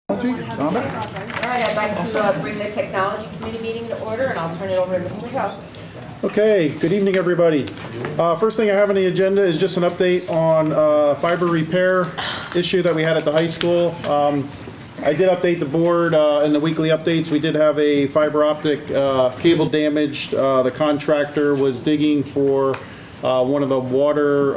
All right, I'd like to bring the technology committee meeting to order, and I'll turn it over to Mr. Hill. Okay, good evening, everybody. First thing I have on the agenda is just an update on fiber repair issue that we had at the high school. I did update the board in the weekly updates. We did have a fiber optic cable damaged. The contractor was digging for one of the water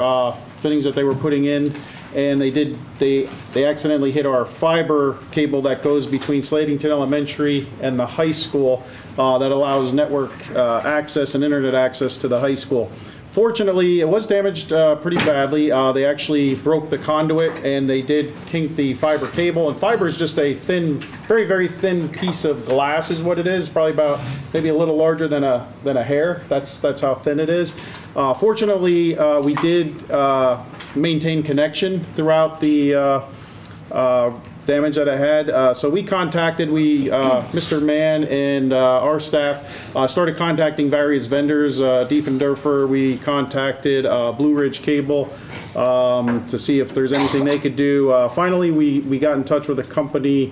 fittings that they were putting in, and they accidentally hit our fiber cable that goes between Slatington Elementary and the high school that allows network access and internet access to the high school. Fortunately, it was damaged pretty badly. They actually broke the conduit, and they did kink the fiber cable. And fiber is just a thin, very, very thin piece of glass is what it is, probably about maybe a little larger than a hair. That's how thin it is. Fortunately, we did maintain connection throughout the damage that I had. So we contacted, Mr. Mann and our staff started contacting various vendors. Diefendorfer, we contacted Blue Ridge Cable to see if there's anything they could do. Finally, we got in touch with a company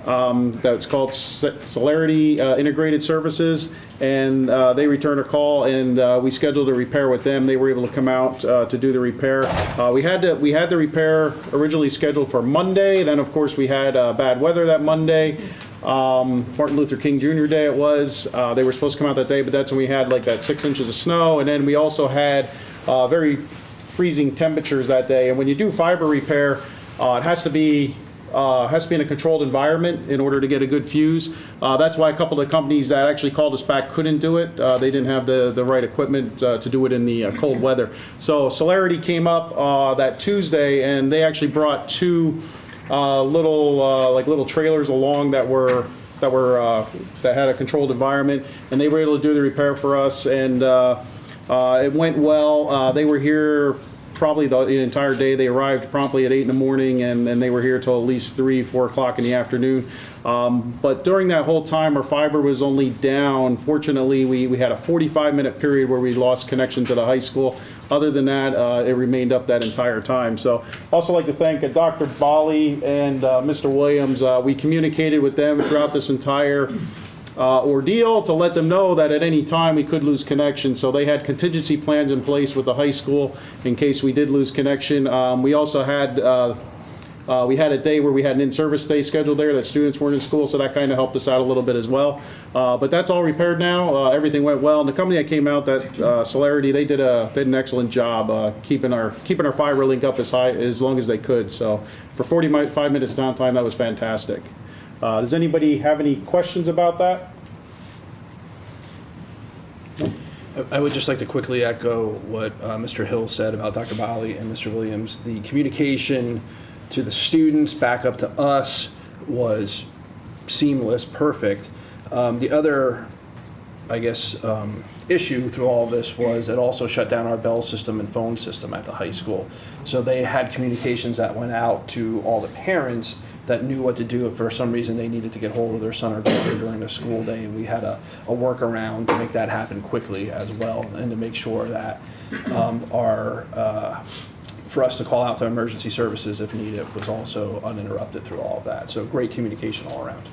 that's called Celerity Integrated Services, and they returned a call, and we scheduled a repair with them. They were able to come out to do the repair. We had the repair originally scheduled for Monday. Then, of course, we had bad weather that Monday. Martin Luther King Jr. Day it was. They were supposed to come out that day, but that's when we had like that 6 inches of snow, and then we also had very freezing temperatures that day. And when you do fiber repair, it has to be in a controlled environment in order to get a good fuse. That's why a couple of the companies that actually called us back couldn't do it. They didn't have the right equipment to do it in the cold weather. So Celerity came up that Tuesday, and they actually brought two little trailers along that had a controlled environment, and they were able to do the repair for us, and it went well. They were here probably the entire day. They arrived promptly at 8 in the morning, and they were here till at least 3, 4 o'clock in the afternoon. But during that whole time, our fiber was only down. Fortunately, we had a 45-minute period where we lost connection to the high school. Other than that, it remained up that entire time. So also like to thank Dr. Bali and Mr. Williams. We communicated with them throughout this entire ordeal to let them know that at any time we could lose connection. So they had contingency plans in place with the high school in case we did lose connection. We also had we had a day where we had an in-service day scheduled there that students weren't in school, so that kind of helped us out a little bit as well. But that's all repaired now. Everything went well, and the company that came out, that Celerity, they did an excellent job keeping our fiber link up as long as they could. So for 45 minutes downtime, that was fantastic. Does anybody have any questions about that? I would just like to quickly echo what Mr. Hill said about Dr. Bali and Mr. Williams. The communication to the students back up to us was seamless, perfect. The other, I guess, issue through all of this was it also shut down our bell system and phone system at the high school. So they had communications that went out to all the parents that knew what to do if for some reason they needed to get hold of their son or daughter during a school day, and we had a workaround to make that happen quickly as well, and to make sure that for us to call out to emergency services if needed was also uninterrupted through all of that. So great communication all around.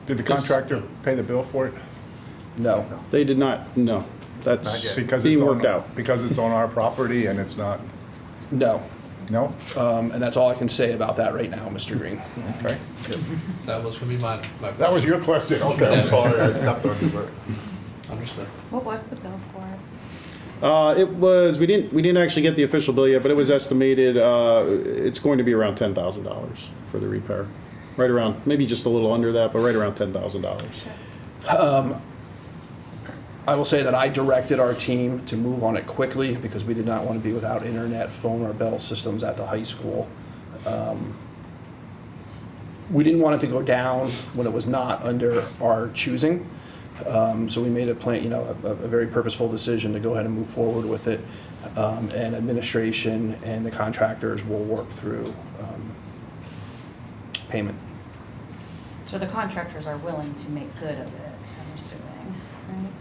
Did the contractor pay the bill for it? No. They did not. No, that's Because being it's worked out. Because it's on our property and it's not. No. No. And that's all I can say about that right now, Mr. Green. Okay. That was going to be my question. That was your question. Okay. I'm sorry. I stepped on you, but. Understood. What was the bill for? It was, we didn't actually get the official bill yet, but it was estimated, it's going to be around $10,000 for the repair. Right around, maybe just a little under that, but right around $10,000. I will say that I directed our team to move on it quickly because we did not want to be without internet, phone, or bell systems at the high school. We didn't want it to go down when it was not under our choosing. So we made a plan, a very purposeful decision to go ahead and move forward with it. And administration and the contractors will work through payment. So the contractors are willing to make good of it, I'm assuming, right?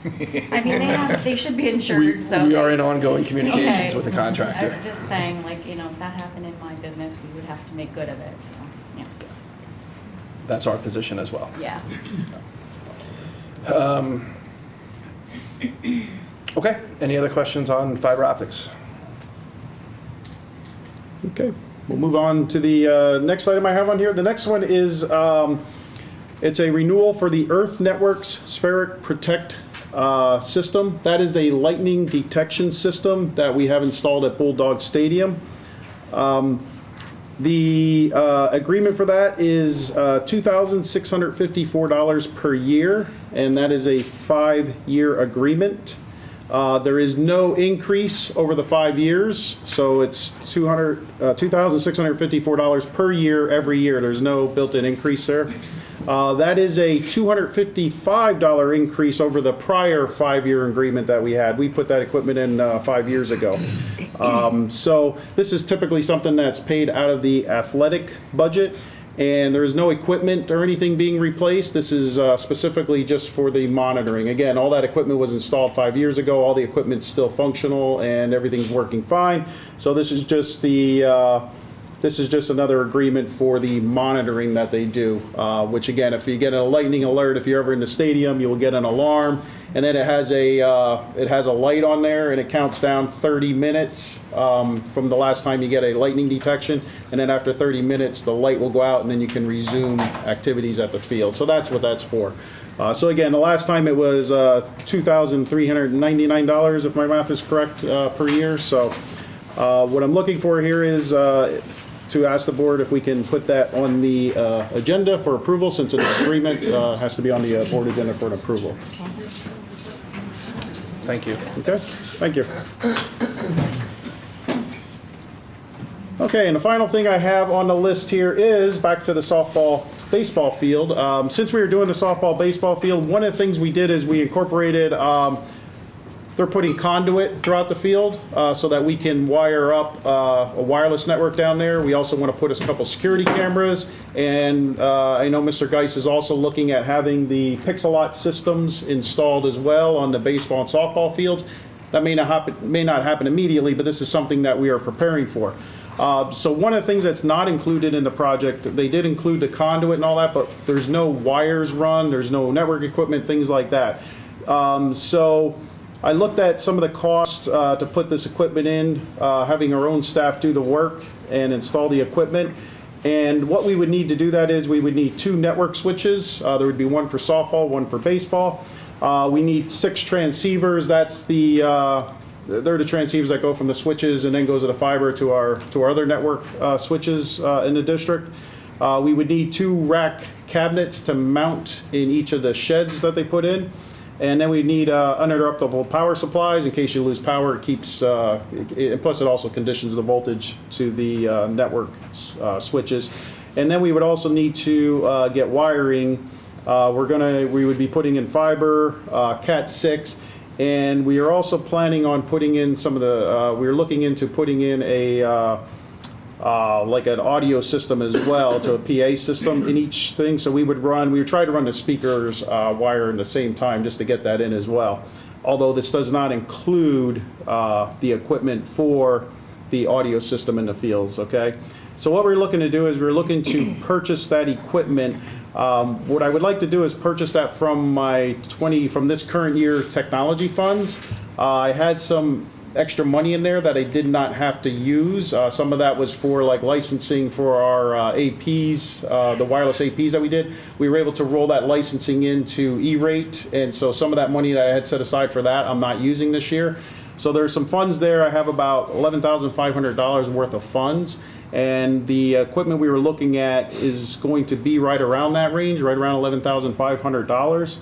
I mean, they should be insured, so. We are in ongoing communications Okay. with the contractor. I'm just saying, like, you know, if that happened in my business, we would have to make good of it, so, yeah. That's our position as well. Yeah. Okay, any other questions on fiber optics? Okay, we'll move on to the next item I have on here. The next one is, it's a renewal for the Earth Networks Spheric Protect system. That is a lightning detection system that we have installed at Bulldog Stadium. The agreement for that is $2,654 per year, and that is a 5-year agreement. There is no increase over the 5 years, so it's $2,654 per year every year. There's no built-in increase there. That is a $255 increase over the prior 5-year agreement that we had. We put that equipment in 5 years ago. So this is typically something that's paid out of the athletic budget, and there is no equipment or anything being replaced. This is specifically just for the monitoring. Again, all that equipment was installed 5 years ago. All the equipment's still functional and everything's working fine. So this is just the this is just another agreement for the monitoring that they do, which again, if you get a lightning alert, if you're ever in the stadium, you will get an alarm, and then it has a light on there, and it counts down 30 minutes from the last time you get a lightning detection, and then after 30 minutes, the light will go out, and then you can resume activities at the field. So that's what that's for. So again, the last time it was $2,399, if my math is correct, per year. So what I'm looking for here is to ask the board if we can put that on the agenda for approval, since an agreement has to be on the board agenda for an approval. Thank you. Okay, thank you. Okay, and the final thing I have on the list here is back to the softball baseball field. Since we were doing the softball baseball field, one of the things we did is we incorporated they're putting conduit throughout the field so that we can wire up a wireless network down there. We also want to put a couple security cameras, and I know Mr. Geis is also looking at having the Pixelot systems installed as well on the baseball and softball fields. That may not happen immediately, but this is something that we are preparing for. So one of the things that's not included in the project, they did include the conduit and all that, but there's no wires run, there's no network equipment, things like that. So I looked at some of the costs to put this equipment in, having our own staff do the work and install the equipment. And what we would need to do that is we would need 2 network switches. There would be one for softball, one for baseball. We need 6 transceivers. That's they're the transceivers that go from the switches and then goes to the fiber to our other network switches in the district. We would need 2 rack cabinets to mount in each of the sheds that they put in. And then we need uninterruptible power supplies in case you lose power. It keeps, plus it also conditions the voltage to the network switches. And then we would also need to get wiring. We would be putting in fiber, Cat 6, and we are also planning on putting in some of the. We're looking into putting in a. Like an audio system as well, to a PA system in each thing. So we would try to run the speakers wire in the same time just to get that in as well. Although this does not include the equipment for the audio system in the fields, okay? So what we're looking to do is we're looking to purchase that equipment. What I would like to do is purchase that from from this current year technology funds. I had some extra money in there that I did not have to use. Some of that was for like licensing for our APs, the wireless APs that we did. We were able to roll that licensing into E-rate, and so some of that money that I had set aside for that I'm not using this year. So there's some funds there. I have about $11,500 worth of funds, and the equipment we were looking at is going to be right around that range, right around $11,500.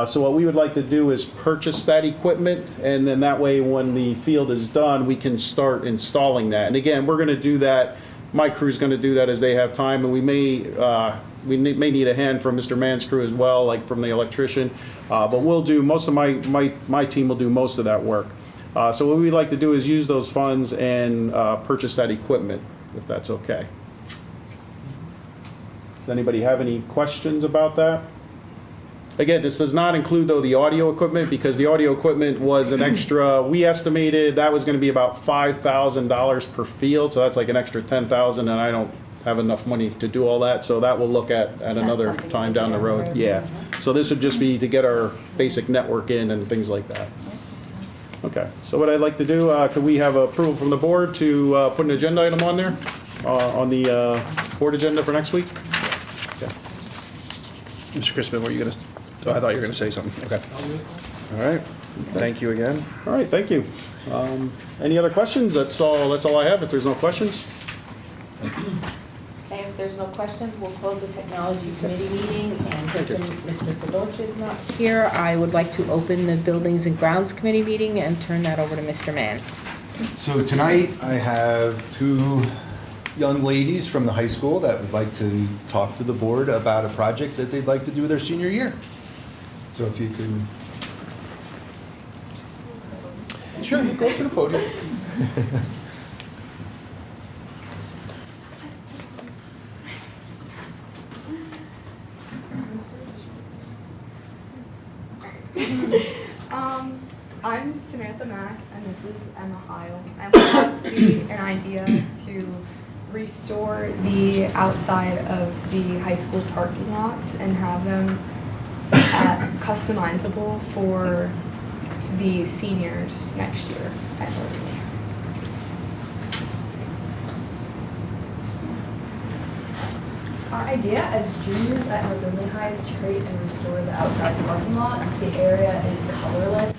So what we would like to do is purchase that equipment, and then that way when the field is done, we can start installing that. And again, we're going to do that, my crew's going to do that as they have time, and we may need a hand from Mr. Mann's crew as well, like from the electrician, but we'll do, most of my team will do most of that work. So what we'd like to do is use those funds and purchase that equipment, if that's okay. Does anybody have any questions about that? Again, this does not include, though, the audio equipment, because the audio equipment was an extra, we estimated that was going to be about $5,000 per field, so that's like an extra $10,000, and I don't have enough money to do all that, so that we'll look at another something time to down the do down the road. road. Yeah. So this would just be to get our basic network in and things like that. Okay, so what I'd like to do, could we have approval from the board to put an agenda item on there, on the board agenda for next week? Okay. Mr. Crispin, were you gonna, oh, I thought you were gonna say something. Okay. All right. Thank you again. All right, thank you. Any other questions? That's all I have, if there's no questions. Okay, if there's no questions, we'll close the technology committee meeting, and since Mr. Fedocia is not here, I would like to open the buildings and grounds committee meeting and turn that over to Mr. Mann. So tonight, I have two young ladies from the high school that would like to talk to the board about a project that they'd like to do their senior year. So if you could... Sure, go to the podium. I'm Samantha Mack, and this is Emma Heil. And we have an idea to restore the outside of the high school parking lots and have them customizable for the seniors next year at Lehigh. Our idea as juniors at Northern Lehigh is to create and restore the outside parking lots. The area is colorless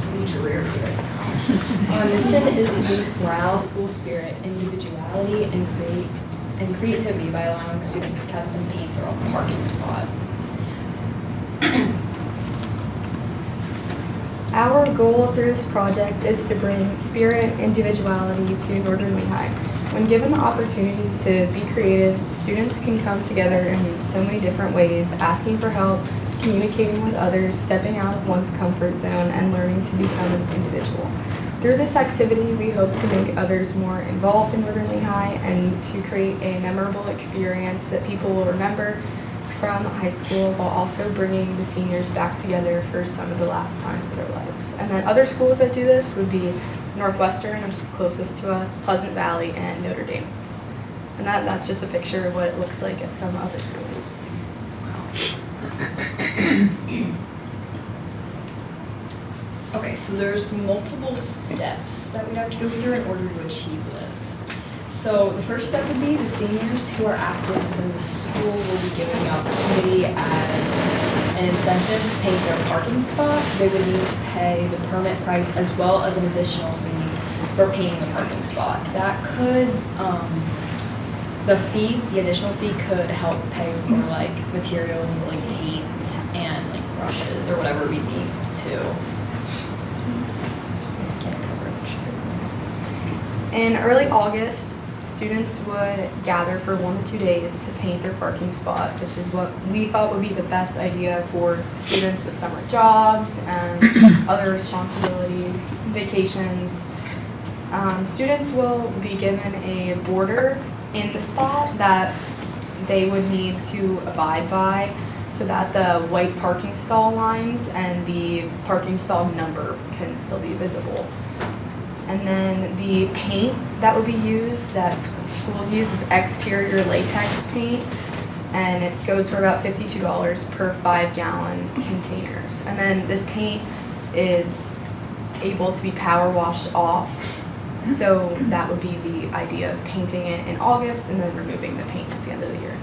and it's due to rarity right now. Our mission is to boost morale, school spirit, individuality, and creativity by allowing students to custom paint their own parking spot. Our goal through this project is to bring spirit and individuality to Northern Lehigh. When given the opportunity to be creative, students can come together in so many different ways, asking for help, communicating with others, stepping out of one's comfort zone, and learning to become an individual. Through this activity, we hope to make others more involved in Northern Lehigh and to create a memorable experience that people will remember from high school, while also bringing the seniors back together for some of the last times of their lives. And then other schools that do this would be Northwestern, which is closest to us, Pleasant Valley, and Notre Dame. And that's just a picture of what it looks like at some other schools. Okay, so there's multiple steps that we'd have to go through in order to achieve this. So the first step would be the seniors who are active within the school will be given the opportunity as an incentive to paint their parking spot. They would need to pay the permit price as well as an additional fee for painting the parking spot. That could, the additional fee could help pay for like materials like paint and like brushes or whatever we need to. In early August, students would gather for 1 to 2 days to paint their parking spot, which is what we thought would be the best idea for students with summer jobs and other responsibilities, vacations. Students will be given a border in the spot that they would need to abide by so that the white parking stall lines and the parking stall number can still be visible. And then the paint that would be used, that schools use, is exterior latex paint, and it goes for about $52 per 5-gallon containers. And then this paint is able to be power washed off, so that would be the idea of painting it in August and then removing the paint at the end of the year.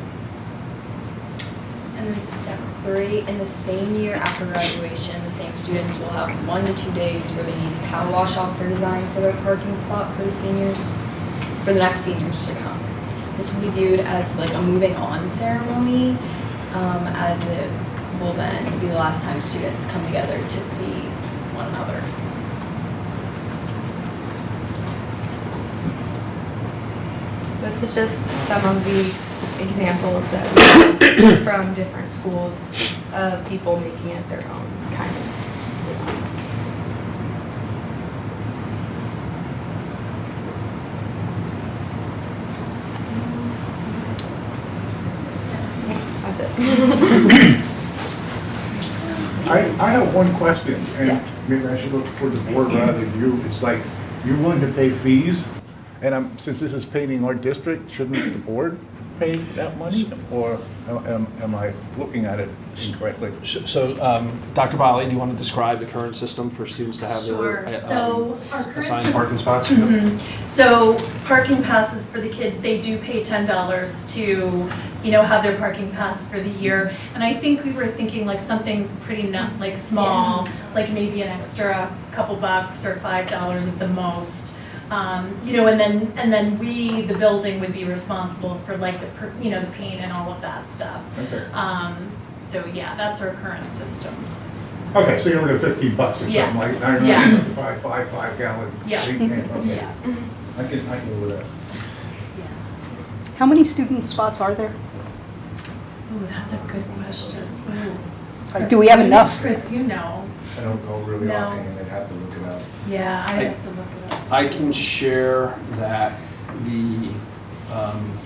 And then step 3, in the same year after graduation, the same students will have 1 to 2 days where they need to power wash off their design for their parking spot for the seniors, for the next seniors to come. This will be viewed as like a moving on ceremony, as it will then be the last time students come together to see one another. This is just some of the examples that we from different schools of people making it their own kind of design. That's it. I have one question, and Yeah. maybe I should look for the board rather than you. It's like, you're willing to pay fees, and since this is painting our district, shouldn't the board pay that money? Or am I looking at it incorrectly? So, Dr. Bali, do you want to describe the current system for students to have Sure. their So our current assigned system- parking spots? So parking passes for the kids, they do pay $10 to, have their parking pass for the year. And I think we were thinking like something pretty like small, like maybe an extra couple bucks or $5 at the most. And then we, the building, would be responsible for like the paint and all of that stuff. Okay. So yeah, that's our current system. Okay, so you're under $15 or something Yes. like that. Yes. 5-gallon. Yeah. Okay. Yeah. I can live with that. How many student spots are there? Ooh, that's a good question. Ooh. Do we have enough? Chris, you know. I don't know really No. offhand, I'd have to look it up. Yeah, I have to look it up. I can share that the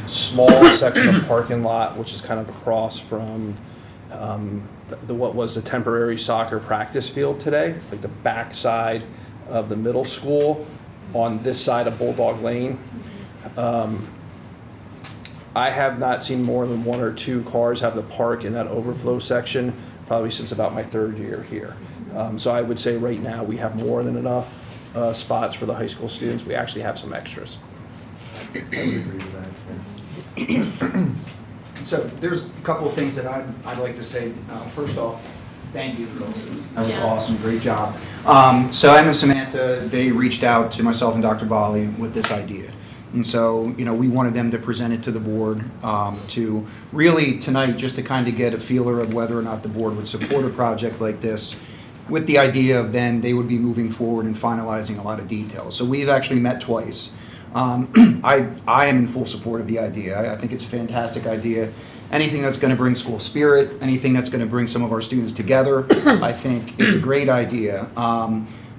small section of parking lot, which is kind of across from what was the temporary soccer practice field today, like the back side of the middle school on this side of Bulldog Lane. I have not seen more than 1 or 2 cars have to park in that overflow section probably since about my 3rd year here. So I would say right now we have more than enough spots for the high school students. We actually have some extras. I would agree with that. Yeah. So there's a couple of things that I'd like to say. First off, thank you, girls. That was Yes. awesome. Great job. So Emma and Samantha, they reached out to myself and Dr. Bali with this idea. And so, we wanted them to present it to the board to really tonight just to kind of get a feeler of whether or not the board would support a project like this, with the idea of then they would be moving forward and finalizing a lot of details. So we've actually met twice. I am in full support of the idea. I think it's a fantastic idea. Anything that's going to bring school spirit, anything that's going to bring some of our students together, I think is a great idea.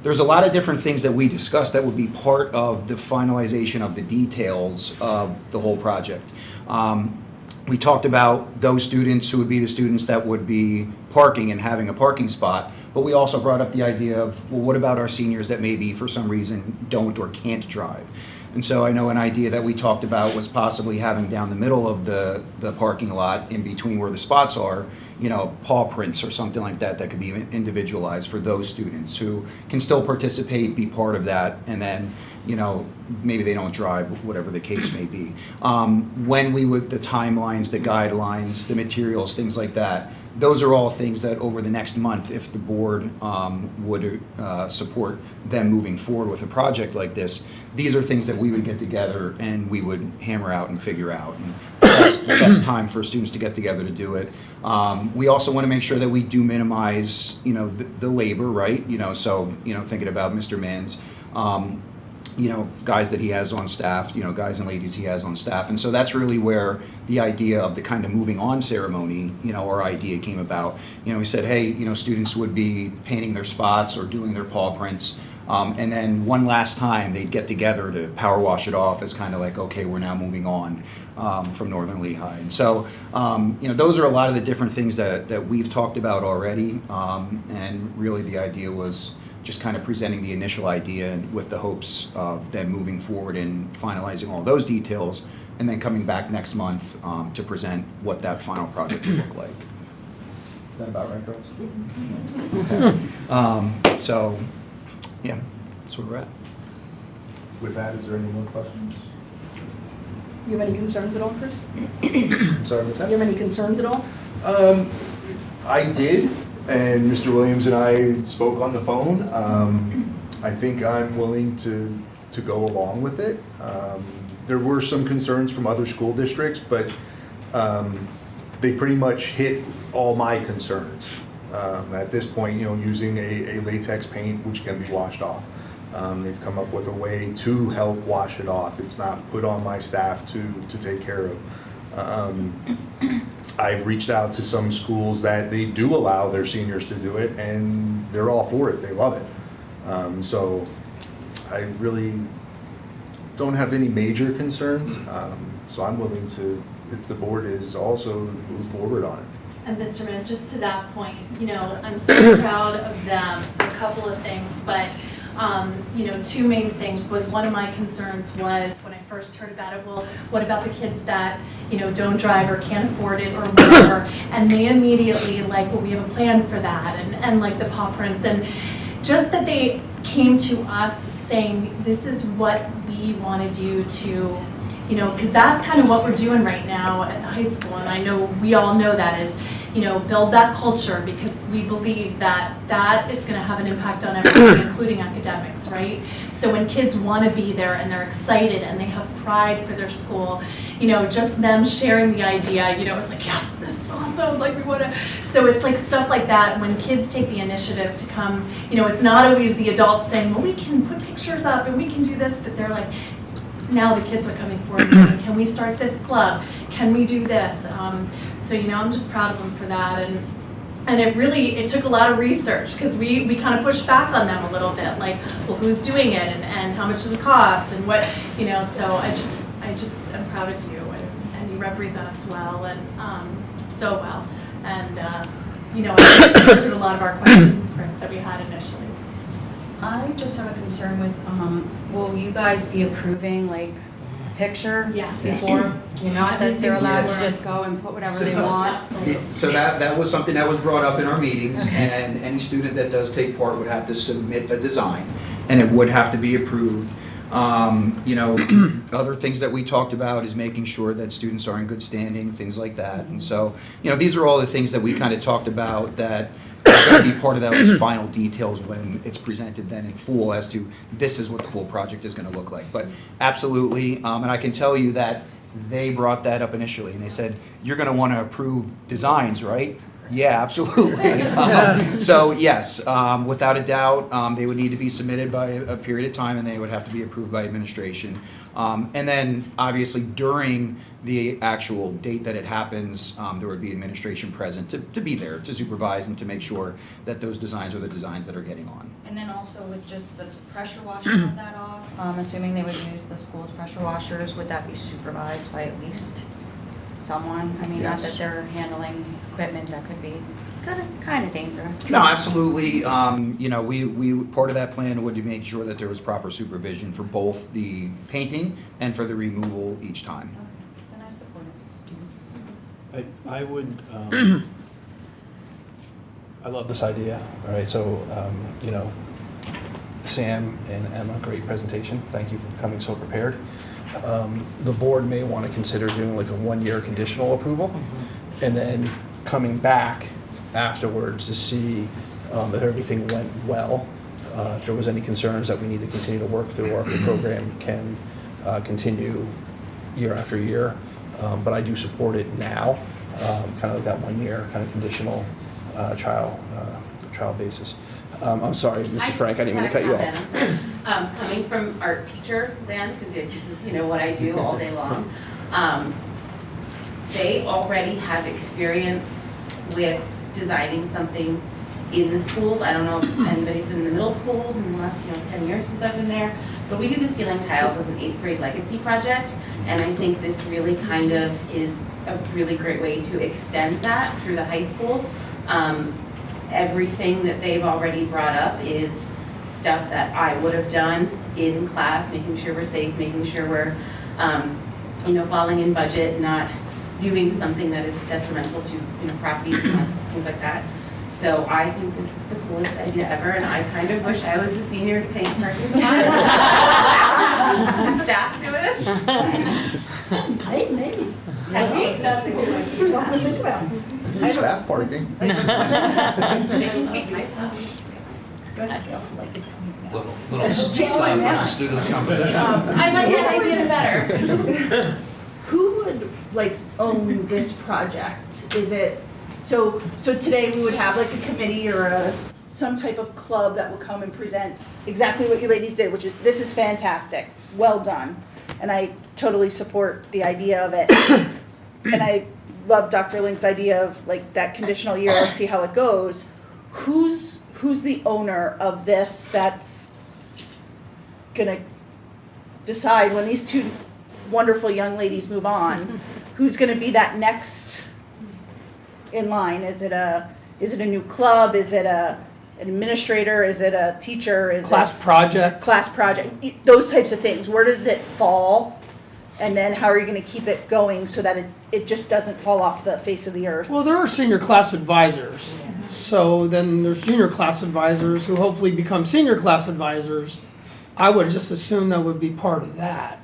There's a lot of different things that we discussed that would be part of the finalization of the details of the whole project. We talked about those students who would be the students that would be parking and having a parking spot, but we also brought up the idea of, well, what about our seniors that maybe for some reason don't or can't drive? And so I know an idea that we talked about was possibly having down the middle of the parking lot, in between where the spots are, paw prints or something like that that could be individualized for those students who can still participate, be part of that, and then, maybe they don't drive, whatever the case may be. The timelines, the guidelines, the materials, things like that, those are all things that over the next month, if the board would support them moving forward with a project like this, these are things that we would get together and we would hammer out and figure out. And that's the best time for students to get together to do it. We also want to make sure that we do minimize, the labor, right? So, thinking about Mr. Mann's, guys that he has on staff, guys and ladies he has on staff. And so that's really where the idea of the kind of moving on ceremony, our idea came about. We said, hey, students would be painting their spots or doing their paw prints. And then one last time they'd get together to power wash it off as kind of like, okay, we're now moving on from Northern Lehigh. And so, those are a lot of the different things that we've talked about already. And really the idea was just kind of presenting the initial idea with the hopes of then moving forward and finalizing all those details and then coming back next month to present what that final project would look like. Is that about right, girls? Okay. So, yeah, that's where we're at. With that, is there any more questions? You have any concerns at all, Chris? Sorry, what's that? You have any concerns at all? I did, and Mr. Williams and I spoke on the phone. I think I'm willing to go along with it. There were some concerns from other school districts, but they pretty much hit all my concerns. At this point, using a latex paint which can be washed off. They've come up with a way to help wash it off. It's not put on my staff to take care of. I've reached out to some schools that they do allow their seniors to do it, and they're all for it. They love it. So I really don't have any major concerns. So I'm willing to, if the board is also, move forward on it. and Mr. Mann, just to that point, you know, I'm so proud of them for a couple of things, but you know, two main things was one of my concerns was when I first heard about it, well, what about the kids that, you know, don't drive or can't afford it or whatever, and they immediately like, well, we have a plan for that, and like the paw prints, and just that they came to us saying, this is what we want to do to, you know, because that's kind of what we're doing right now at the high school, and I know we all know that is, you know, build that culture because we believe that that is going to have an impact on everything, including academics, right? So when kids want to be there and they're excited and they have pride for their school, you know, just them sharing the idea, you know, it's like, yes, this is awesome, like we want to. So it's like stuff like that when kids take the initiative to come, you know, it's not always the adults saying, well, we can put pictures up and we can do this, but they're like, now the kids are coming forward and saying, can we start this club? Can we do this? So, you know, I'm just proud of them for that. And it took a lot of research because we kind of pushed back on them a little bit, like, well, who's doing it and how much does it cost and what, you know, so I just am proud of you and you represent us well and so well. And, you know, I answered a lot of our questions, Chris, that we had initially. I just have a concern with, will you guys be approving like a picture? Yes. Before, not that they're allowed to just go and put whatever they want? So that was something that was brought up in our meetings, and any student that does take part would have to submit a design, and it would have to be approved. You know, other things that we talked about is making sure that students are in good standing, things like that. And so, you know, these are all the things that we kind of talked about that are going to be part of those final details when it's presented then in full as to this is what the full project is going to look like. But absolutely, and I can tell you that they brought that up initially, and they said, you're going to want to approve designs, right? Yeah, absolutely. So yes, without a doubt, they would need to be submitted by a period of time, and they would have to be approved by administration. And then obviously during the actual date that it happens, there would be administration present to be there to supervise and to make sure that those designs are the designs that are getting on. And then also with just the pressure washing of that off, assuming they would use the school's pressure washers, would that be supervised by at least someone? I mean, Yes. not that they're handling equipment that could be kind of dangerous. No, absolutely. You know, we part of that plan would be make sure that there was proper supervision for both the painting and for the removal each time. Okay, then I support it. I would, I love this idea, all right, so, you know, Sam and Emma, great presentation, thank you for coming so prepared. The board may want to consider doing like a one-year conditional approval, and then coming back afterwards to see if everything went well, if there was any concerns that we need to continue to work through, or if the program can continue year after year. But I do support it now, kind of like that 1 year kind of conditional trial basis. I'm sorry, Mrs. Frank, I didn't mean to cut you off. Coming from art teacher land, because this is, you know, what I do all day long, they already have experience with designing something in the schools. I don't know if anybody's been in the middle school in the last, 10 years since I've been there, but we do the ceiling tiles as an 8th grade legacy project, and I think this really kind of is a really great way to extend that through the high school. Everything that they've already brought up is stuff that I would have done in class, making sure we're safe, making sure we're, falling in budget, not doing something that is detrimental to, property and things like that. So I think this is the coolest idea ever, and I kind of wish I was a senior to paint parking spots. Staff do it. Maybe. That's a good one. Something to think about. Staff parking. They can paint my stuff. Little staff versus students competition. I like that idea better. Who would own this project? Is it, so today we would have a committee or some type of club that would come and present exactly what you ladies did, which is, this is fantastic, well done. And I totally support the idea of it. And I love Dr. Link's idea of that conditional year, let's see how it goes. Who's the owner of this that's gonna decide when these two wonderful young ladies move on, who's gonna be that next in line? Is it a new club? Is it an administrator? Is it a teacher? Is Class project. Class project? Those types of things. Where does it fall? And then how are you going to keep it going so that it just doesn't fall off the face of the earth? Well, there are senior class advisors. So then there's junior class advisors who hopefully become senior class advisors. I would just assume that would be part of that.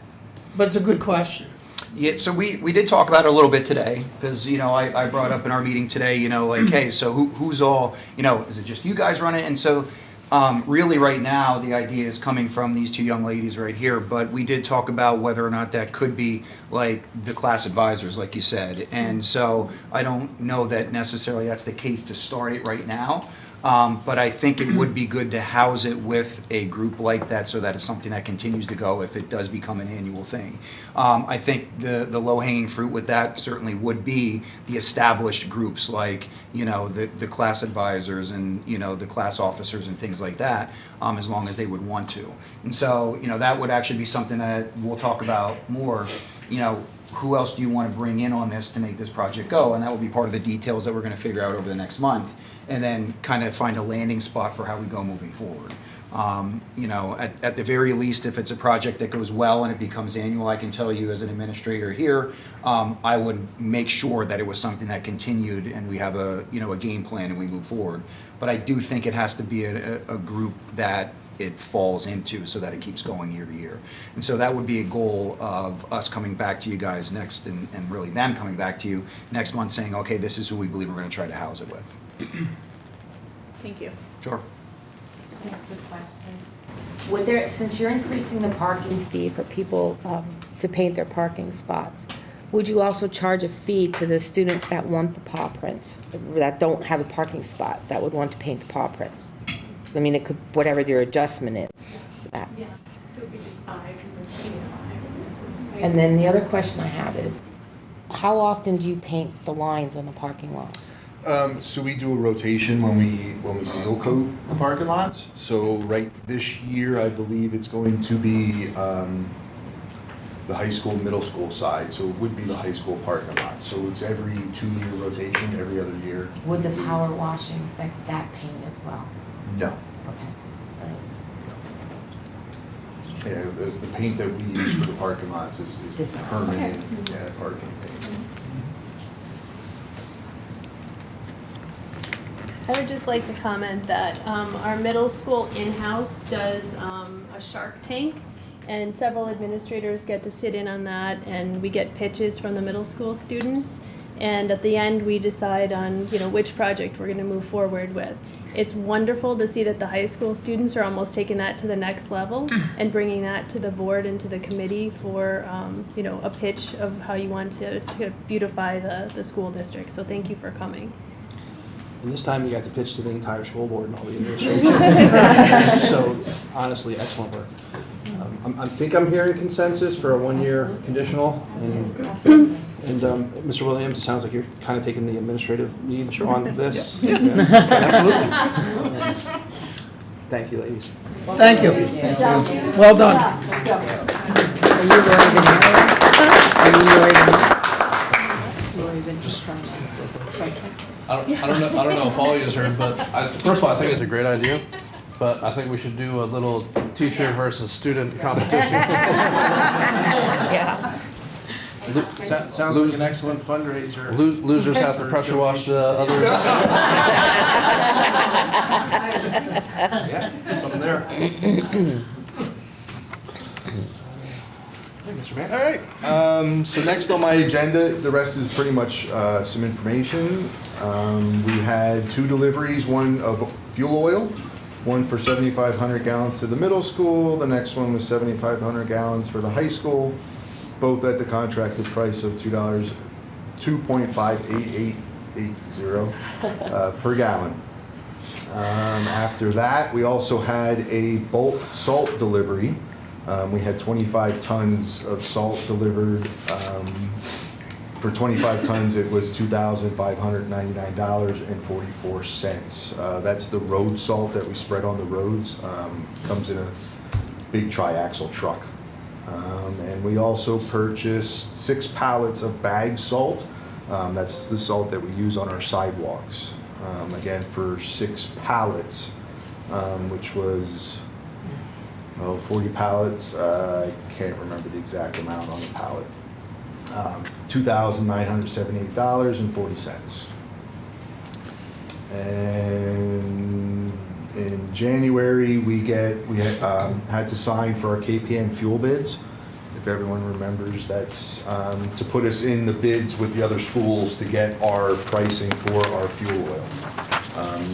But it's a good question. Yeah, so we did talk about it a little bit today, because, you know, I brought up in our meeting today, you know, like, hey, so who's all, you know, is it just you guys running? And so really right now, the idea is coming from these two young ladies right here, but we did talk about whether or not that could be like the class advisors, like you said. And so I don't know that necessarily that's the case to start it right now. But I think it would be good to house it with a group like that so that it's something that continues to go if it does become an annual thing. I think the low-hanging fruit with that certainly would be the established groups like, you know, the class advisors and, you know, the class officers and things like that, as long as they would want to. And so, you know, that would actually be something that we'll talk about more, you know, who else do you want to bring in on this to make this project go? And that will be part of the details that we're going to figure out over the next month, and then kind of find a landing spot for how we go moving forward. You know, at the very least, if it's a project that goes well and it becomes annual, I can tell you as an administrator here, I would make sure that it was something that continued and we have a, you know, a game plan and we move forward. But I do think it has to be a group that it falls into so that it keeps going year to year. And so that would be a goal of us coming back to you guys next, and really them coming back to you next month saying, okay, this is who we believe we're going to try to house it with. Thank you. Sure. I have 2 questions. Would there, since you're increasing the parking fee for people to paint their parking spots, would you also charge a fee to the students that want the paw prints, that don't have a parking spot, that would want to paint the paw prints? I mean, it could, whatever their adjustment is for that. Yeah, so we did 5. And then the other question I have is, how often do you paint the lines on the parking lots? So we do a rotation when we seal coat the parking lots. So right this year, I believe it's going to be the high school, middle school side. So it would be the high school parking lot. So it's every 2-year rotation, every other year. Would the power washing affect that paint as well? No. Okay. All right. Yeah, the paint that we use for the parking lots is Different. permanent parking paint. I would just like to comment that our middle school in-house does a Shark Tank, and several administrators get to sit in on that, and we get pitches from the middle school students. And at the end, we decide on, you know, which project we're going to move forward with. It's wonderful to see that the high school students are almost taking that to the next level and bringing that to the board and to the committee for, you know, a pitch of how you want to beautify the school district. So thank you for coming. And this time you got to pitch to the entire school board and all the administration. So honestly, excellent work. I think I'm hearing consensus for a 1-year conditional. And Mr. Williams, it sounds like you're kind of taking the administrative lead on this. Yeah. Absolutely. Thank you, ladies. Thank you. Well done. Are you Lori Vanilla? Are you Lori Vanilla? Lori Vanilla. I don't know if all you heard, but first of all, I think it's a great idea. But I think we should do a little teacher versus student competition. Yeah. Sounds like an excellent fundraiser. Losers have to pressure wash the others. Yeah, something there. Mr. Mann. All right. So next on my agenda, the rest is pretty much some information. We had 2 deliveries, one of fuel oil, one for 7,500 gallons to the middle school. The next one was 7,500 gallons for the high school, both at the contracted price of $2.58880 per gallon. After that, we also had a bulk salt delivery. We had 25 tons of salt delivered. For 25 tons, it was $2,599.44. That's the road salt that we spread on the roads. Comes in a big triaxle truck. And we also purchased 6 pallets of bag salt That's the salt that we use on our sidewalks. Again, for 6 pallets, which was 40 pallets. I can't remember the exact amount on the pallet. $2,978.40. And in January, we had to sign for our KPN fuel bids. If everyone remembers, that's to put us in the bids with the other schools to get our pricing for our fuel oil.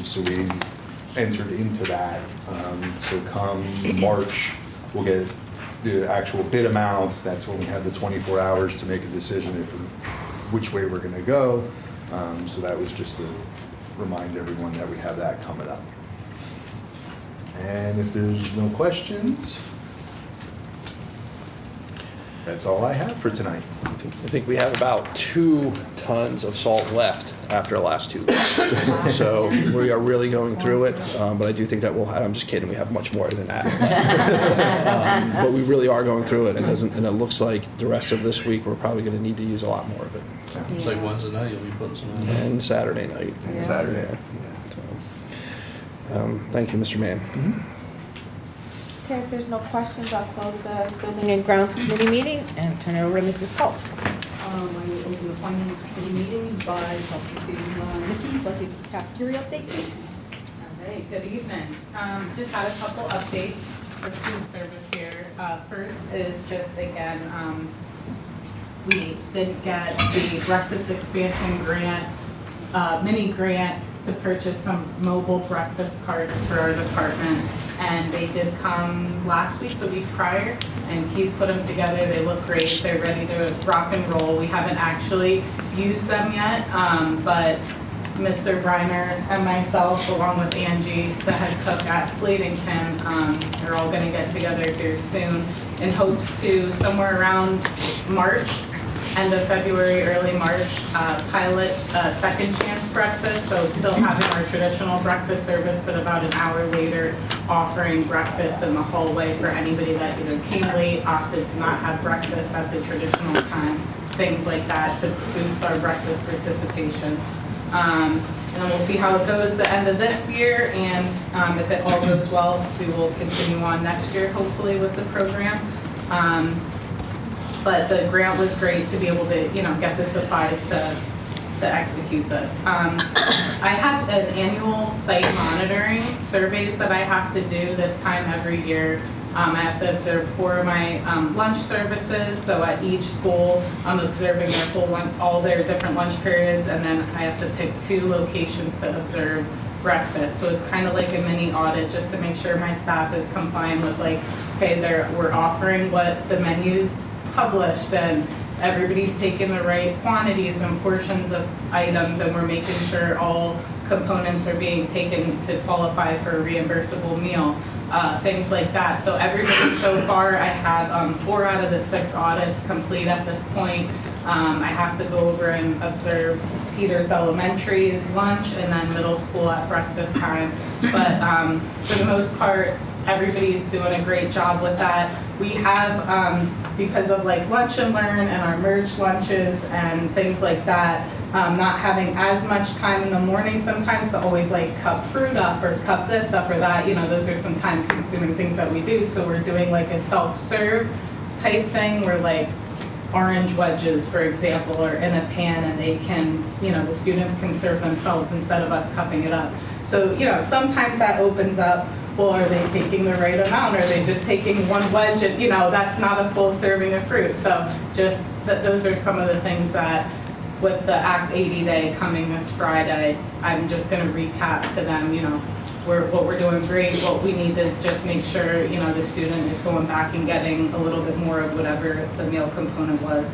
So we entered into that. So come March, we'll get the actual bid amount. That's when we have the 24 hours to make a decision which way we're going to go. So that was just to remind everyone that we have that coming up. And if there's no questions, that's all I have for tonight. I think we have about 2 tons of salt left after the last 2 weeks. So we are really going through it, but I do think that I'm just kidding, we have much more than that. But we really are going through it, and it looks like the rest of this week, we're probably gonna need to use a lot more of it. It's like Wednesday night, you'll be putting some in. And Saturday night. And Saturday. Yeah. So, thank you, Mr. Mann. Okay, if there's no questions, I'll close the Building and Grounds Committee meeting and turn it over to Mrs. Culp. I will open the Finance Committee meeting by talking to Nikki, like a cafeteria update, please. All right, good evening. Just had a couple updates for food service here. First is just, again, we did get the breakfast expansion grant, mini grant to purchase some mobile breakfast carts for our department. And they did come last week, the week prior, and Keith put them together. They look great. They're ready to rock and roll. We haven't actually used them yet, but Mr. Briner and myself, along with Angie, the head cook at Slade and Kim, are all going to get together here soon in hopes to, somewhere around March, end of February, early March, pilot second chance breakfast. So still having our traditional breakfast service, but about an hour later offering breakfast in the hallway for anybody that either came late, opted to not have breakfast at the traditional time, things like that to boost our breakfast participation. And then we'll see how it goes the end of this year, and if it all goes well, we will continue on next year, hopefully, with the program. But the grant was great to be able to, get the supplies to execute this. I have an annual site monitoring surveys that I have to do this time every year. I have to observe 4 of my lunch services. So at each school, I'm observing their all their different lunch periods, and then I have to pick 2 locations to observe breakfast. So it's kind of like a mini audit just to make sure my staff is complying with we're offering what the menus published, and everybody's taking the right quantities and portions of items, and we're making sure all components are being taken to qualify for a reimbursable meal, things like that. So everybody so far, I have 4 out of the 6 audits complete at this point. I have to go over and observe Peters Elementary's lunch and then middle school at breakfast time. But for the most part, everybody's doing a great job with that. We have, because of lunch and learn and our merged lunches and things like that, not having as much time in the morning sometimes to always cup fruit up or cup this up or that, those are some time consuming things that we do. So we're doing a self-serve type thing where orange wedges, for example, are in a pan and they can, the students can serve themselves instead of us cupping it up. So, sometimes that opens up, well, are they taking the right amount? Are they just taking 1 wedge? And, that's not a full serving of fruit. So just those are some of the things that with the Act 80 Day coming this Friday, I'm just going to recap to them, what we're doing great, what we need to just make sure, the student is going back and getting a little bit more of whatever the meal component was.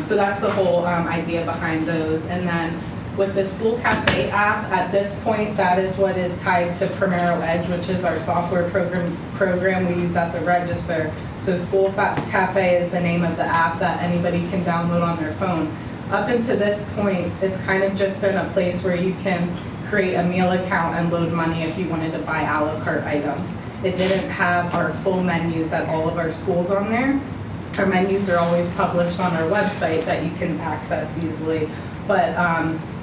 So that's the whole idea behind those. And then with the School Cafe app, at this point, that is what is tied to Primero Edge, which is our software program we use at the register. So School Cafe is the name of the app that anybody can download on their phone. Up until this point, it's kind of just been a place where you can create a meal account and load money if you wanted to buy a la carte items. It didn't have our full menus at all of our schools on there. our menus are always published on our website that you can access easily. But,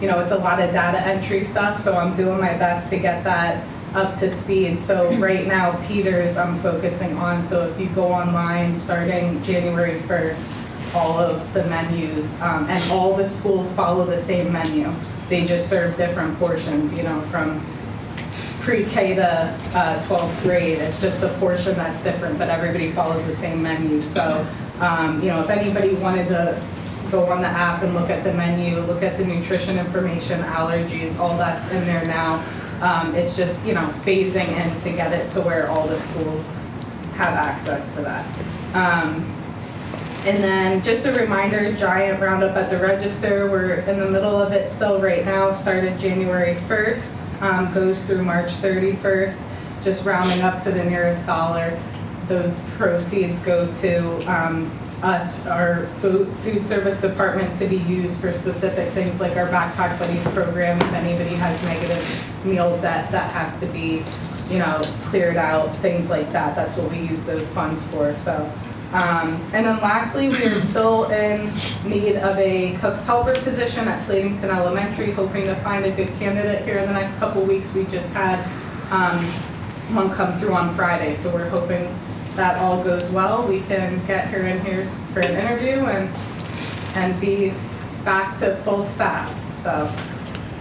you know, it's a lot of data entry stuff, so I'm doing my best to get that up to speed. So right now, Peters I'm focusing on, so if you go online starting January 1st, all of the menus, and all the schools follow the same menu. They just serve different portions, you know, from pre-K to 12th grade. It's just the portion that's different, but everybody follows the same menu. So, you know, if anybody wanted to go on the app and look at the menu, look at the nutrition information, allergies, all that's in there now. It's just, you know, phasing in to get it to where all the schools have access to that. And then just a reminder, giant roundup at the register. We're in the middle of it still right now, started January 1st, goes through March 31st, just rounding up to the nearest dollar. Those proceeds go to us, our food service department, to be used for specific things like our Backpack Buddies program. If anybody has negative meal debt that has to be, you know, cleared out, things like that, that's what we use those funds for. So. And then lastly, we are still in need of a cook's helper position at Slatington Elementary, hoping to find a good candidate here in the next couple weeks. We just had one come through on Friday, so we're hoping that all goes well. We can get her in here for an interview and be back to full staff. So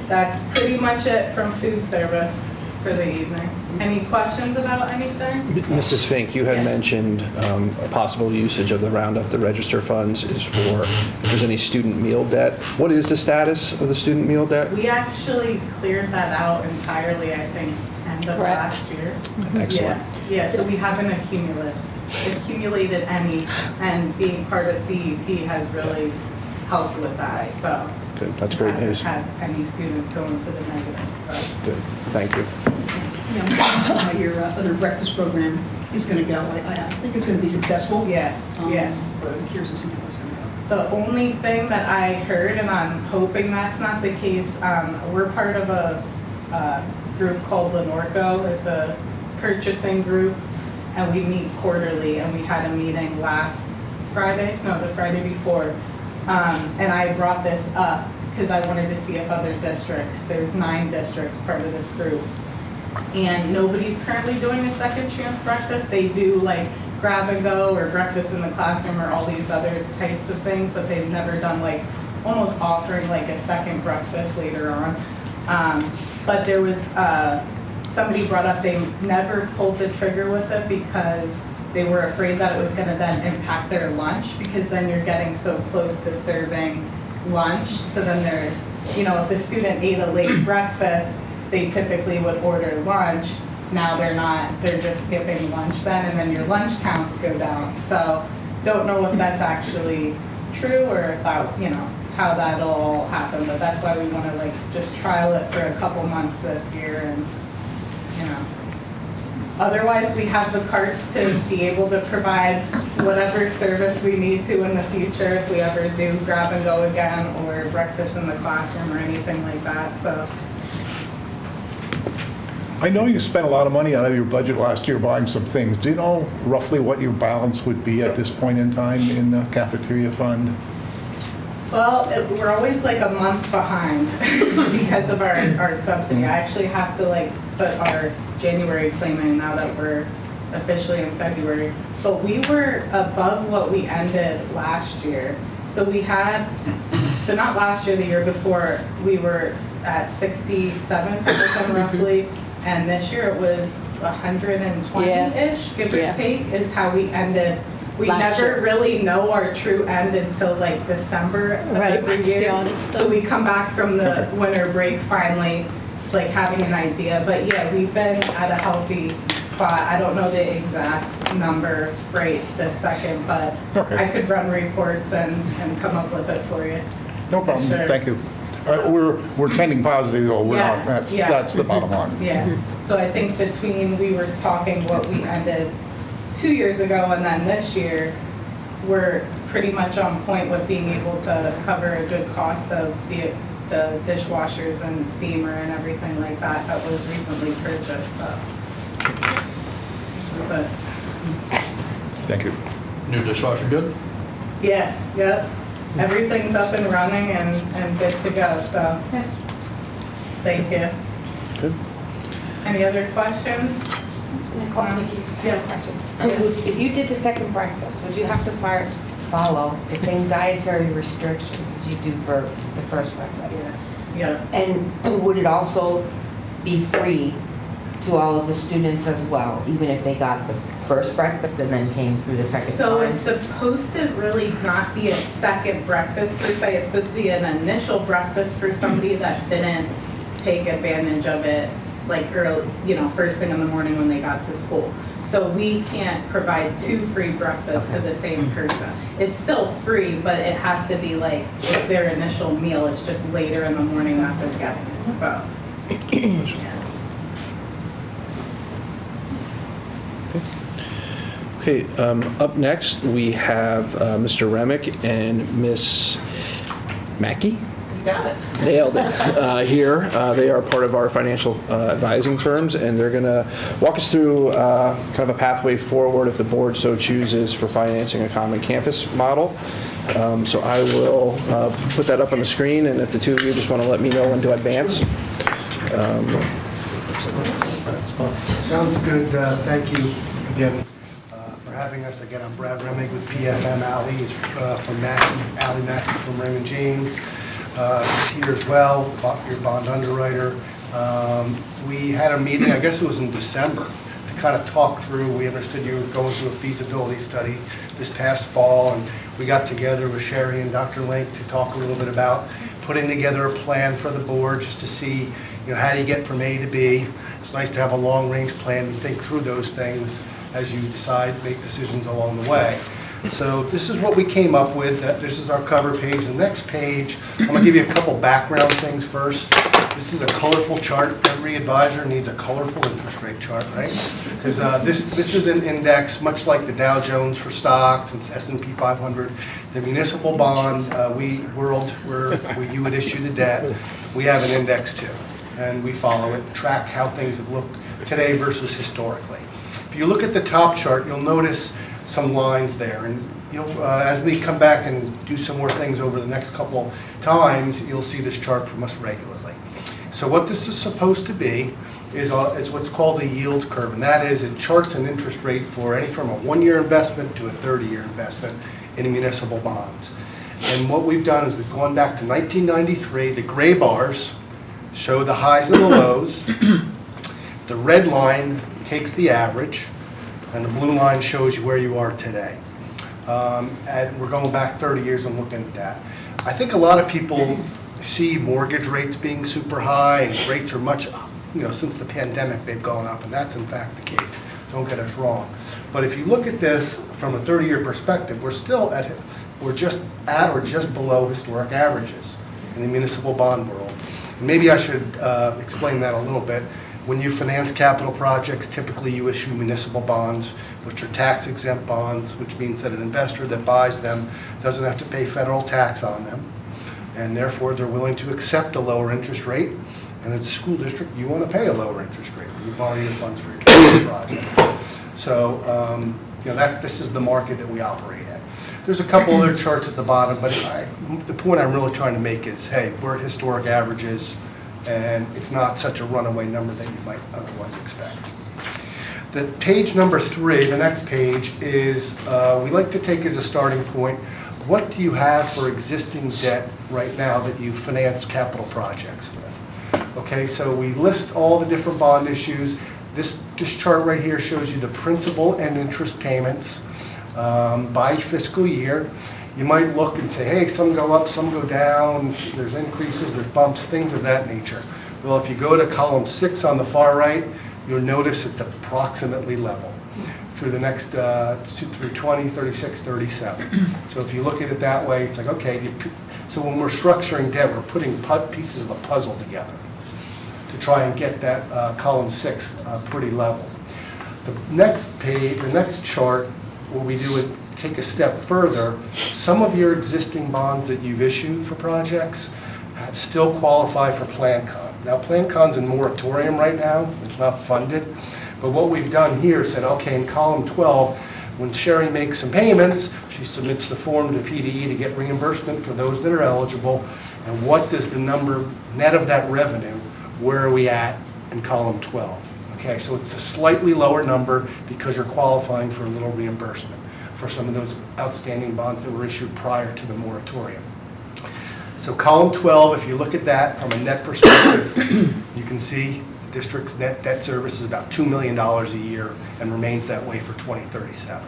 that's pretty much it from food service for the evening. Any questions about anything? Mrs. Fink, you had mentioned a possible usage of the roundup, the register funds is for if there's any student meal debt. What is the status of the student meal debt? We actually cleared that out entirely, I think, end of last year. Excellent. Yeah, so we haven't accumulated any, and being part of CEP has really helped with that, so. Good, that's great news. Haven't had any students go into the negative, so. Good, thank you. How your other breakfast program is going to go. I think it's going to be successful. Yeah. But I'm curious to see how it's going to go. The only thing that I heard, and I'm hoping that's not the case, we're part of a group called Lenorco. It's a purchasing group, and we meet quarterly, and we had a meeting last Friday, no, the Friday before, and I brought this up because I wanted to see if other districts, there's 9 districts part of this group, and nobody's currently doing a second chance breakfast. They do like grab and go or breakfast in the classroom or all these other types of things, but they've never done like almost offering like a second breakfast later on. But there was, somebody brought up they never pulled the trigger with it because they were afraid that it was gonna then impact their lunch, because then you're getting so close to serving lunch. So then they're, you know, if the student ate a late breakfast, they typically would order lunch. Now they're not, they're just skipping lunch then, and then your lunch counts go down. So don't know if that's actually true or if that, you know, how that'll all happen, but that's why we want to like just trial it for a couple months this year, and you know. Otherwise, we have the carts to be able to provide whatever service we need to in the future if we ever do grab and go again or breakfast in the classroom or anything like that. So. I know you spent a lot of money out of your budget last year buying some things. Do you know roughly what your balance would be at this point in time in the cafeteria fund? Well, we're always like a month behind because of our subsidy. I actually have to like put our January claim in now that we're officially in February. But we were above what we ended last year. So we had, so not last year, the year before, we were at 67% roughly. And this year it was 120-ish, give or take, is how we ended. We never really know our true end until like December of every year. So we come back from the winter break finally, like having an idea. But yeah, we've been at a healthy spot. I don't know the exact number right this second, but I could run reports and come up with it for you. No problem, thank you. We're trending positive, though. We're not. That's the bottom line. Yeah. So I think between, we were talking what we ended 2 years ago and then this year, we're pretty much on point with being able to cover a good cost of the dishwashers and steamer and everything like that that was recently purchased. So. But. Thank you. New dishwasher good? Yeah, yep. Everything's up and running and good to go, so. Thank you. Good. Any other questions? Nicole, I have a question. If you did the second breakfast, would you have to follow the same dietary restrictions as you do for the first breakfast? Yeah. And would it also be free to all of the students as well, even if they got the first breakfast and then came through the second So time? it's supposed to really not be a second breakfast per se. It's supposed to be an initial breakfast for somebody that didn't take advantage of it like early, first thing in the morning when they got to school. So we can't provide 2 free breakfasts to the same person. It's still free, but it has to be like, it's their initial meal. It's just later in the morning that they're getting it, so. Okay, up next, we have Mr. Remick and Miss Mackey. Got it. Nailed it. Here, they are part of our financial advising firms, and they're going to walk us through kind of a pathway forward, if the board so chooses, for financing a common campus model. So I will put that up on the screen, and if the two of you just want to let me know when to advance. Sounds good. Thank you again for having us. Again, I'm Brad Remick with PFM. Ali is from Mackey. Ali Mackey from Raymond James. Here as well, your bond underwriter. We had a meeting, I guess it was in December, to kind of talk through. We understood you were going through a feasibility study this past fall, and we got together with Sherry and Dr. Link to talk a little bit about putting together a plan for the board just to see, how do you get from A to B. It's nice to have a long-range plan and think through those things as you decide, make decisions along the way. So this is what we came up with. This is our cover page. The next page, I'm going to give you a couple background things first. This is a colorful chart. Every advisor needs a colorful interest rate chart, right? Because this is an index, much like the Dow Jones for stocks and S&P 500. The municipal bonds, where you would issue the debt, we have an index too. And we follow it, track how things have looked today versus historically. If you look at the top chart, you'll notice some lines there, and as we come back and do some more things over the next couple times, you'll see this chart from us regularly. So what this is supposed to be is what's called a yield curve, and that is it charts an interest rate for any from a 1-year investment to a 30-year investment in municipal bonds. And what we've done is we've gone back to 1993. The gray bars show the highs and the lows. The red line takes the average, and the blue line shows you where you are today. And we're going back 30 years and looking at that. I think a lot of people see mortgage rates being super high, and rates are much, since the pandemic they've gone up, and that's in fact the case. Don't get us wrong. But if you look at this from a 30-year perspective, we're just at or just below historic averages in the municipal bond world. And maybe I should explain that a little bit. When you finance capital projects, typically you issue municipal bonds, which are tax-exempt bonds, which means that an investor that buys them doesn't have to pay federal tax on them, and therefore they're willing to accept a lower interest rate. And as a school district, you want to pay a lower interest rate when you borrow your funds for your capital projects. So, this is the market that we operate at. There's a couple other charts at the bottom, but the point I'm really trying to make is, hey, we're at historic averages, and it's not such a runaway number that you might otherwise expect. The page number 3, the next page, is we like to take as a starting point, what do you have for existing debt right now that you finance capital projects with? Okay, so we list all the different bond issues. This chart right here shows you the principal and interest payments by fiscal year. You might look and say, hey, some go up, some go down, there's increases, there's bumps, things of that nature. Well, if you go to column 6 on the far right, you'll notice it's approximately level through the next, through 20, 36, 37. So if you look at it that way, it's like, okay, so when we're structuring debt, we're putting pieces of a puzzle together to try and get that column 6 pretty level. The next page, the next chart, what we do is take a step further. Some of your existing bonds that you've issued for projects still qualify for PlanCon. Now, PlanCon's in moratorium right now. It's not funded. But what we've done here is said, okay, in column 12, When Sherry makes some payments, she submits the form to PDE to get reimbursement for those that are eligible. And what does the number net of that revenue, where are we at in column 12? Okay, so it's a slightly lower number because you're qualifying for a little reimbursement for some of those outstanding bonds that were issued prior to the moratorium. So column 12, if you look at that from a net perspective, you can see the district's net debt service is about $2 million a year and remains that way for 2037.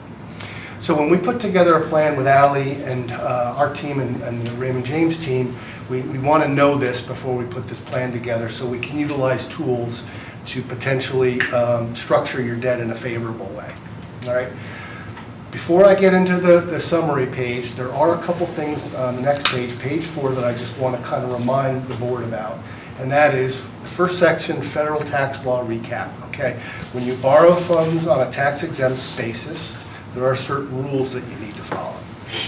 So when we put together a plan with Ally and our team and the Raymond James team, we want to know this before we put this plan together so we can utilize tools to potentially structure your debt in a favorable way. All right. Before I get into the summary page, there are a couple things on the next page, page 4, that I just want to kind of remind the board about. And that is the first section, federal tax law recap. Okay. When you borrow funds on a tax exempt basis, there are certain rules that you need to follow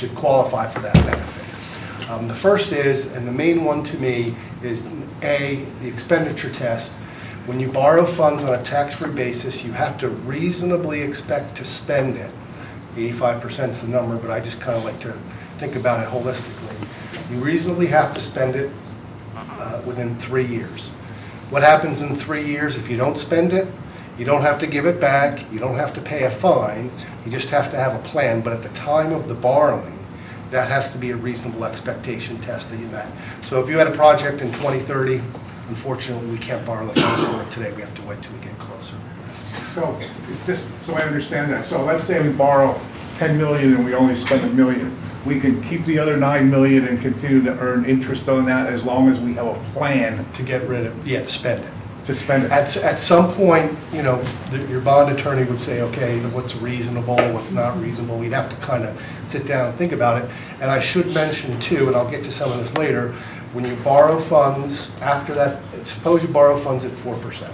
to qualify for that benefit. The first is, and the main one to me, is A, the expenditure test. When you borrow funds on a tax-free basis, you have to reasonably expect to spend it. 85% is the number, but I just kind of like to think about it holistically. You reasonably have to spend it within 3 years. What happens in 3 years if you don't spend it? You don't have to give it back, you don't have to pay a fine, you just have to have a plan, but at the time of the borrowing, that has to be a reasonable expectation test that you met. So if you had a project in 2030, unfortunately, we can't borrow the funds for it today, we have to wait till we get closer. So, just so I understand that, so let's say we borrow 10 million and we only spend $1 million. We can keep the other 9 million and continue to earn interest on that as long as we have a plan To get rid of, to spend it. to spend it. At some point, you know, your bond attorney would say, okay, what's reasonable, what's not reasonable. We'd have to kind of sit down and think about it. And I should mention too, and I'll get to some of this later, when you borrow funds, after that, suppose you borrow funds at 4%.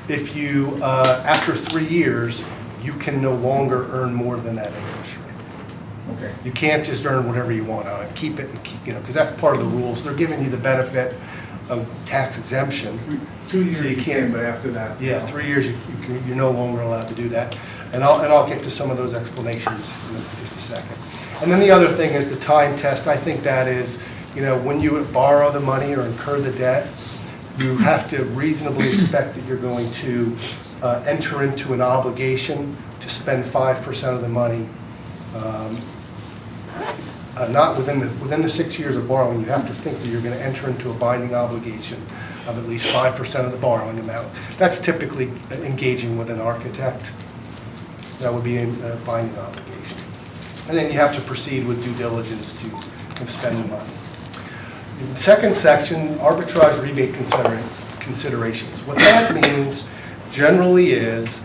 If you, after 3 years, you can no longer earn more than that interest rate. Okay. You can't just earn whatever you want on it, keep it, and keep, you know, because that's part of the rules. They're giving you the benefit of tax exemption. 2 years So you can, but after that. Yeah, 3 years, you're no longer allowed to do that. And I'll get to some of those explanations in just a second. And then the other thing is the time test. I think that is, you know, when you borrow the money or incur the debt, you have to reasonably expect that you're going to enter into an obligation to spend 5% of the money. Not within the 6 years of borrowing, you have to think that you're going to enter into a binding obligation of at least 5% of the borrowing amount. That's typically engaging with an architect. That would be a binding obligation. And then you have to proceed with due diligence to spend the money. The second section, arbitrage rebate considerations. What that means generally is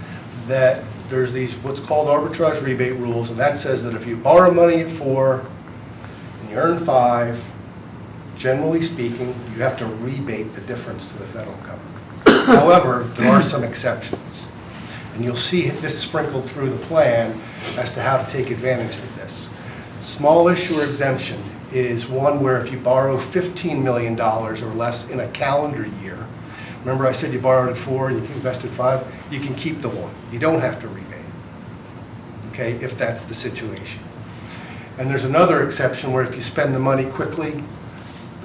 that there's these what's called arbitrage rebate rules, and that says that if you borrow money at 4 and you earn 5, generally speaking, you have to rebate the difference to the federal government. However, there are some exceptions, and you'll see this sprinkled through the plan as to how to take advantage of this. Small issuer exemption is one where if you borrow $15 million or less in a calendar year, remember I said you borrowed at 4 and you invested 5, you can keep the 1. You don't have to rebate, okay, if that's the situation. And there's another exception where if you spend the money quickly,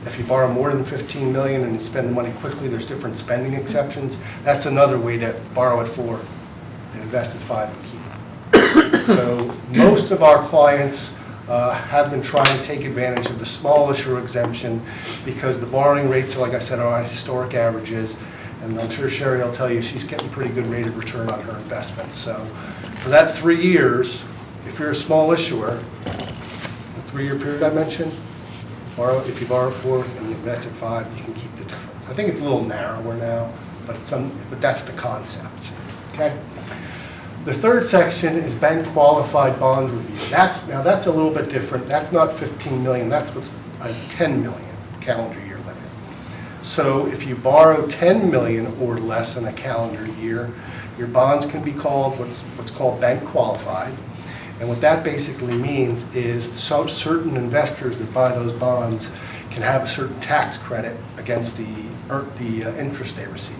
if you borrow more than 15 million and you spend the money quickly, there's different spending exceptions. That's another way to borrow at 4 and invest at 5 and keep it. So most of our clients have been trying to take advantage of the small issuer exemption because the borrowing rates, like I said, are at historic averages. And I'm sure Sherry will tell you she's getting a pretty good rate of return on her investments. So for that 3 years, if you're a small issuer, the 3-year period I mentioned, if you borrow 4 and you invest at 5, you can keep the difference. I think it's a little narrower now, but that's the concept. Okay. The third section is bank qualified bond review. That's a little bit different. That's not 15 million. That's what's a 10 million calendar year limit. So if you borrow 10 million or less in a calendar year, your bonds can be called what's called bank qualified. And what that basically means is some certain investors that buy those bonds can have a certain tax credit against the interest they receive.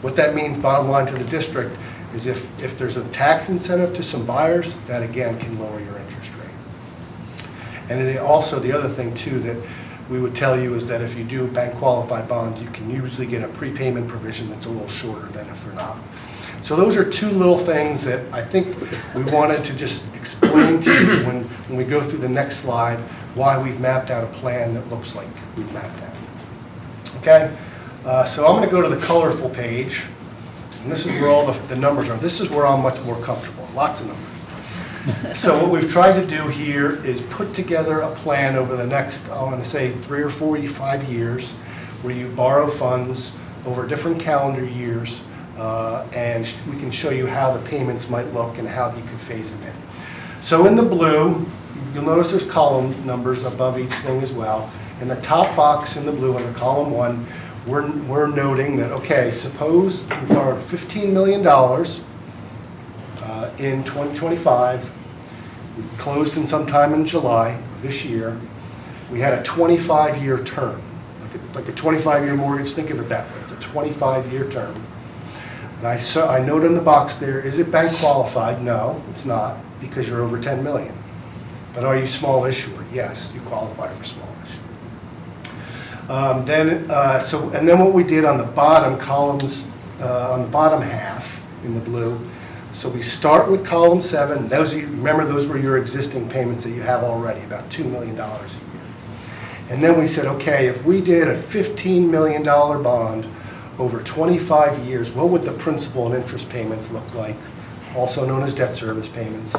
What that means, bottom line to the district, is if there's a tax incentive to some buyers, that again can lower your interest rate. And then also, the other thing too that we would tell you is that if you do bank qualified bonds, you can usually get a prepayment provision that's a little shorter than if they're not. So those are two little things that I think we wanted to just explain to you when we go through the next slide, why we've mapped out a plan that looks like we've mapped out. Okay, so I'm going to go to the colorful page, and this is where all the numbers are. This is where I'm much more comfortable, lots of numbers. So what we've tried to do here is put together a plan over the next, I want to say 3 or 4 or 5 years, where you borrow funds over different calendar years, and we can show you how the payments might look and how you can phase them in. So in the blue, you'll notice there's column numbers above each thing as well. In the top box in the blue under column 1, we're noting that, okay, suppose we borrowed $15 million in 2025. We closed in sometime in July of this year. We had a 25-year term, like a 25-year mortgage. Think of it that way. It's a 25-year term. And I note in the box there, is it bank qualified? No, it's not, because you're over 10 million. But are you small issuer? Yes, you qualify for small issuer. And then what we did on the bottom columns, on the bottom half in the blue, so we start with column 7. Remember, those were your existing payments that you have already, about $2 million a year. And then we said, okay, if we did a $15 million bond over 25 years, what would the principal and interest payments look like, also known as debt service payments?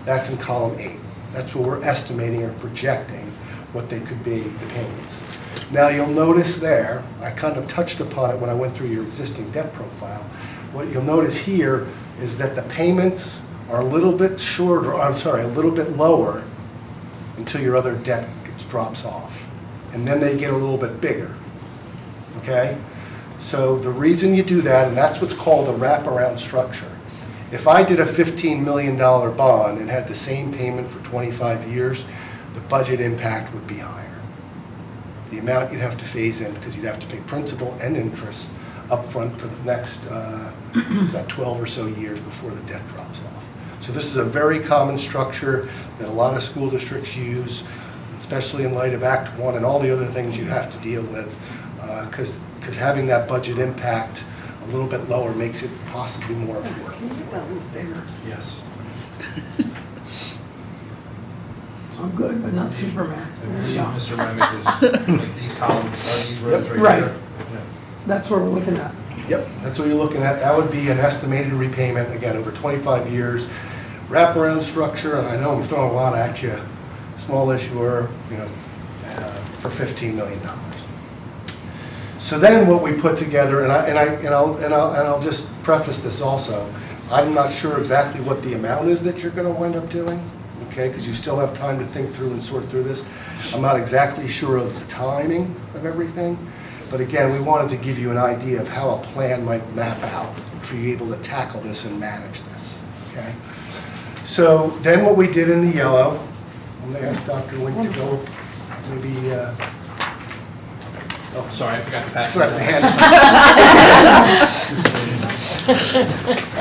That's in column 8. That's what we're estimating or projecting what they could be, the payments. Now you'll notice there, I kind of touched upon it when I went through your existing debt profile. What you'll notice here is that the payments are a little bit shorter, a little bit lower until your other debt drops off. And then they get a little bit bigger, okay? So the reason you do that, and that's what's called a wraparound structure. If I did a $15 million bond and had the same payment for 25 years, the budget impact would be higher. The amount you'd have to phase in, because you'd have to pay principal and interest up front for the next about 12 or so years before the debt drops off. So this is a very common structure that a lot of school districts use, especially in light of Act 1 and all the other things you have to deal with, because having that budget impact a little bit lower makes it possibly more affordable. Can you get that a little bigger? Yes. I'm good, but not Superman. I believe Mr. Remick is, like, these columns, are these rows right Right. here? Yeah. That's what we're looking at. Yep, that's what you're looking at. That would be an estimated repayment, again, over 25 years. Wraparound structure, and I know I'm throwing a lot at you, small issuer, for $15 million. So then what we put together, and I'll just preface this also, I'm not sure exactly what the amount is that you're going to wind up doing, okay, because you still have time to think through and sort through this. I'm not exactly sure of the timing of everything, but again, we wanted to give you an idea of how a plan might map out for you able to tackle this and manage this, okay? So then what we did in the yellow, I'm going to ask Dr. Link to go, maybe, Oh, sorry, I forgot to pass. forgot the hand.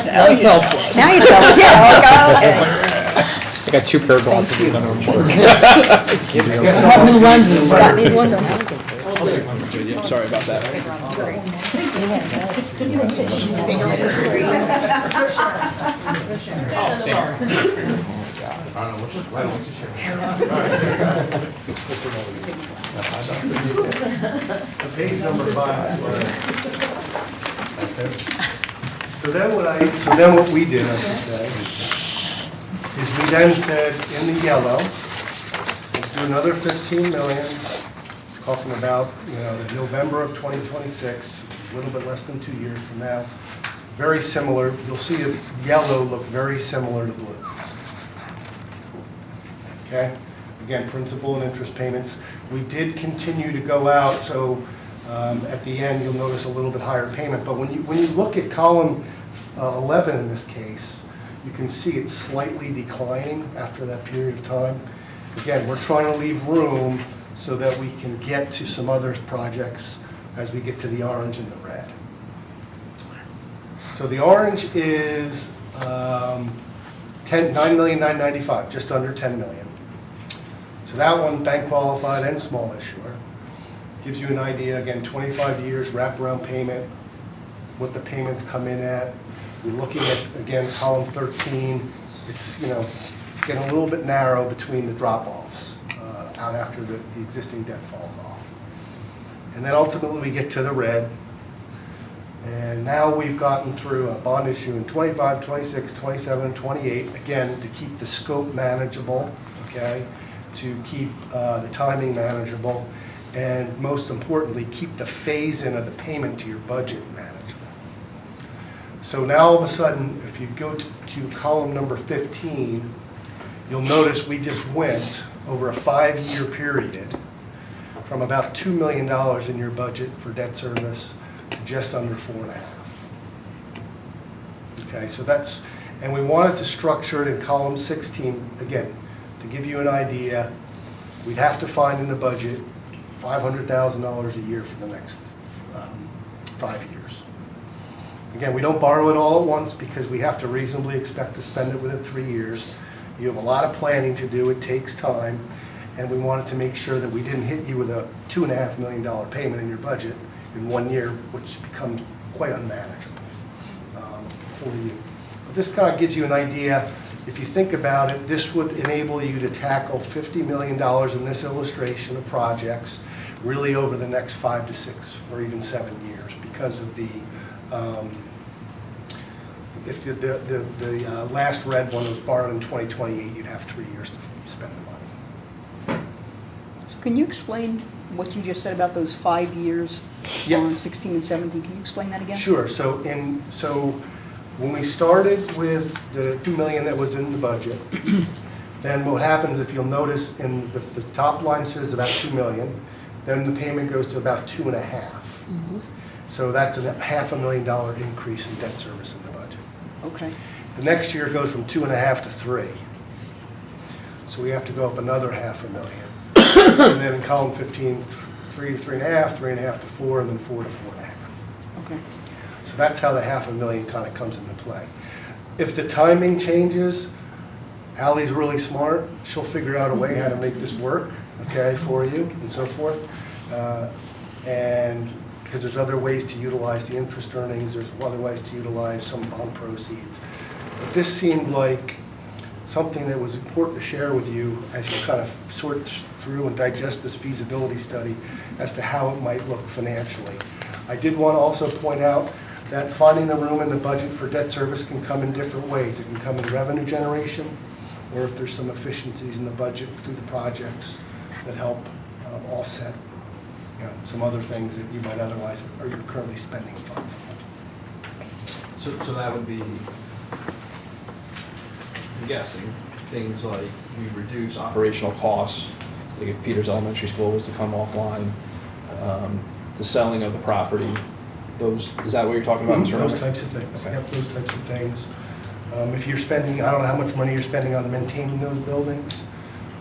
That's helpful. Now you tell us, yeah, I got 2 pair of glasses. I don't Have new lenses. Got new ones on. Yep, sorry about that. I don't know which, I don't want to share. Page number 5. So then what we did, I should say, is we then said in the yellow, let's do another 15 million, talking about, November of 2026, a little bit less than 2 years from now. Very similar, you'll see the yellow look very similar to blue. Okay, again, principal and interest payments. We did continue to go out, so at the end you'll notice a little bit higher payment. But when you look at column 11 in this case, you can see it's slightly declining after that period of time. Again, we're trying to leave room so that we can get to some other projects as we get to the orange and the red. So the orange is 9,995,000, just under 10 million. So that one, bank qualified and small issuer. Gives you an idea, again, 25 years, wraparound payment, what the payments come in at. We're looking at, again, column 13. It's, it's getting a little bit narrow between the drop-offs out after the existing debt falls off. And then ultimately we get to the red. And now we've gotten through a bond issue in 25, 26, 27, and 28, again, to keep the scope manageable, okay? To keep the timing manageable, and most importantly, keep the phase-in of the payment to your budget manageable. So now all of a sudden, if you go to column number 15, you'll notice we just went over a 5-year period from about $2 million in your budget for debt service to just under 4.5. Okay, so that's, and we wanted to structure it in column 16, again, to give you an idea. We'd have to find in the budget $500,000 a year for the next 5 years. Again, we don't borrow it all at once because we have to reasonably expect to spend it within 3 years. You have a lot of planning to do, it takes time, and we wanted to make sure that we didn't hit you with a $2.5 million payment in your budget in 1 year, which becomes quite unmanageable for you. But this kind of gives you an idea. If you think about it, this would enable you to tackle $50 million in this illustration of projects really over the next 5 to 6 or even 7 years because of the if the last red one was borrowed in 2028, you'd have 3 years to spend the money. Can you explain what you just said about those 5 years on 16 and 17? Can you explain that again? Sure. So when we started with the $2 million that was in the budget, then what happens, if you'll notice, in the top line says about $2 million, then the payment goes to about 2.5. Mm-hmm. So that's a $500,000 increase in debt service in the budget. Okay. The next year it goes from 2.5 to 3. So we have to go up another $500,000. And then in column 15, 3 to 3.5, 3.5 to 4, and then 4 to 4.5. Okay. So that's how the $500,000 kind of comes into play. If the timing changes, Allie's really smart. She'll figure out a way how to make this work, okay, for you and so forth. And because there's other ways to utilize the interest earnings, there's other ways to utilize some bond proceeds. But this seemed like something that was important to share with you as you kind of sort through and digest this feasibility study as to how it might look financially. I did want to also point out that finding the room in the budget for debt service can come in different ways. It can come in revenue generation, or if there's some efficiencies in the budget through the projects that help offset some other things that you might otherwise, or you're currently spending funds on. So that would be, I'm guessing, things like we reduce operational costs, like if Peters Elementary School was to come offline, the selling of the property, those, is that what you're talking about, Mr. Those Remick? types of things, Okay. yep, those types of things. If you're spending, I don't know how much money you're spending on maintaining those buildings,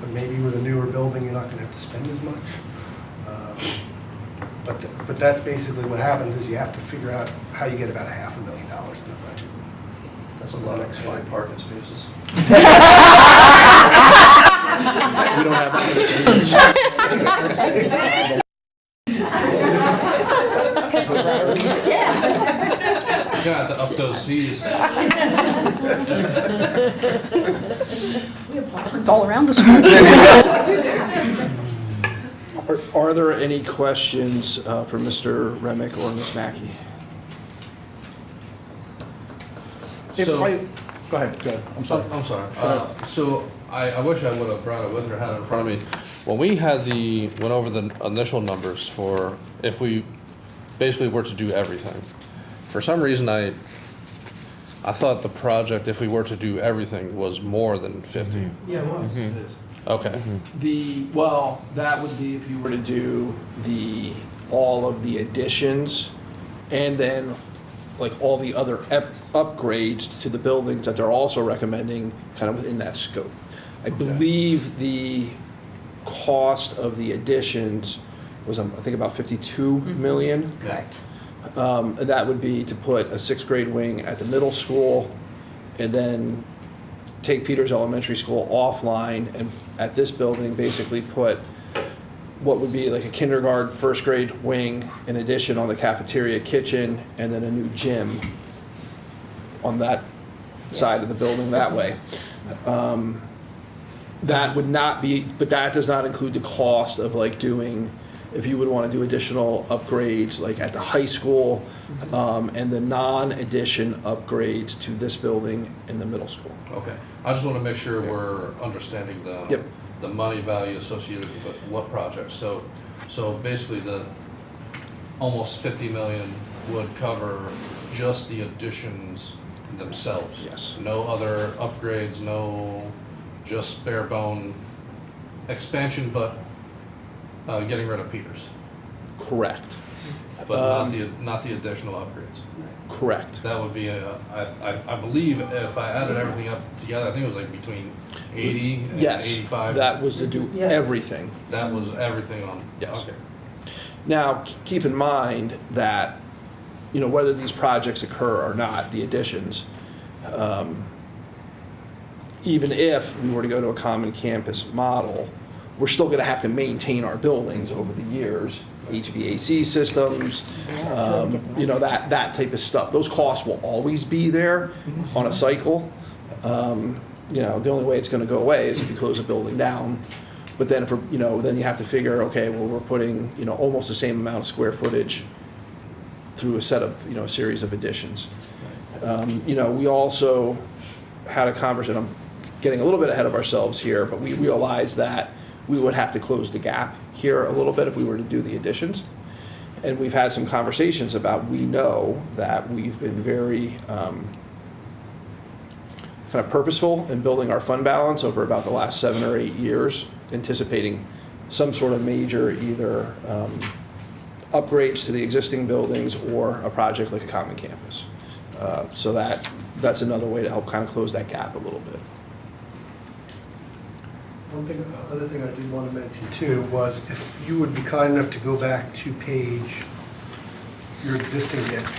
but maybe with a newer building, you're not going to have to spend as much. But that's basically what happens is you have to figure out how you get about $500,000 in the budget. That's a lot of 5 parking spaces. We don't have that You're gonna have to up those fees. It's all around the school. Are there any questions for Mr. Remick or Ms. Mackey? Go ahead, I'm sorry. I'm sorry. So I wish I would have brought it with her, had it in front of me. When we went over the initial numbers for if we basically were to do everything, for some reason I thought the project, if we were to do everything, was more than 50. Yeah, it was. It is. Okay. Well, that would be if you were to do all of the additions and then like all the other upgrades to the buildings that they're also recommending kind of within that scope. I believe the cost of the additions was, I think, about 52 million. Correct. And that would be to put a 6th grade wing at the middle school and then take Peters Elementary School offline and at this building basically put what would be like a kindergarten, 1st grade wing, in addition on the cafeteria kitchen, and then a new gym on that side of the building that way. That would not be, but that does not include the cost of like doing, if you would want to do additional upgrades like at the high school, and the non-addition upgrades to this building in the middle school. Okay, I just want to make sure we're understanding the money value associated with what project. So basically the almost 50 million would cover just the additions themselves. Yes. No other upgrades, no just bare bone expansion, but getting rid of Peters. Correct. But not the additional upgrades. Correct. That would be I believe if I added everything up together, I think it was like between 80 and Yes, 85. that was to do everything. That was everything on. Yes. Okay. Now, keep in mind that, you know, whether these projects occur or not, the additions, even if we were to go to a common campus model, we're still going to have to maintain our buildings over the years, HVAC systems, you know, that type of stuff. Those costs will always be there on a cycle. You know, the only way it's going to go away is if you close a building down. But then then you have to figure, okay, well, we're putting, you know, almost the same amount of square footage through a set of, you know, a series of additions. You know, we also had a conversation, I'm getting a little bit ahead of ourselves here, but we realized that we would have to close the gap here a little bit if we were to do the additions. And we've had some conversations about, we know that we've been very kind of purposeful in building our fund balance over about the last 7 or 8 years, anticipating some sort of major either upgrades to the existing buildings or a project like a common campus. So that's another way to help kind of close that gap a little bit. Other thing I did want to mention too was if you would be kind enough to go back to your existing debt page.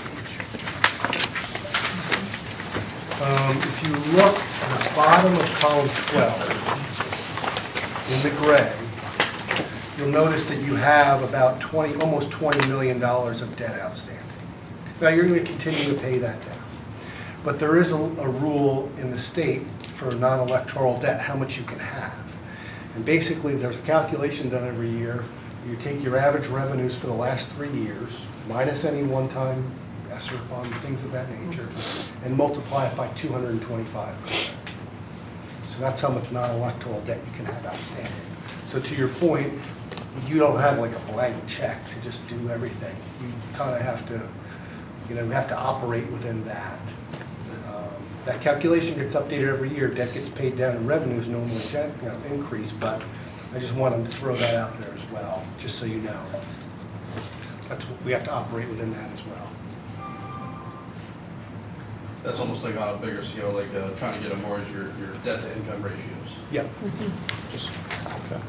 If you look at the bottom of column 12, in the gray, you'll notice that you have about almost $20 million of debt outstanding. Now, you're going to continue to pay that down. But there is a rule in the state for non-electoral debt, how much you can have. And basically, there's a calculation done every year. You take your average revenues for the last 3 years, minus any one-time ESSER funds, things of that nature, and multiply it by 225%. So that's how much non-electoral debt you can have outstanding. So to your point, you don't have like a blank check to just do everything. You kind of have to, you have to operate within that. That calculation gets updated every year. Debt gets paid down and revenues normally increase, but I just wanted to throw that out there as well, just so you know. We have to operate within that as well. That's almost like on a bigger scale, like trying to get a mortgage, your debt to income ratios. Yep. Just, okay.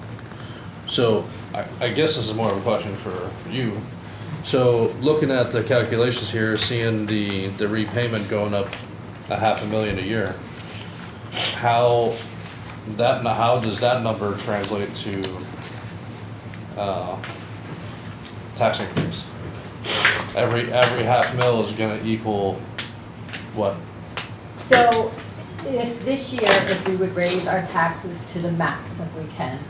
So I guess this is more of a question for you. So looking at the calculations here, seeing the repayment going up $500,000 a year, how does that number translate to tax increase? Every $500,000 is going to equal what? So if this year, if we would raise our taxes to the max if we can,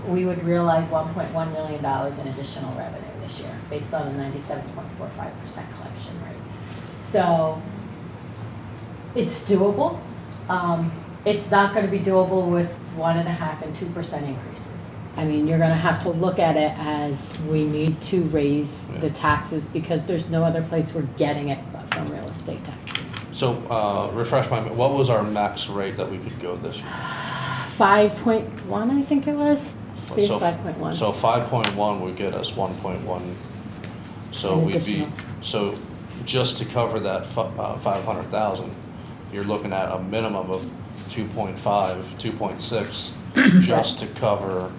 we would realize $1.1 million in additional revenue this year based on a 97.45% collection rate. So it's doable. It's not going to be doable with 1.5% and 2% increases. I mean, you're going to have to look at it as we need to raise the taxes because there's no other place we're getting it but from real estate taxes. So refresh my, what was our max rate that we could go this year? 5.1, I think it was. Base 5.1. So 5.1 would get us 1.1. So we'd be, so just to cover that 500,000, you're looking at a minimum of 2.5, 2.6 just to cover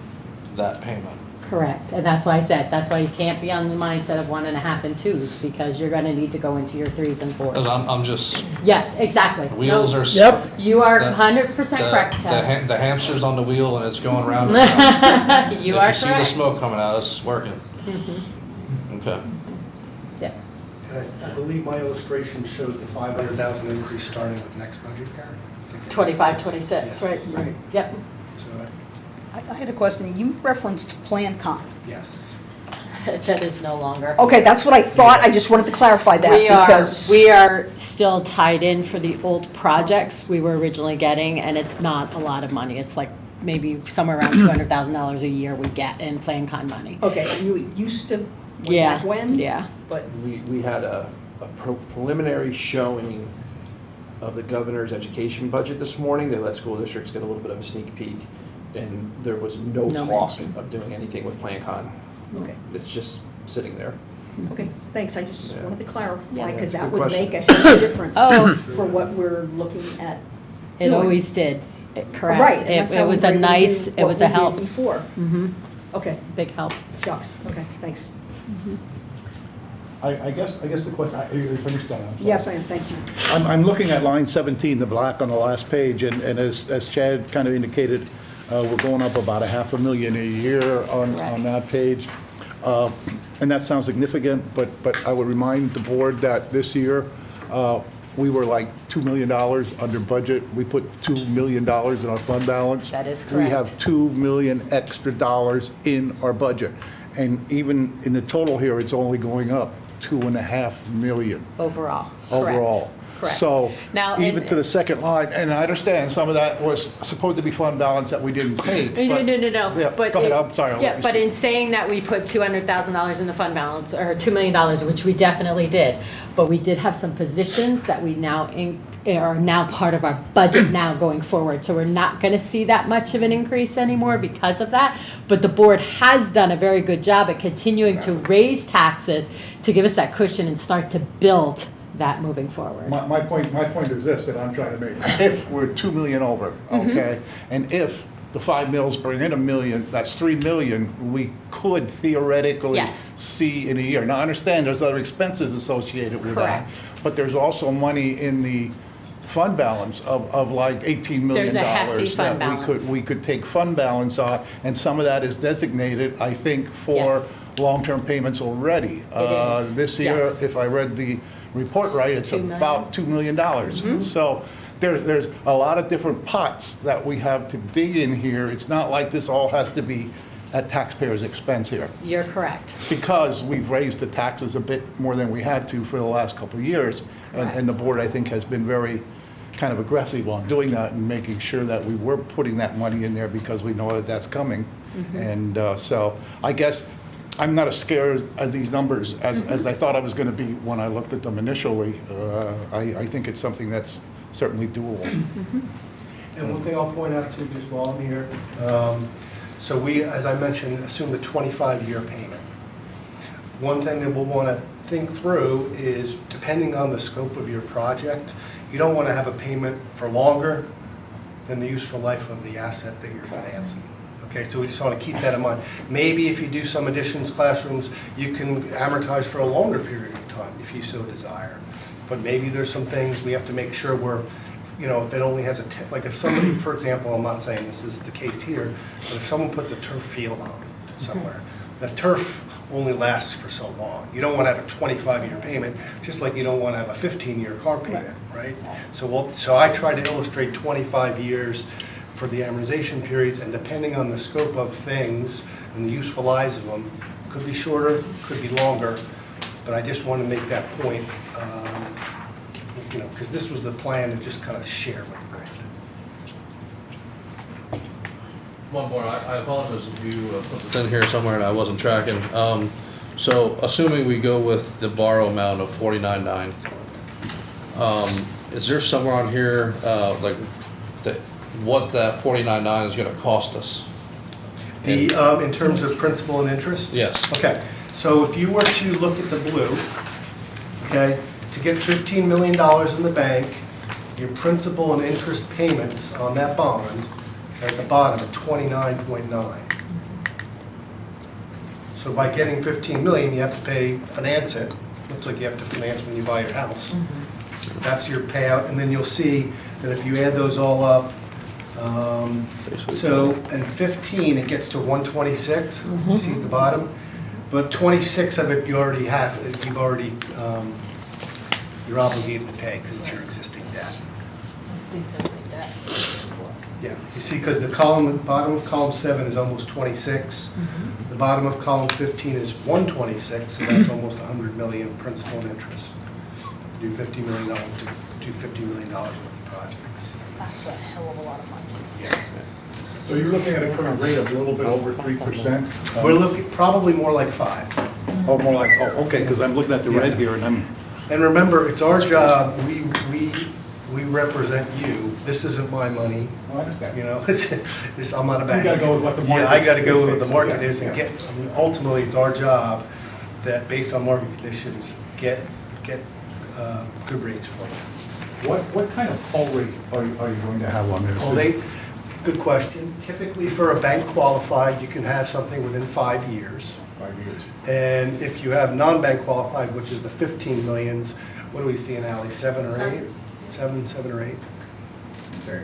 that payment. Correct, and that's why I said, that's why you can't be on the mindset of 1.5 and 2s, because you're gonna need to go into your 3s and 4s. Because I'm just, Yeah, exactly. wheels No, are. Yep. You are the- 100% correct, The Ted. the hamster's on the wheel and it's going round and round. You are If you see the correct. smoke coming out, it's working. Okay. Yeah. And I believe my illustration shows the 500,000 increase starting with next budget year. 25, 26, right? Right. Yep. So, I had a question. You referenced PlanCon. yes. That is no longer. Okay, that's what I thought. I just wanted to clarify that because. We are still tied in for the old projects we were originally getting, and it's not a lot of money. It's like maybe somewhere around $200,000 a year we get in PlanCon money. Okay, I knew it used to, way Yeah, back when. yeah. But We had a preliminary showing of the governor's education budget this morning. They let school districts get a little bit of a sneak peek, and there was no No talk mention. of doing anything with PlanCon. Okay. It's just sitting there. Okay, thanks. I just Yeah. wanted to clarify Yeah. because That's a that good would question. make a huge difference Oh. for what we're looking at. It doing. always did. Correct. Right, and that's how It was we a were able to nice, do it was what a we did help. Before. Mm-hmm. Okay, Big help. shucks. Okay, thanks. I guess the question, are you finished, Donna? I'm sorry. Yes, I am. Thank you. I'm looking at line 17, the black on the last page, and as Chad kind of indicated, we're going up about $500,000 a year on Correct. that page. And that sounds significant, but I would remind the board that this year, we were like $2 million under budget. We put $2 million in our fund balance. That is We have correct. $2 million extra dollars in our budget. And even in the total here, it's only going up $2.5 million Overall. Correct. overall. Correct. So Now, even and- to the second line, and I understand some of that was supposed to be fund balance that we didn't take. No, but- no. Yeah, But go ahead, it- I'm sorry. I'll let Yeah, you but speak. in saying that we put $200,000 in the fund balance, or $2 million, which we definitely did, but we did have some positions that we now are now part of our budget now going forward. So we're not going to see that much of an increase anymore because of that. But the board has done a very good job at continuing to raise taxes to give us that cushion and start to build that moving forward. My point is this that I'm trying to make. If we're 2 million over, Mm-hmm. okay, and if the 5 mills bring in $1 million, that's 3 million, we could theoretically Yes. see in a year. Now, I understand there's other expenses associated with that. Correct. But there's also money in the fund balance of like $18 million. There's a hefty fund that balance. we could take fund balance on, and some of that is designated, I think, for Yes. long-term payments already. is, This year, yes. if I read the report right, it's $2 million. about $2 million. So there's a lot of different pots that we have to dig in here. It's not like this all has to be at taxpayers' expense here, You're correct. because we've raised the taxes a bit more than we had to for the last couple of years. And the board, I think, has been very kind of aggressive on doing that and making sure that we were putting that money in there because we know that that's coming. And so I guess I'm not as scared of these numbers as I thought I was going to be when I looked at them initially. I think it's something that's certainly doable. And one thing I'll point out too, just while I'm here, so we, as I mentioned, assumed a 25-year payment. One thing that we'll want to think through is, depending on the scope of your project, you don't want to have a payment for longer than the useful life of the asset that you're financing. Okay, so we just want to keep that in mind. Maybe if you do some additions, classrooms, you can amortize for a longer period of time if you so desire. But maybe there's some things we have to make sure we're, you know, if it only has like if somebody, for example, I'm not saying this is the case here, but if someone puts a turf field on somewhere, the turf only lasts for so long. You don't want to have a 25-year payment, just like you don't want to have a 15-year car payment, right? So I try to illustrate 25 years for the amortization periods, and depending on the scope of things and the useful lives of them, could be shorter, could be longer, but I just want to make that point, you know, because this was the plan to just kind of share with the grant. One more, I apologize if you put this in here somewhere and I wasn't tracking. So assuming we go with the borrow amount of 49.9, is there somewhere on here, like, what that 49.9 is gonna cost us? The, in terms of principal and interest? Yes. Okay, so if you were to look at the blue, okay, to get $15 million in the bank, your principal and interest payments on that bond are at the bottom at 29.9. So by getting 15 million, you have to finance it. Looks like you have to finance when you buy your house. That's your payout, and then you'll see that if you add those all up, so in 15, it gets to 126, you see at the bottom, but 26 of it you already have, you're obligated to pay because it's your existing debt. Yeah, you see, because the bottom of column 7 is almost 26. The bottom of column 15 is 126, so that's almost 100 million principal and interest. Do $50 million worth of projects. That's a hell of a lot of money. Yeah. So you're looking at a current rate of a little bit over 3%? We're looking probably more like 5. Oh, more like, oh, okay, because I'm looking at the red here and I'm. And remember, it's our job, we represent you. This isn't my money. I understand. You know, I'm not a bank. You gotta go with what the market. Yeah, I gotta go with what the is. market Yeah, is and yeah. get, I mean, ultimately, it's our job that based on market conditions, get good rates for you. What kind of call rate are you going to have on this? Well, good question. Typically for a bank qualified, you can have something within 5 years. 5 years. And if you have non-bank qualified, which is the 15 millions, what do we see in Ally, 7 or 8? 7 or 8? Okay.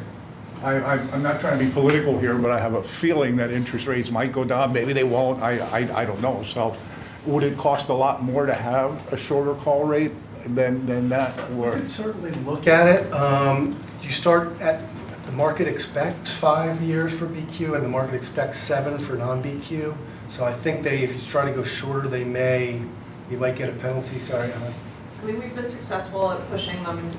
I'm not trying to be political here, but I have a feeling that interest rates might go down. Maybe they won't. I don't know. So would it cost a lot more to have a shorter call rate than that? You can certainly look at it. You start at, the market expects 5 years for BQ and the market expects 7 for non-BQ. So I think if you try to go shorter, you might get a penalty, sorry. I mean, we've been successful at pushing them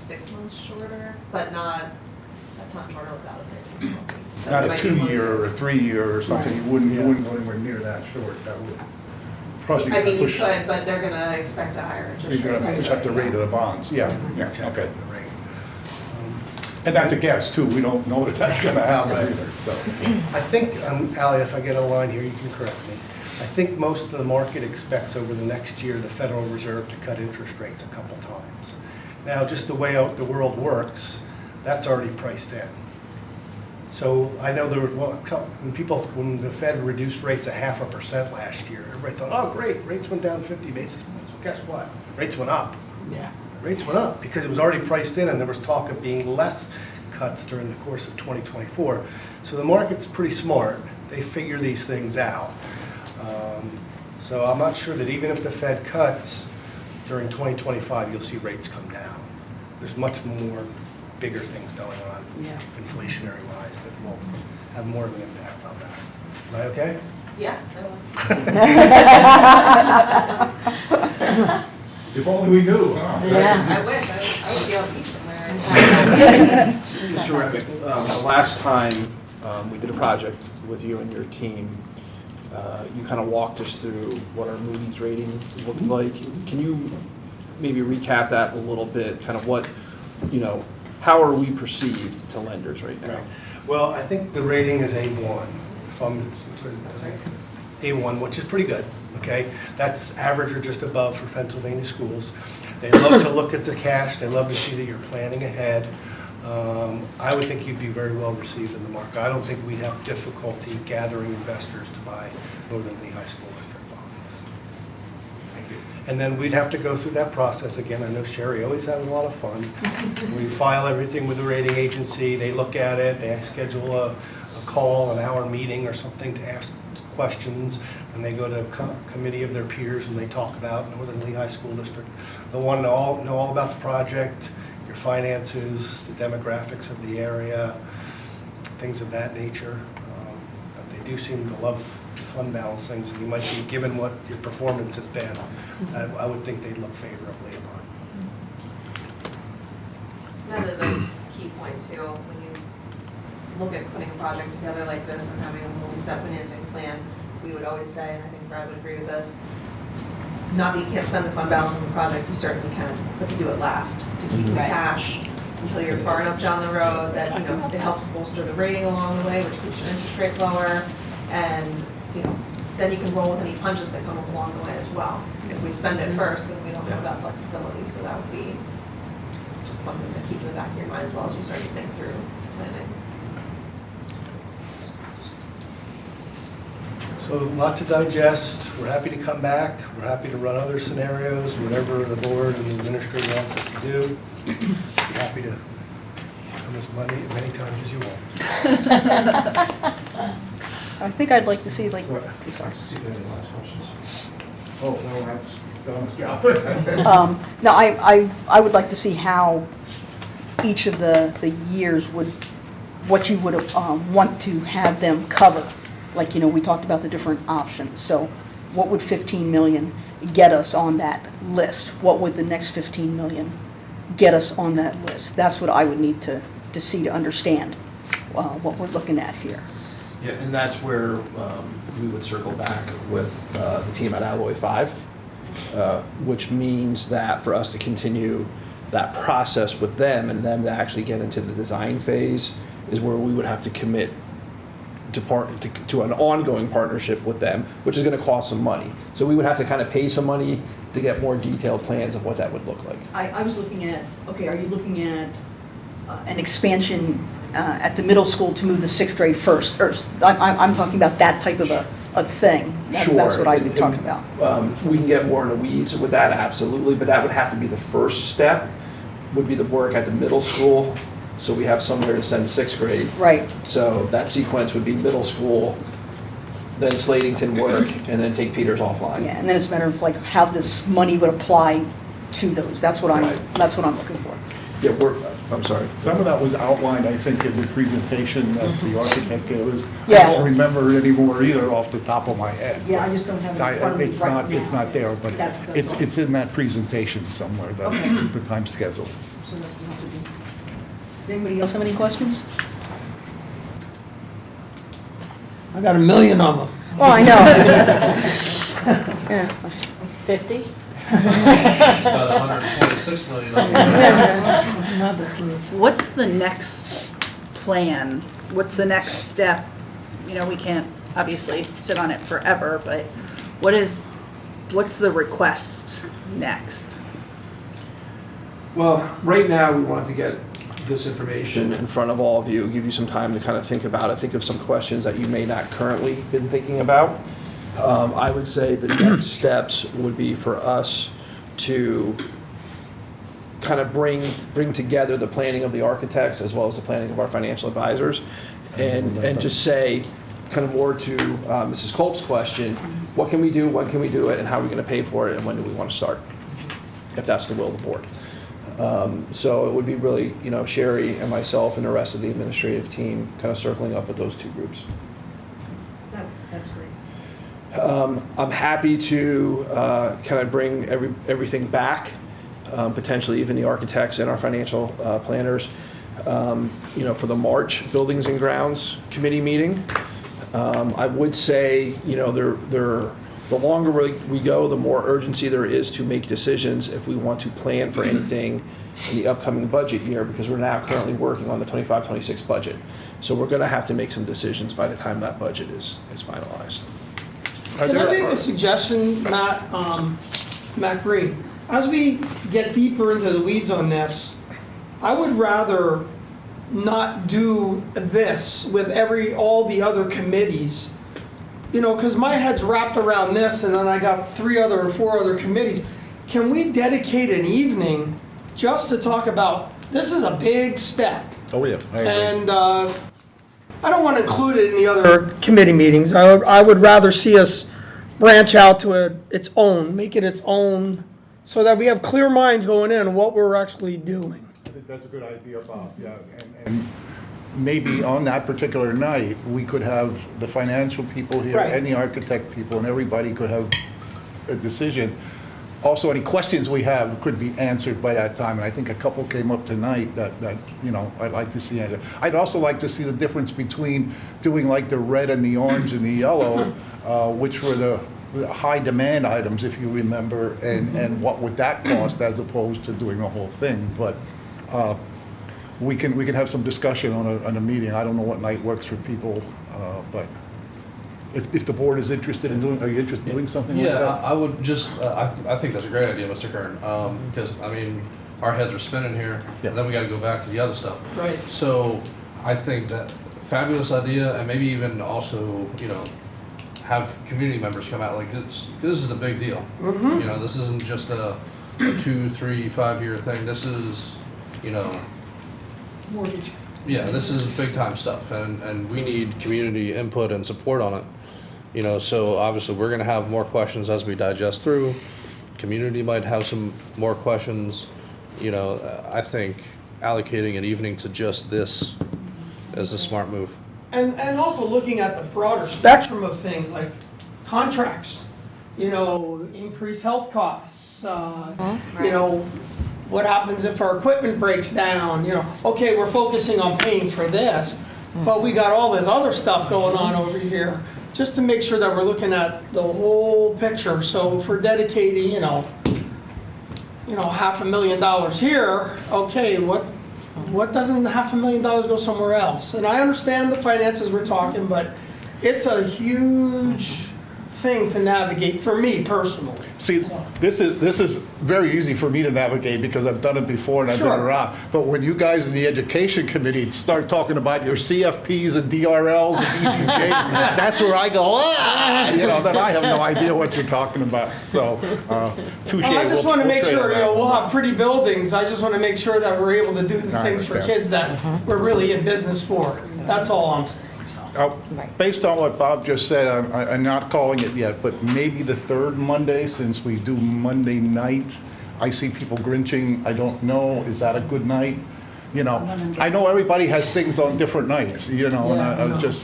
6 months shorter, but not a ton shorter without a penalty. So Not it a might be 2-year or a 3-year or something. You wouldn't go anywhere near that short. That would. Plus I mean, you push. could, but they're gonna expect a higher interest rate. You're going to push up the rate of the bonds. Yeah, okay. The rate. And that's a guess too. We don't know that that's going to happen either, so. I think, Ally, if I get a line here, you can correct me. I think most of the market expects over the next year the Federal Reserve to cut interest rates a couple times. Now, just the way the world works, that's already priced in. So I know there was when the Fed reduced rates 0.5% last year, everybody thought, oh great, rates went down 50 basis points. Well, guess what? Rates went up. Yeah. Rates went up because it was already priced in and there was talk of being less cuts during the course of 2024. So the market's pretty smart. They figure these things out. So I'm not sure that even if the Fed cuts during 2025, you'll see rates come down. There's much more bigger things going on, inflationary wise, that will have more of an impact on that. Am I okay? Yeah. If only we knew. I wish, I would be on the beach somewhere. Mr. Remick, the last time we did a project with you and your team, you kind of walked us through what our Moody's rating looked like. Can you maybe recap that a little bit? Kind of what, how are we perceived to lenders right now? Right. Well, I think the rating is A1. A1, which is pretty good. Okay, that's average or just above for Pennsylvania schools. They love to look at the cash. They love to see that you're planning ahead. I would think you'd be very well received in the market. I don't think we'd have difficulty gathering investors to buy Northern Lehigh School District bonds. Thank you. And then we'd have to go through that process again. I know Sherry always has a lot of fun. We file everything with the rating agency. They look at it. They schedule a call, an hour meeting or something to ask questions, and they go to a committee of their peers and they talk about Northern Lehigh School District. They want to know all about the project, your finances, the demographics of the area, things of that nature. But they do seem to love fund balance things, and you might be, given what your performance has been, I would think they'd look favorably upon. That is a key point too, when you look at putting a project together like this and having a multi-step financing plan. We would always say, and I think Brad would agree with this, not that you can't spend the fund balance on the project, you certainly can, but to do it last, to keep the cash until you're far enough down the road that, it helps bolster the rating along the way, which keeps your interest rate lower, and, then you can roll with any punches that come up along the way as well. If we spend it first, then we don't have that flexibility, so that would be just something to keep in the back of your mind as well as you start to think through planning. So a lot to digest. We're happy to come back. We're happy to run other scenarios, whatever the board and the administrator wants us to do. Be happy to come as many times as you want. I think I'd like to see like, sorry. Oh, no, that's Don's job. No, I would like to see how each of the years would, what you would want to have them cover. Like, we talked about the different options. So what would 15 million get us on that list? What would the next 15 million get us on that list? That's what I would need to see to understand what we're looking at here. Yeah, and that's where we would circle back with the team at Alloy 5, which means that for us to continue that process with them and them to actually get into the design phase is where we would have to commit to an ongoing partnership with them, which is going to cost some money. So we would have to kind of pay some money to get more detailed plans of what that would look like. I was looking at, okay, are you looking at an expansion at the middle school to move the 6th grade first? Or I'm talking about that type of a thing. That's what I've been talking about. We can get more in the weeds with that, absolutely, but that would have to be the first step, would be the work at the middle school. So we have somewhere to send 6th grade. Right. So that sequence would be middle school, then Slatington work, and then take Peters offline. Yeah, and then it's a matter of like how this money would apply to those. That's what I'm looking for. Yeah, I'm sorry. Some of that was outlined, I think, in the presentation that the architect gave us. Yeah. I don't remember it anymore either off the top of my head. Yeah, I just don't have it in front of me It's right not, now. it's not there, but That's all. it's in that presentation somewhere, the time schedule. So that's what we'll have to do. Does anybody else have any questions? I got a million of them. Oh, I know. Yeah. 50? About 126 million. What's the next plan? What's the next step? We can't obviously sit on it forever, but what's the request next? Well, right now, we wanted to get this information in front of all of you, give you some time to kind of think about it, think of some questions that you may not currently been thinking about. I would say the next steps would be for us to kind of bring together the planning of the architects as well as the planning of our financial advisors, and just say, kind of more to Mrs. Culp's question, what can we do, when can we do it, and how are we going to pay for it, and when do we want to start, if that's the will of the board. So it would be really, Sherry and myself and the rest of the administrative team kind of circling up with those two groups. That's great. I'm happy to kind of bring everything back, potentially even the architects and our financial planners, for the March Buildings and Grounds Committee meeting. I would say, the longer we go, the more urgency there is to make decisions if we want to plan for anything in the upcoming budget year, because we're now currently working on the 25-26 budget. So we're going to have to make some decisions by the time that budget is finalized. Can I make a suggestion, Matt Green? As we get deeper into the weeds on this, I would rather not do this with all the other committees. Because my head's wrapped around this, and then I got 3 or 4 other committees. Can we dedicate an evening just to talk about, this is a big step? Oh, yeah, I agree. And I don't want to include it in the other committee meetings. I would rather see us branch out to make it its own, so that we have clear minds going in on what we're actually doing. I think that's a good idea, Bob, yeah. And maybe on that particular night, we could have the financial people here Right. and the architect people, and everybody could have a decision. Also, any questions we have could be answered by that time, and I think a couple came up tonight that I'd like to see answered. I'd also like to see the difference between doing like the red and the orange and the yellow, which were the high demand items, if you remember, and what would that cost as opposed to doing the whole thing. But we can have some discussion on a meeting. I don't know what night works for people, but if the board is interested in doing, are you interested in doing something like that? Yeah, I would just, I think that's a great idea, Mr. Kern, because, our heads are spinning here, and then we gotta go back to the other stuff. Right. So, I think that fabulous idea, and maybe even also, have community members come out, like, this is a big deal. Mhm. You know, this isn't just a 2, 3, 5-year thing, this is, you know, Mortgage. yeah, this is big time stuff, and we need community input and support on it. You know, so obviously we're gonna have more questions as we digest through. Community might have some more questions. You know, I think allocating an evening to just this is a smart move. And also looking at the broader spectrum of things like contracts, you know, increased health costs, you know, what happens if our equipment breaks down, you know, okay, we're focusing on paying for this, but we got all this other stuff going on over here, just to make sure that we're looking at the whole picture. So if we're dedicating, you know, $500,000 here, okay, what doesn't $500,000 go somewhere else? And I understand the finances we're talking, but it's a huge thing to navigate for me personally. See, this is very easy for me to navigate because I've done it before and I've been Sure. around. But when you guys in the education committee start talking about your CFPs and DRLs and EDJ, that's where I go, you know, then I have no idea what you're talking about. So, touche. Well, I just want to we'll make trade sure, on you know, that we'll one. have pretty buildings. I just want to make sure that we're able to do the I things for understand. kids that we're really in business for. That's all I'm saying. Based on what Bob just said, I'm not calling it yet, but maybe the third Monday, since we do Monday nights, I see people grinching. I don't know, is that a good night? You know, I know everybody has things on different nights, you know, and I'm just,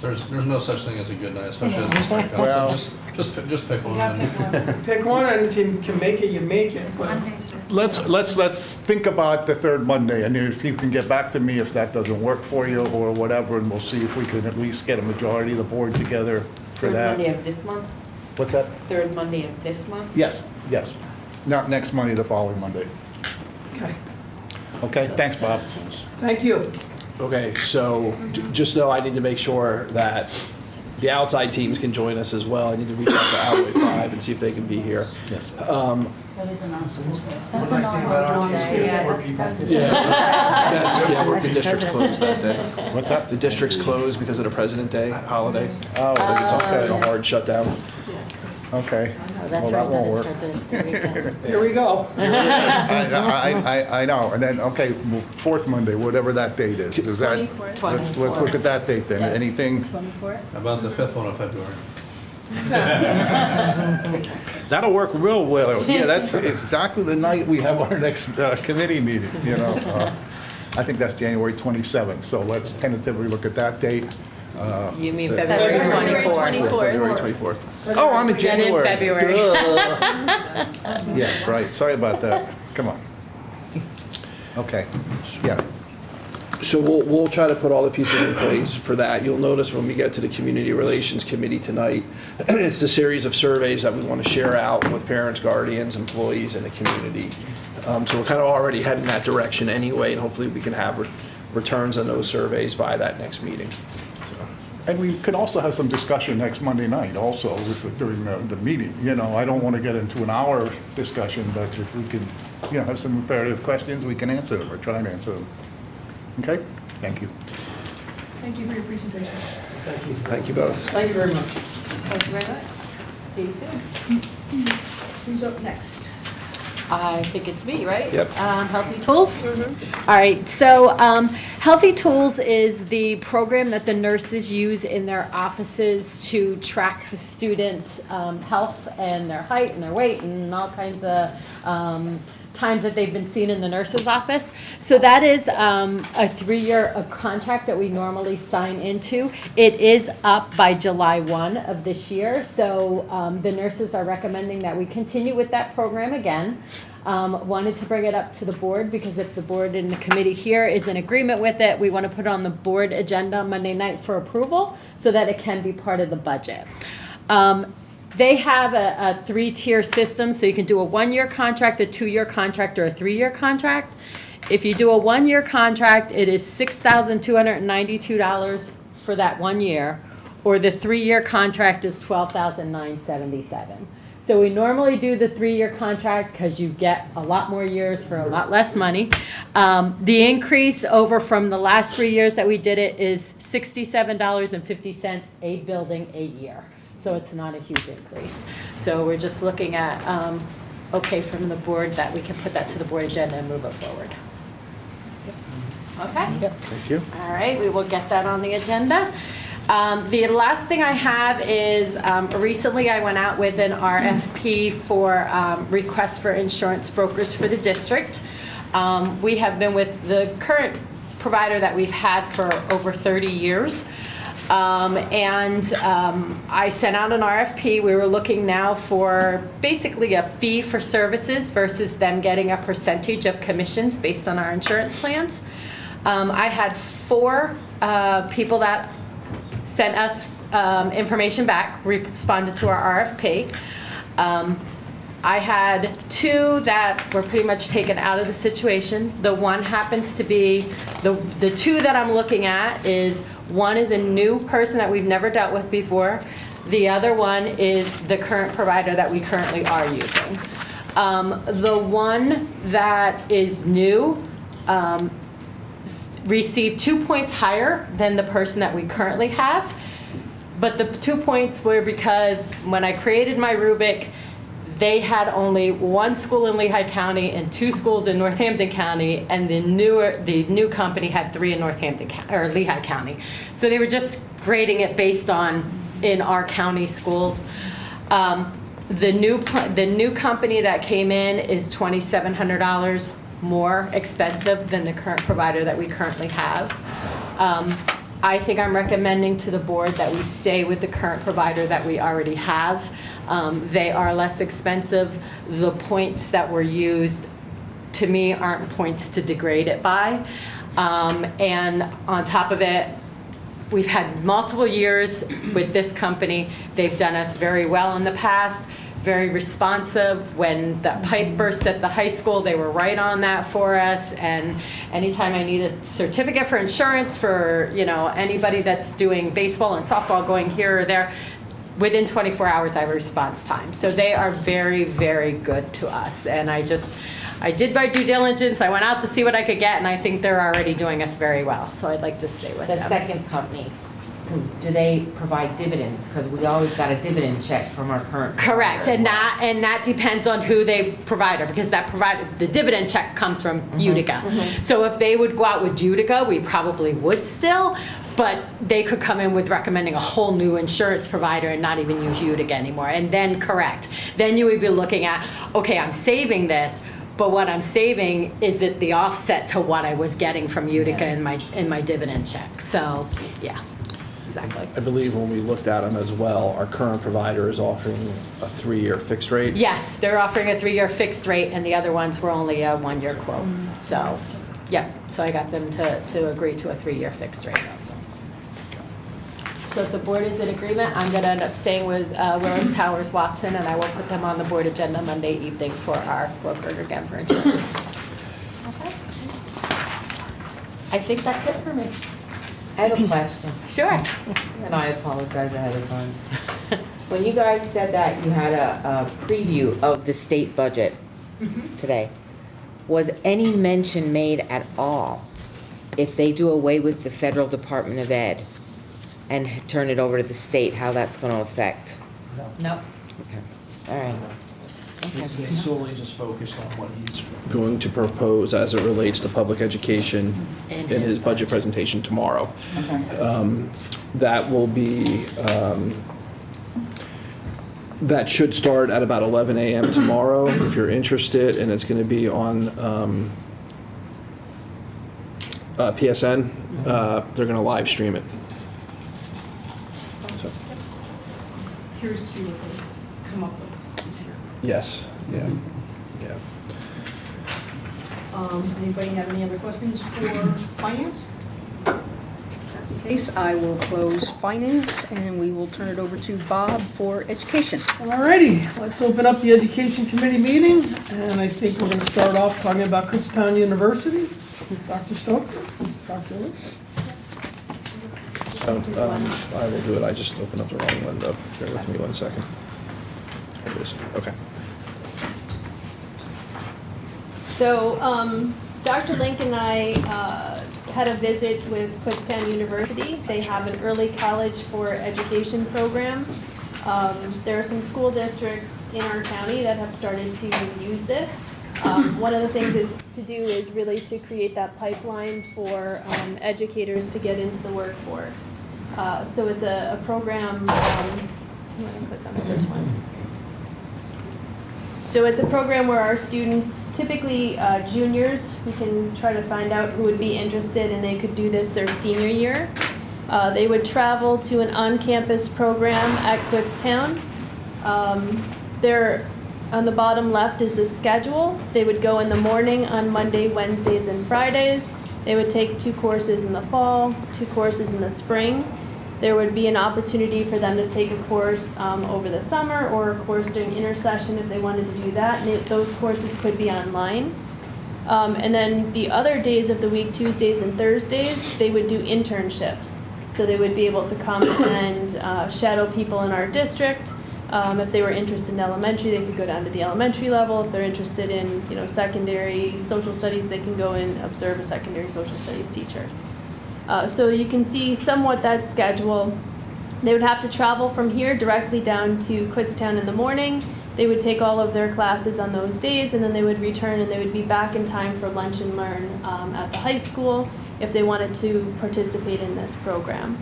There's no such thing as a good night, especially as the spring comes, Well- so just pick one. and- Pick one, and if you can make it, you make it. But let's think about the third Monday, and if you can get back to me if that doesn't work for you or whatever, and we'll see if we can at least get a majority of the board together for Third that. Monday of this month? What's that? Third Monday of this month? Yes, yes. Not next Monday, the following Monday. Okay. Okay, thanks, Bob. Thank you. Okay, so just know I need to make sure that the outside teams can join us as well. I need to reach out to Alloy 5 and see if they can be here. Yes. That is a non-school day. That's a non-school day, yeah, Yeah, the district's closed that day. What's that? The district's closed because of the President Day holiday. Oh, It's a hard shutdown. Okay. Oh, that's Well, right, that won't that is work. President's Day weekend. Here we go. I know, and then, okay, well, fourth Monday, whatever that date is. Does that, 24th. let's look at that date then. Anything, 24th? How about the 5th one of February? that'll work real well. Yeah, that's exactly the night we have our next committee meeting, you know. I think that's January 27th, so let's tentatively look at that date. You mean February February 24th? 24th. February 24th. Oh, I'm in And in January. February. Duh. Yes, right, sorry about that. Come on. Okay, yeah. So we'll try to put all the pieces in place for that. You'll notice when we get to the Community Relations Committee tonight, it's the series of surveys that we want to share out with parents, guardians, employees, and the community. So we're kind of already heading that direction anyway, and hopefully we can have returns on those surveys by that next meeting. And we could also have some discussion next Monday night also during the meeting. You know, I don't want to get into an hour discussion, but if we can, you know, have some repetitive questions, we can answer them or try and answer them. Okay? Thank you. Thank you for your presentation. Thank you. Thank you both. Thank you very much. Thank you very much. See you soon. Who's up next? I think it's me, right? Yep. Healthy Tools? All right, so Healthy Tools is the program that the nurses use in their offices to track the students' health and their height and their weight and all kinds of times that they've been seen in the nurse's office. So that is a 3-year contract that we normally sign into. It is up by July 1 of this year. So the nurses are recommending that we continue with that program again. Wanted to bring it up to the board because if the board and the committee here is in agreement with it, we want to put it on the board agenda Monday night for approval so that it can be part of the budget. They have a 3-tier system, so you can do a 1-year contract, a 2-year contract, or a 3-year contract. If you do a 1-year contract, it is $6,292 for that 1 year, or the 3-year contract is $12,977. So we normally do the 3-year contract because you get a lot more years for a lot less money. The increase over from the last 3 years that we did it is $67.50 a building a year. So it's not a huge increase. So we're just looking at, okay from the board that we can put that to the board agenda and move it forward. Okay? Thank you. All right, we will get that on the agenda. The last thing I have is recently I went out with an RFP for requests for insurance brokers for the district. We have been with the current provider that we've had for over 30 years. I sent out an RFP. We were looking now for basically a fee for services versus them getting a percentage of commissions based on our insurance plans. I had 4 people that sent us information back, responded to our RFP. I had 2 that were pretty much taken out of the situation. The one happens to be, the 2 that I'm looking at is, one is a new person that we've never dealt with before. The other one is the current provider that we currently are using. The one that is new received 2 points higher than the person that we currently have. But the 2 points were because when I created my rubric, they had only 1 school in Lehigh County and 2 schools in Northampton County, and the new company had 3 in Lehigh County. So they were just grading it based on in our county schools. The new company that came in is $2,700 more expensive than the current provider that we currently have. I think I'm recommending to the board that we stay with the current provider that we already have. They are less expensive. The points that were used, to me, aren't points to degrade it by. And on top of it, we've had multiple years with this company. They've done us very well in the past, very responsive. When the pipe burst at the high school, they were right on that for us. And anytime I need a certificate for insurance for, anybody that's doing baseball and softball going here or there, within 24 hours I have a response time. So they are very, very good to us. And I did my due diligence. I went out to see what I could get, and I think they're already doing us very well. So I'd like to stay with them. The second company, do they provide dividends? Because we always got a dividend check from our current. Correct, and that depends on who they provide, because the dividend check comes from Utica. So if they would go out with Utica, we probably would still, but they could come in with recommending a whole new insurance provider and not even use Utica anymore. And then then you would be looking at, okay, I'm saving this, but what I'm saving, is it the offset to what I was getting from Utica in my dividend check? So, yeah. Exactly. I believe when we looked at them as well, our current provider is offering a 3-year fixed rate. Yes, they're offering a 3-year fixed rate, and the other ones were only a 1-year quote. So, yeah, so I got them to agree to a 3-year fixed rate also. So if the board is in agreement, I'm going to end up staying with Willis Towers Watson, and I will put them on the board agenda Monday evening for our broker again for insurance. Okay. I think that's it for me. I have a question. Sure. And I apologize ahead of time. When you guys said that you had a preview of the state budget today, was any mention made at all if they do away with the federal Department of Ed and turn it over to the state, how that's going to affect? No. Okay. All right. He's solely just focused on what he's going to propose as it relates to public education in his budget presentation tomorrow. That will be, that should start at about 11 a.m. tomorrow if you're interested, and it's going to be on PSN. They're going to live stream it. So. Curious to see what they come up with. Yes, yeah. Anybody have any other questions for finance? If that's the case, I will close finance and we will turn it over to Bob for education. Alrighty, let's open up the Education Committee meeting, and I think we're going to start off talking about Kutztown University. Dr. Stoker, Dr. Lewis. So, I will do it. I just opened up the wrong window. Bear with me 1 second. It is, okay. So, Dr. Link and I had a visit with Kutztown University. They have an early college for education program. There are some school districts in our county that have started to use this. One of the things is to do is really to create that pipeline for educators to get into the workforce. So it's a program, I'm going to click on the first one. So it's a program where our students, typically juniors, we can try to find out who would be interested and they could do this their senior year. They would travel to an on-campus program at Kutztown. There, on the bottom left is the schedule. They would go in the morning on Monday, Wednesdays, and Fridays. They would take 2 courses in the fall, 2 courses in the spring. There would be an opportunity for them to take a course over the summer or a course during intersession if they wanted to do that. And those courses could be online. And then the other days of the week, Tuesdays and Thursdays, they would do internships. So they would be able to come and shadow people in our district. If they were interested in elementary, they could go down to the elementary level. If they're interested in, secondary social studies, they can go and observe a secondary social studies teacher. So you can see somewhat that schedule. They would have to travel from here directly down to Kutztown in the morning. They would take all of their classes on those days, and then they would return and they would be back in time for lunch and learn at the high school if they wanted to participate in this program.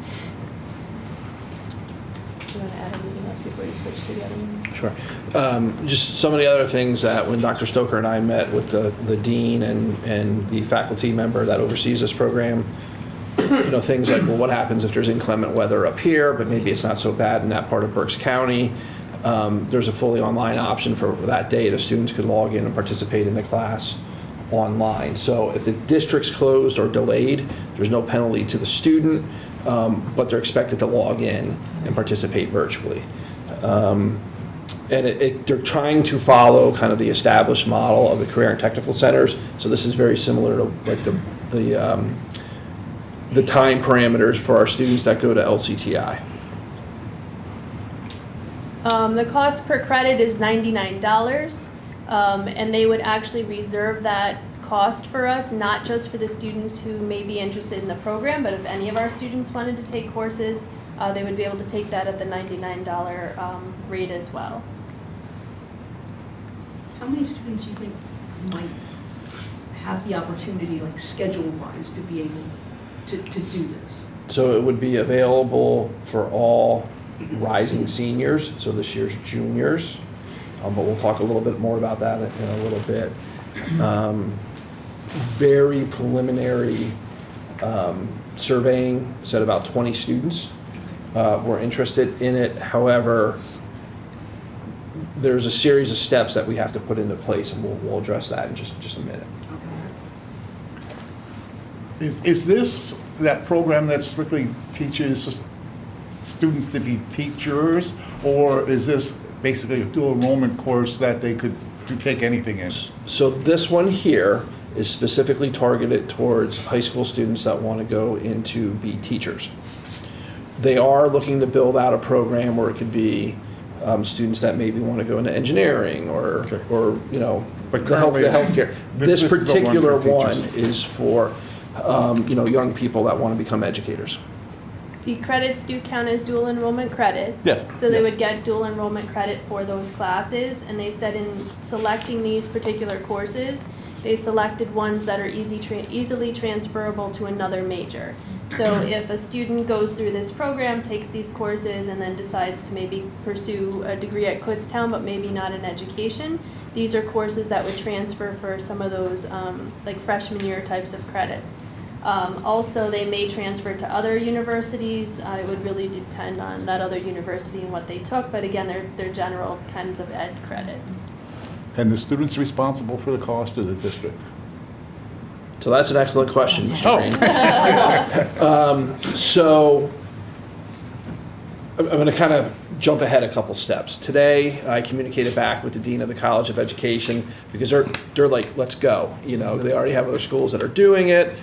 Do you want to add anything else before you switch to the other one? Sure. Just some of the other things that when Dr. Stoker and I met with the dean and the faculty member that oversees this program, things like, well, what happens if there's inclement weather up here, but maybe it's not so bad in that part of Berks County? There's a fully online option for that day. The students could log in and participate in the class online. So if the district's closed or delayed, there's no penalty to the student, but they're expected to log in and participate virtually. And they're trying to follow kind of the established model of the career and technical centers. So this is very similar to like the time parameters for our students that go to LCTI. The cost per credit is $99, and they would actually reserve that cost for us, not just for the students who may be interested in the program, but if any of our students wanted to take courses, they would be able to take that at the $99 rate as well. How many students do you think might have the opportunity, like schedule-wise, to be able to do this? So it would be available for all rising seniors, so this year's juniors, but we'll talk a little bit more about that in a little bit. Very preliminary surveying said about 20 students were interested in it. However, there's a series of steps that we have to put into place, and we'll address that in just a minute. Is this that program that strictly teaches students to be teachers, or is this basically a dual enrollment course that they could take anything in? So this one here is specifically targeted towards high school students that want to go into be teachers. They are looking to build out a program where it could be students that maybe want to go into engineering or the healthcare. This particular one is for young people that want to become educators. The credits do count as dual enrollment credits. Yeah. So they would get dual enrollment credit for those classes, and they said in selecting these particular courses, they selected ones that are easily transferable to another major. So if a student goes through this program, takes these courses, and then decides to maybe pursue a degree at Kutztown, but maybe not in education, these are courses that would transfer for some of those like freshman year types of credits. Also, they may transfer to other universities. It would really depend on that other university and what they took, but again, they're general kinds of ed credits. And the student's responsible for the cost of the district? So that's an excellent question, Mr. Green. So I'm going to kind of jump ahead a couple steps. Today, I communicated back with the Dean of the College of Education because they're like, let's go. They already have other schools that are doing it.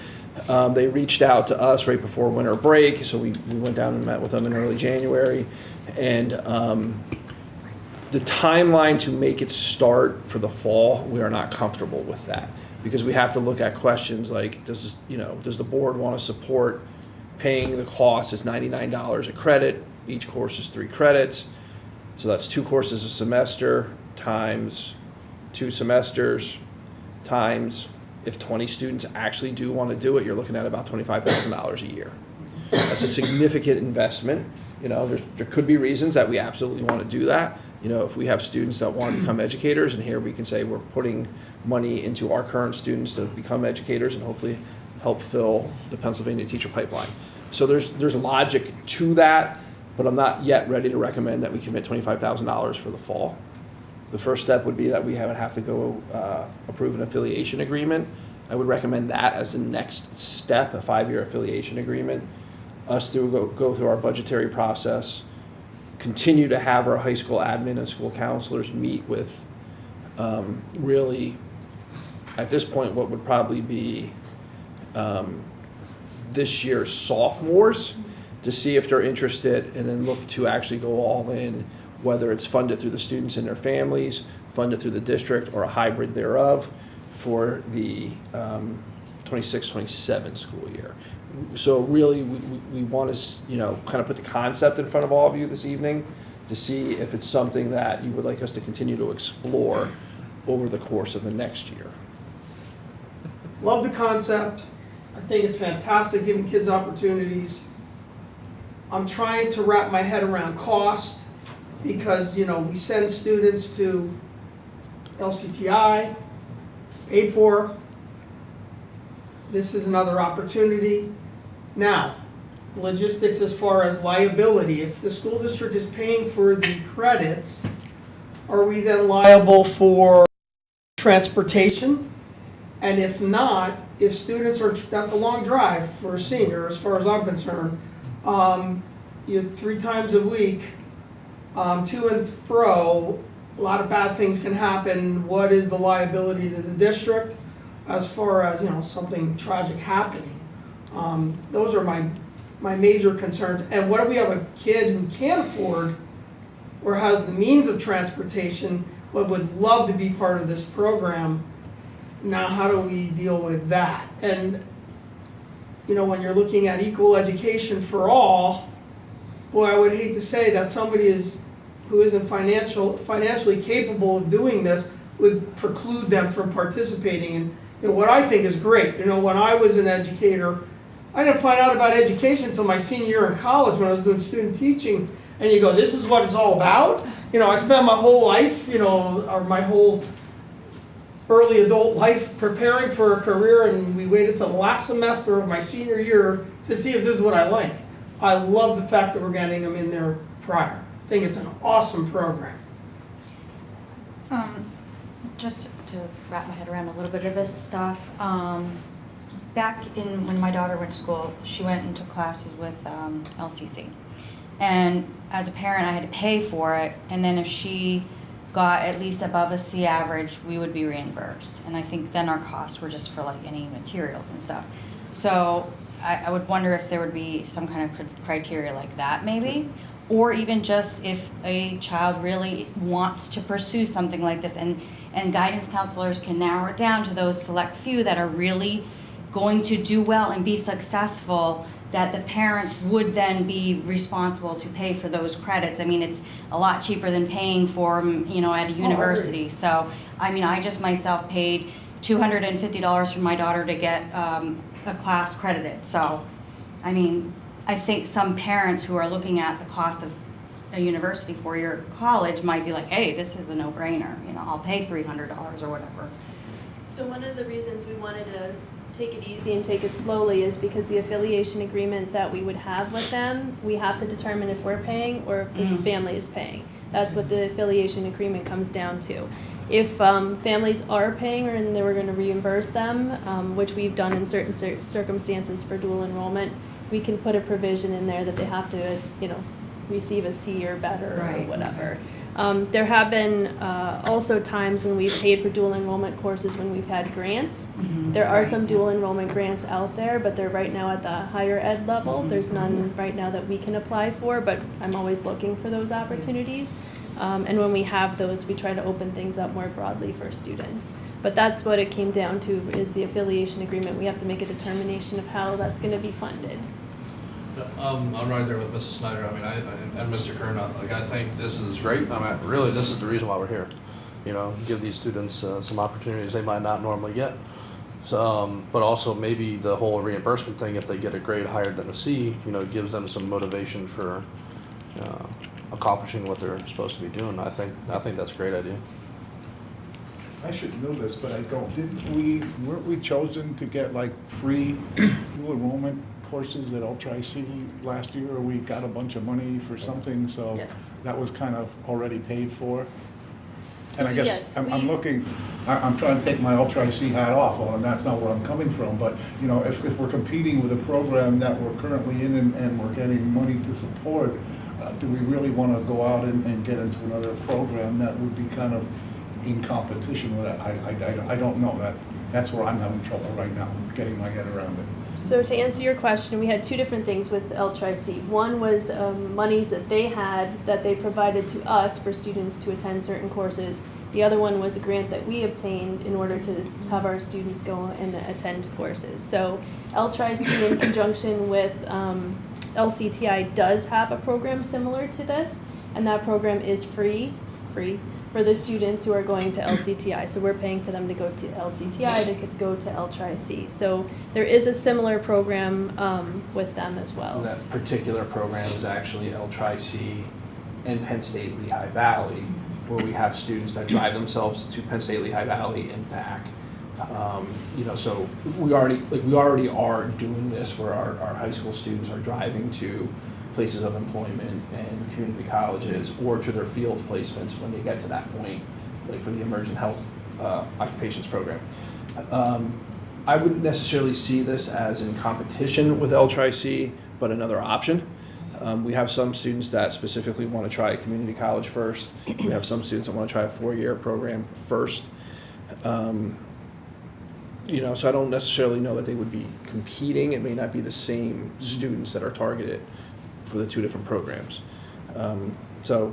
They reached out to us right before winter break, so we went down and met with them in early January. And the timeline to make it start for the fall, we are not comfortable with that, because we have to look at questions like, does the board want to support paying the cost is $99 a credit, each course is 3 credits, so that's 2 courses a semester times 2 semesters times, if 20 students actually do want to do it, you're looking at about $25,000 a year. That's a significant investment. There could be reasons that we absolutely want to do that. If we have students that want to become educators, and here we can say we're putting money into our current students to become educators and hopefully help fill the Pennsylvania teacher pipeline. So there's logic to that, but I'm not yet ready to recommend that we commit $25,000 for the fall. The first step would be that we would have to go approve an affiliation agreement. I would recommend that as the next step, a 5-year affiliation agreement. Us go through our budgetary process, continue to have our high school admin and school counselors meet with really, at this point, what would probably be this year's sophomores, to see if they're interested, and then look to actually go all in, whether it's funded through the students and their families, funded through the district, or a hybrid thereof for the 26-27 school year. So really, we want to, kind of put the concept in front of all of you this evening to see if it's something that you would like us to continue to explore over the course of the next year. Love the concept. I think it's fantastic giving kids opportunities. I'm trying to wrap my head around cost because, we send students to LCTI, it's paid for. This is another opportunity. Now, logistics as far as liability. If the school district is paying for the credits, are we then liable for transportation? And if not, if students that's a long drive for a senior, as far as I'm concerned. You 3 times a week, to and fro, a lot of bad things can happen. What is the liability to the district as far as, something tragic happening? Those are my major concerns. And what if we have a kid who can't afford or has the means of transportation but would love to be part of this program? Now, how do we deal with that? And, when you're looking at equal education for all, boy, I would hate to say that somebody who isn't financially capable of doing this would preclude them from participating in what I think is great. When I was an educator, I didn't find out about education until my senior year in college when I was doing student teaching. And you go, this is what it's all about? I spent my whole life, or my whole early adult life preparing for a career, and we waited till the last semester of my senior year to see if this is what I like. I love the fact that we're getting them in there prior. I think it's an awesome program. Just to wrap my head around a little bit of this stuff, back when my daughter went to school, she went into classes with LCC. And as a parent, I had to pay for it, and then if she got at least above a C average, we would be reimbursed. And I think then our costs were just for any materials and stuff. So I would wonder if there would be some kind of criteria like that maybe, or even just if a child really wants to pursue something like this, and guidance counselors can narrow it down to those select few that are really going to do well and be successful, that the parents would then be responsible to pay for those credits. I mean, it's a lot cheaper than paying for them, at a university. So, I just myself paid $250 for my daughter to get a class credited. So, I think some parents who are looking at the cost of a university 4-year college might be like, hey, this is a no-brainer. I'll pay $300 or whatever. So one of the reasons we wanted to take it easy and take it slowly is because the affiliation agreement that we would have with them, we have to determine if we're paying or if the family is paying. That's what the affiliation agreement comes down to. If families are paying and they were going to reimburse them, which we've done in certain circumstances for dual enrollment, we can put a provision in there that they have to, receive a C or better or whatever. There have been also times when we've paid for dual enrollment courses when we've had grants. There are some dual enrollment grants out there, but they're right now at the higher ed level. There's none right now that we can apply for, but I'm always looking for those opportunities. And when we have those, we try to open things up more broadly for students. But that's what it came down to, is the affiliation agreement. We have to make a determination of how that's going to be funded. I'm right there with Mrs. Snyder. I mean, and Mr. Kern, like, I think this is great. I mean, really, this is the reason why we're here. You know, give these students some opportunities they might not normally get. So, but also maybe the whole reimbursement thing, if they get a grade higher than a C, you know, gives them some motivation for accomplishing what they're supposed to be doing. I think that's a great idea. I should know this, but I don't. Weren't we chosen to get like free dual enrollment courses at Ultra C last year? Or we got a bunch of money for something, so that was kind of already paid for? And I guess yes, I'm looking, I'm trying to take my Ultra C hat off, and that's not where I'm coming from, but, you know, if we're competing with a program that we're currently in and we're getting money to support, do we really want to go out and get into another program that would be kind of in competition with that? I don't know. That's where I'm having trouble right now, getting my head around it. So to answer your question, we had two different things with L-Tri-C. One was monies that they had that they provided to us for students to attend certain courses. The other one was a grant that we obtained in order to have our students go and attend courses. So L-Tri-C in conjunction with LCTI does have a program similar to this, and that program is free for the students who are going to LCTI. So we're paying for them to go to LCTI, they could go to L-Tri-C. So there is a similar program with them as well. That particular program is actually L-Tri-C and Penn State Lehigh Valley, where we have students that drive themselves to Penn State Lehigh Valley and back. You know, so we already are doing this, where our high school students are driving to places of employment and community colleges, or to their field placements when they get to that point, like for the emergent health occupations program. I wouldn't necessarily see this as in competition with L-Tri-C, but another option. We have some students that specifically want to try a community college first. We have some students that want to try a 4-year program first. You know, so I don't necessarily know that they would be competing. It may not be the same students that are targeted for the two different programs. So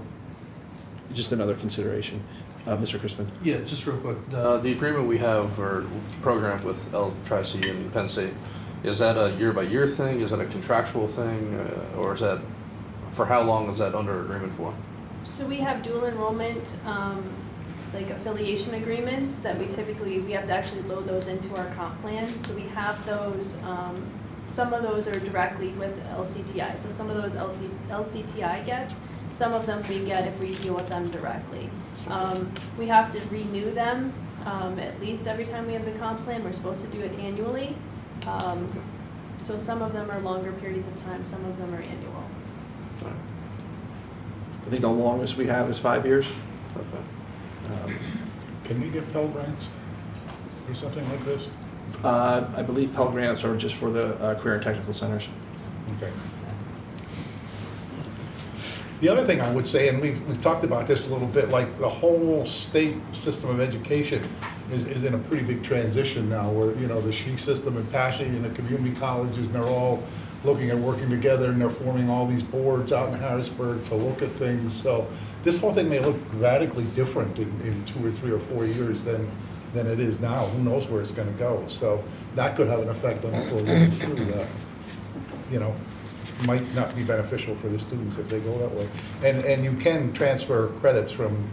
just another consideration. Mr. Crispin. Yeah, just real quick. The agreement we have, or program with L-Tri-C and Penn State, is that a year-by-year thing? Is that a contractual thing? Or is that, for how long is that under agreement for? So we have dual enrollment, like affiliation agreements that we have to actually load those into our comp plan. So we have those, some of those are directly with LCTI. So some of those LCTI gets, some of them we get if we deal with them directly. We have to renew them at least every time we have the comp plan. We're supposed to do it annually. So some of them are longer periods of time, some of them are annual. I think the longest we have is 5 years. Okay. Can we get Pell Grants or something like this? I believe Pell Grants are just for the career and technical centers. Okay. The other thing I would say, and we've talked about this a little bit, like the whole state system of education is in a pretty big transition now, where, you know, the SHE system and PASHE and the community colleges, and they're all looking at working together, and they're forming all these boards out in Harrisburg to look at things. So this whole thing may look radically different in 2 or 3 or 4 years than it is now. Who knows where it's going to go? So that could have an effect on people going through that. You know, might not be beneficial for the students if they go that way. And you can transfer credits from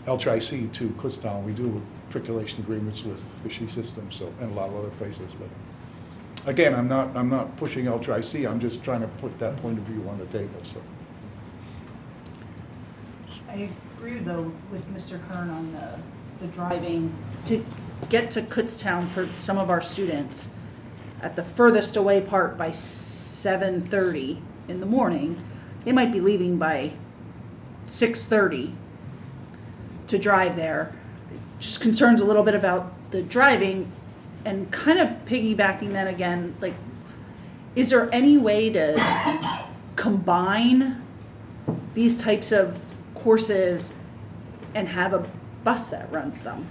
L-Tri-C to Kutztown. We do matriculation agreements with the SHE system, so, and a lot of other places. But again, I'm not pushing L-Tri-C. I'm just trying to put that point of view on the table. So I agree though with Mr. Kern on the driving to get to Kutztown for some of our students at the furthest away part by 7:30 in the morning. They might be leaving by 6:30 to drive there. Just concerns a little bit about the driving, and kind of piggybacking that again, like, is there any way to combine these types of courses and have a bus that runs them?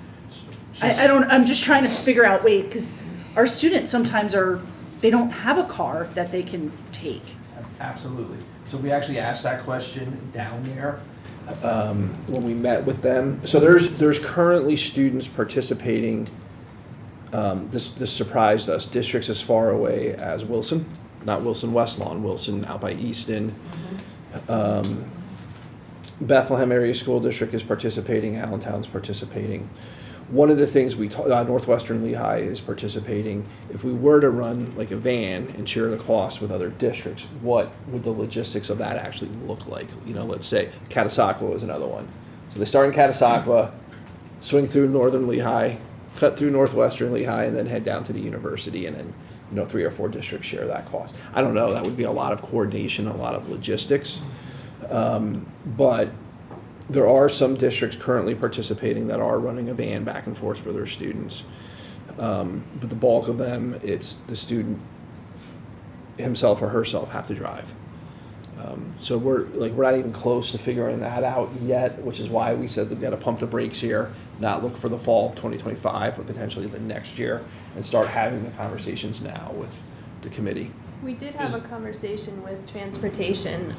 I'm just trying to figure out, because our students sometimes they don't have a car that they can take. Absolutely. So we actually asked that question down there. when we met with them. So there's currently students participating. This surprised us. Districts as far away as Wilson, not Wilson West Lawn, Wilson out by Easton. Bethlehem Area School District is participating. Allentown's participating. One of the things Northwestern Lehigh is participating. If we were to run like a van and share the cost with other districts, what would the logistics of that actually look like? You know, let's say Catasauqua is another one. So they start in Catasauqua, swing through Northern Lehigh, cut through Northwestern Lehigh, and then head down to the university, and then 3 or 4 districts share that cost. I don't know. That would be a lot of coordination, a lot of logistics, but there are some districts currently participating that are running a van back and forth for their students. But the bulk of them, it's the student himself or herself have to drive. So we're not even close to figuring that out yet, which is why we said we've got to pump the brakes here, not look for the fall of 2025, but potentially the next year, and start having the conversations now with the committee. We did have a conversation with transportation,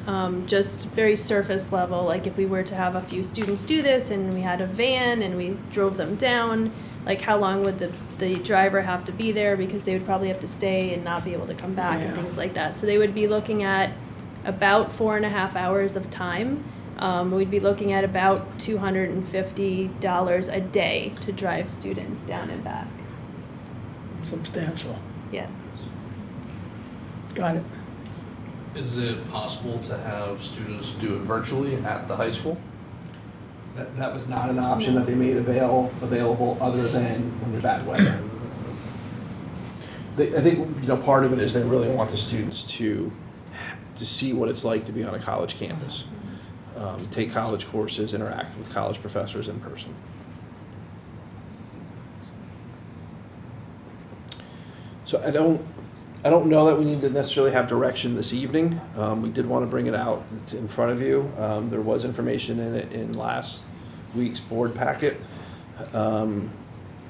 just very surface level, like if we were to have a few students do this and we had a van and we drove them down, like how long would the driver have to be there, because they would probably have to stay and not be able to come back and things like that. So they would be looking at about 4.5 hours of time. We'd be looking at about $250 a day to drive students down and back. Substantial. Yeah. Got it. Is it possible to have students do it virtually at the high school? That was not an option that they made available other than when there's bad weather. I think part of it is they really want the students to see what it's like to be on a college campus, take college courses, interact with college professors in person. So I don't know that we need to necessarily have direction this evening. We did want to bring it out in front of you. There was information in it in last week's board packet.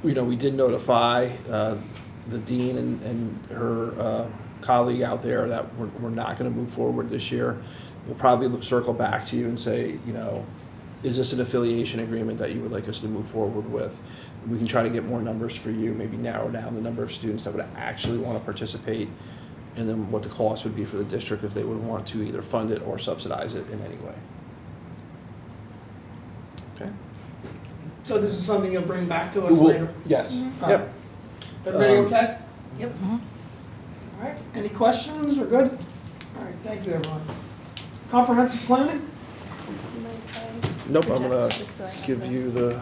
We did notify the dean and her colleague out there that we're not going to move forward this year. We'll probably circle back to you and say, is this an affiliation agreement that you would like us to move forward with? We can try to get more numbers for you, maybe narrow down the number of students that would actually want to participate, and then what the cost would be for the district if they would want to either fund it or subsidize it in any way. Okay. So this is something you'll bring back to us later? Yes. Mm-hmm. Yep. Everybody okay? Yep. All right, any questions? We're good? All right, thank you, everyone. Comprehensive planning? Do you mind if I Nope, I'm project gonna just so I have give the- you the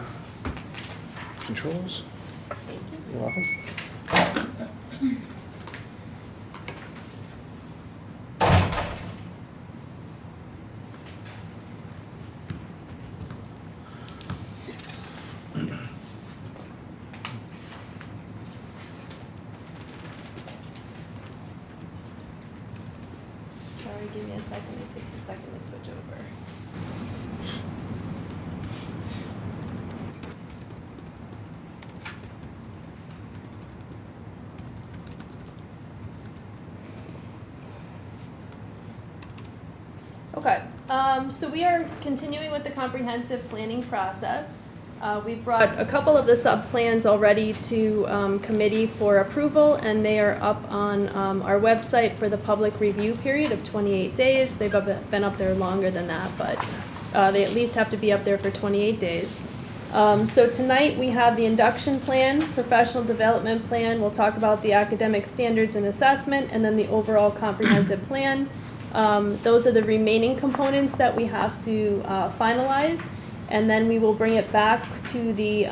controls. Thank you. You're welcome. Sorry, give me a second. It takes a second to switch over. Okay, so we are continuing with the comprehensive planning process. We've brought a couple of the sub-plans already to committee for approval, and they are up on our website for the public review period of 28 days. They've been up there longer than that, but they at least have to be up there for 28 days. So tonight we have the induction plan, professional development plan. We'll talk about the academic standards and assessment, and then the overall comprehensive plan. Those are the remaining components that we have to finalize, and then we will bring it back to the,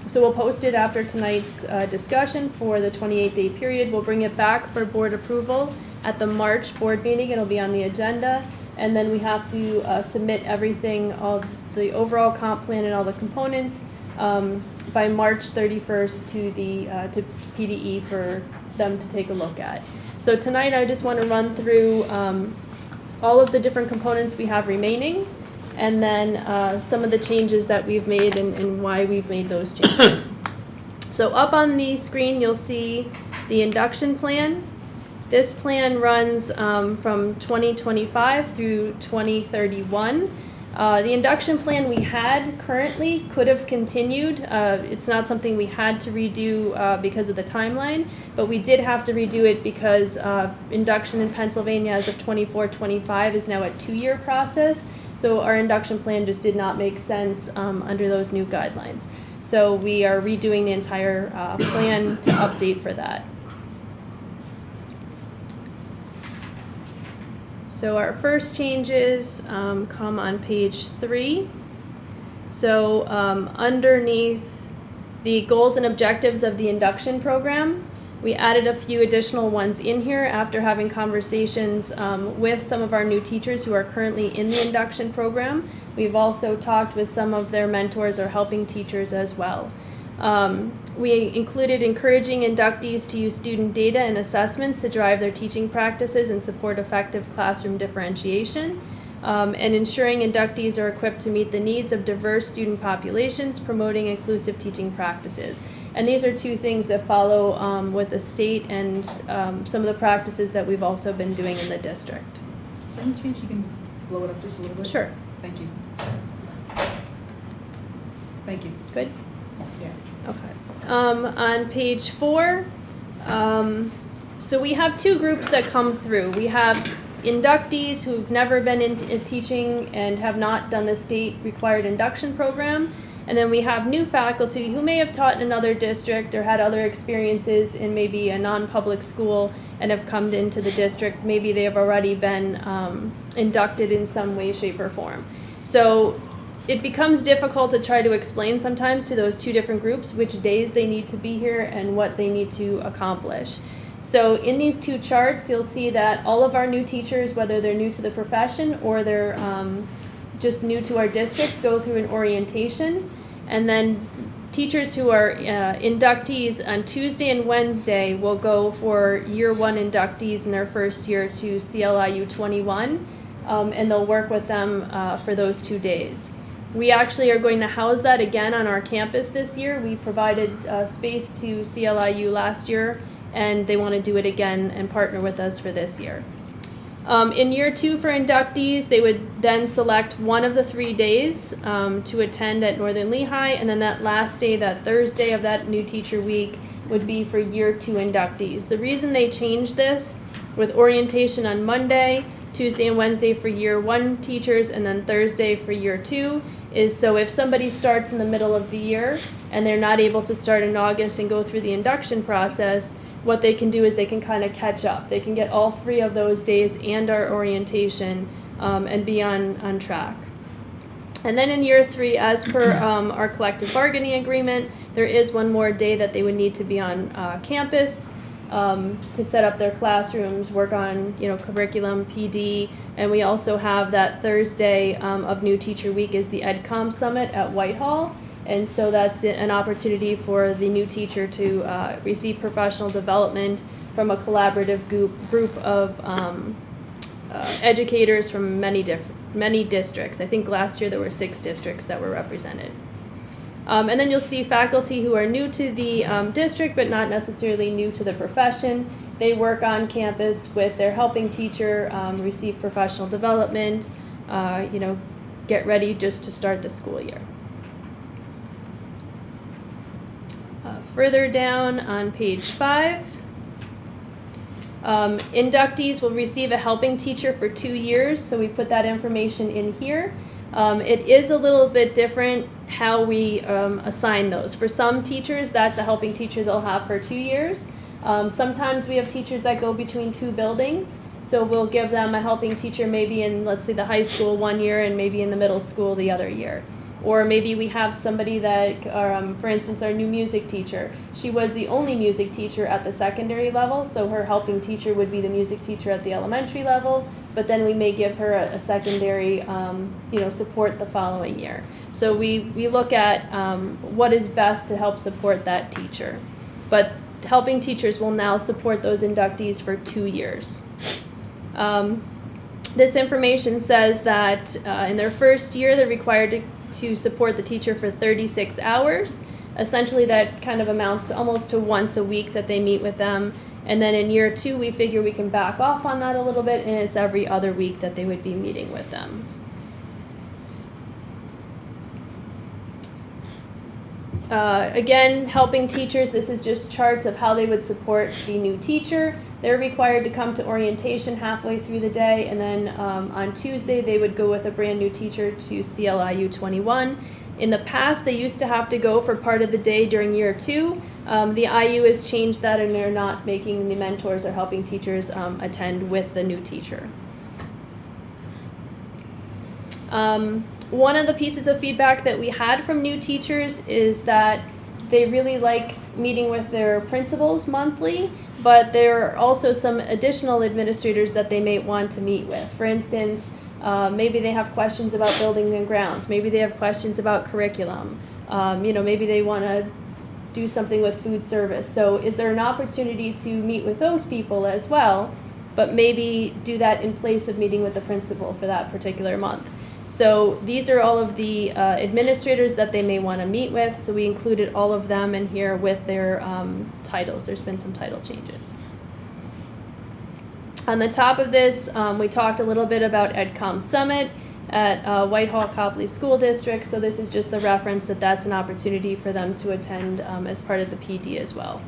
so we'll post it after tonight's discussion for the 28-day period. We'll bring it back for board approval at the March board meeting. It'll be on the agenda, and then we have to submit everything, all the overall comp plan and all the components by March 31st to the to PDE for them to take a look at. So tonight I just want to run through all of the different components we have remaining, and then some of the changes that we've made and why we've made those changes. So up on the screen you'll see the induction plan. This plan runs from 2025 through 2031. The induction plan we had currently could have continued. It's not something we had to redo because of the timeline, but we did have to redo it because induction in Pennsylvania as of 24-25 is now a 2-year process. So our induction plan just did not make sense under those new guidelines. So we are redoing the entire plan to update for that. So our first changes come on page 3. So underneath the goals and objectives of the induction program, we added a few additional ones in here after having conversations with some of our new teachers who are currently in the induction program. We've also talked with some of their mentors or helping teachers as well. We included encouraging inductees to use student data and assessments to drive their teaching practices and support effective classroom differentiation, and ensuring inductees are equipped to meet the needs of diverse student populations, promoting inclusive teaching practices. And these are 2 things that follow with the state and some of the practices that we've also been doing in the district. Any chance you can blow it up just a little bit? Sure. Thank you. Thank you. Good? Yeah. Okay. On page 4, so we have 2 groups that come through. We have inductees who've never been in teaching and have not done the state required induction program. And then we have new faculty who may have taught in another district or had other experiences in maybe a non-public school and have come into the district. Maybe they have already been inducted in some way, shape, or form. So it becomes difficult to try to explain sometimes to those 2 different groups which days they need to be here and what they need to accomplish. So in these 2 charts, you'll see that all of our new teachers, whether they're new to the profession or they're just new to our district, go through an orientation. And then teachers who are inductees on Tuesday and Wednesday will go for year 1 inductees in their first year to CLIU 21, and they'll work with them for those 2 days. We actually are going to house that again on our campus this year. We provided space to CLIU last year, and they want to do it again and partner with us for this year. In year 2 for inductees, they would then select one of the 3 days to attend at Northern Lehigh, and then that last day, that Thursday of that new teacher week, would be for year 2 inductees. The reason they changed this, with orientation on Monday, Tuesday and Wednesday for year 1 teachers, and then Thursday for year 2, is so if somebody starts in the middle of the year and they're not able to start in August and go through the induction process, what they can do is they can kind of catch up. They can get all 3 of those days and our orientation and be on track. And then in year 3, as per our collective bargaining agreement, there is one more day that they would need to be on campus to set up their classrooms, work on curriculum, PD, and we also have that Thursday of New Teacher Week is the EdCom Summit at Whitehall. And so that's an opportunity for the new teacher to receive professional development from a collaborative group of educators from many districts. I think last year there were 6 districts that were represented. And then you'll see faculty who are new to the district but not necessarily new to the profession. They work on campus with their helping teacher, receive professional development, get ready just to start the school year. Further down on page 5, inductees will receive a helping teacher for 2 years, so we put that information in here. It is a little bit different how we assign those. For some teachers, that's a helping teacher they'll have for 2 years. Sometimes we have teachers that go between 2 buildings, so we'll give them a helping teacher maybe in, let's say, the high school 1 year and maybe in the middle school the other year. Or maybe we have somebody that, for instance, our new music teacher. She was the only music teacher at the secondary level, so her helping teacher would be the music teacher at the elementary level, but then we may give her a secondary support the following year. So we look at what is best to help support that teacher. But helping teachers will now support those inductees for 2 years. This information says that in their first year they're required to support the teacher for 36 hours. Essentially that kind of amounts almost to once a week that they meet with them. And then in year 2 we figure we can back off on that a little bit, and it's every other week that they would be meeting with them. Again, helping teachers, this is just charts of how they would support the new teacher. They're required to come to orientation halfway through the day, and then on Tuesday they would go with a brand new teacher to CLIU 21. In the past, they used to have to go for part of the day during year 2. The IU has changed that, and they're not making the mentors or helping teachers attend with the new teacher. One of the pieces of feedback that we had from new teachers is that they really like meeting with their principals monthly, but there are also some additional administrators that they may want to meet with. For instance, maybe they have questions about building and grounds. Maybe they have questions about curriculum. Maybe they want to do something with food service. So is there an opportunity to meet with those people as well, but maybe do that in place of meeting with the principal for that particular month? So these are all of the administrators that they may want to meet with. So we included all of them in here with their titles. There's been some title changes. On the top of this, we talked a little bit about EdCom Summit at Whitehall-Copley School District. So this is just the reference that that's an opportunity for them to attend as part of the PD as well.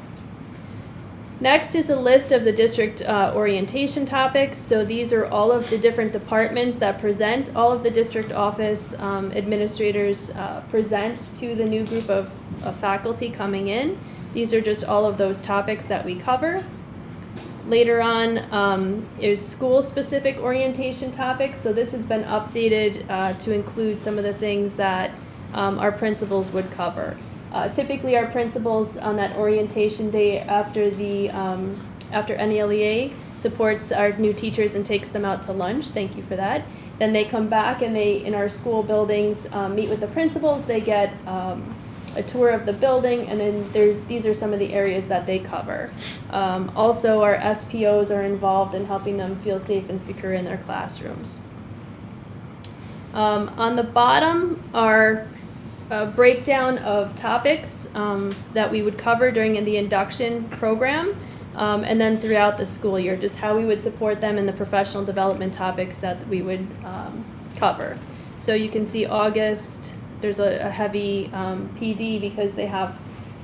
Next is a list of the district orientation topics. So these are all of the different departments that present. All of the district office administrators present to the new group of faculty coming in. These are just all of those topics that we cover. Later on is school-specific orientation topics. So this has been updated to include some of the things that our principals would cover. Typically, our principals on that orientation day after NLEA supports our new teachers and takes them out to lunch. Thank you for that. Then they come back and they, in our school buildings, meet with the principals. They get a tour of the building, and then these are some of the areas that they cover. Also, our SPOs are involved in helping them feel safe and secure in their classrooms. On the bottom are a breakdown of topics that we would cover during the induction program, and then throughout the school year, just how we would support them in the professional development topics that we would cover. So you can see August, there's a heavy PD because they have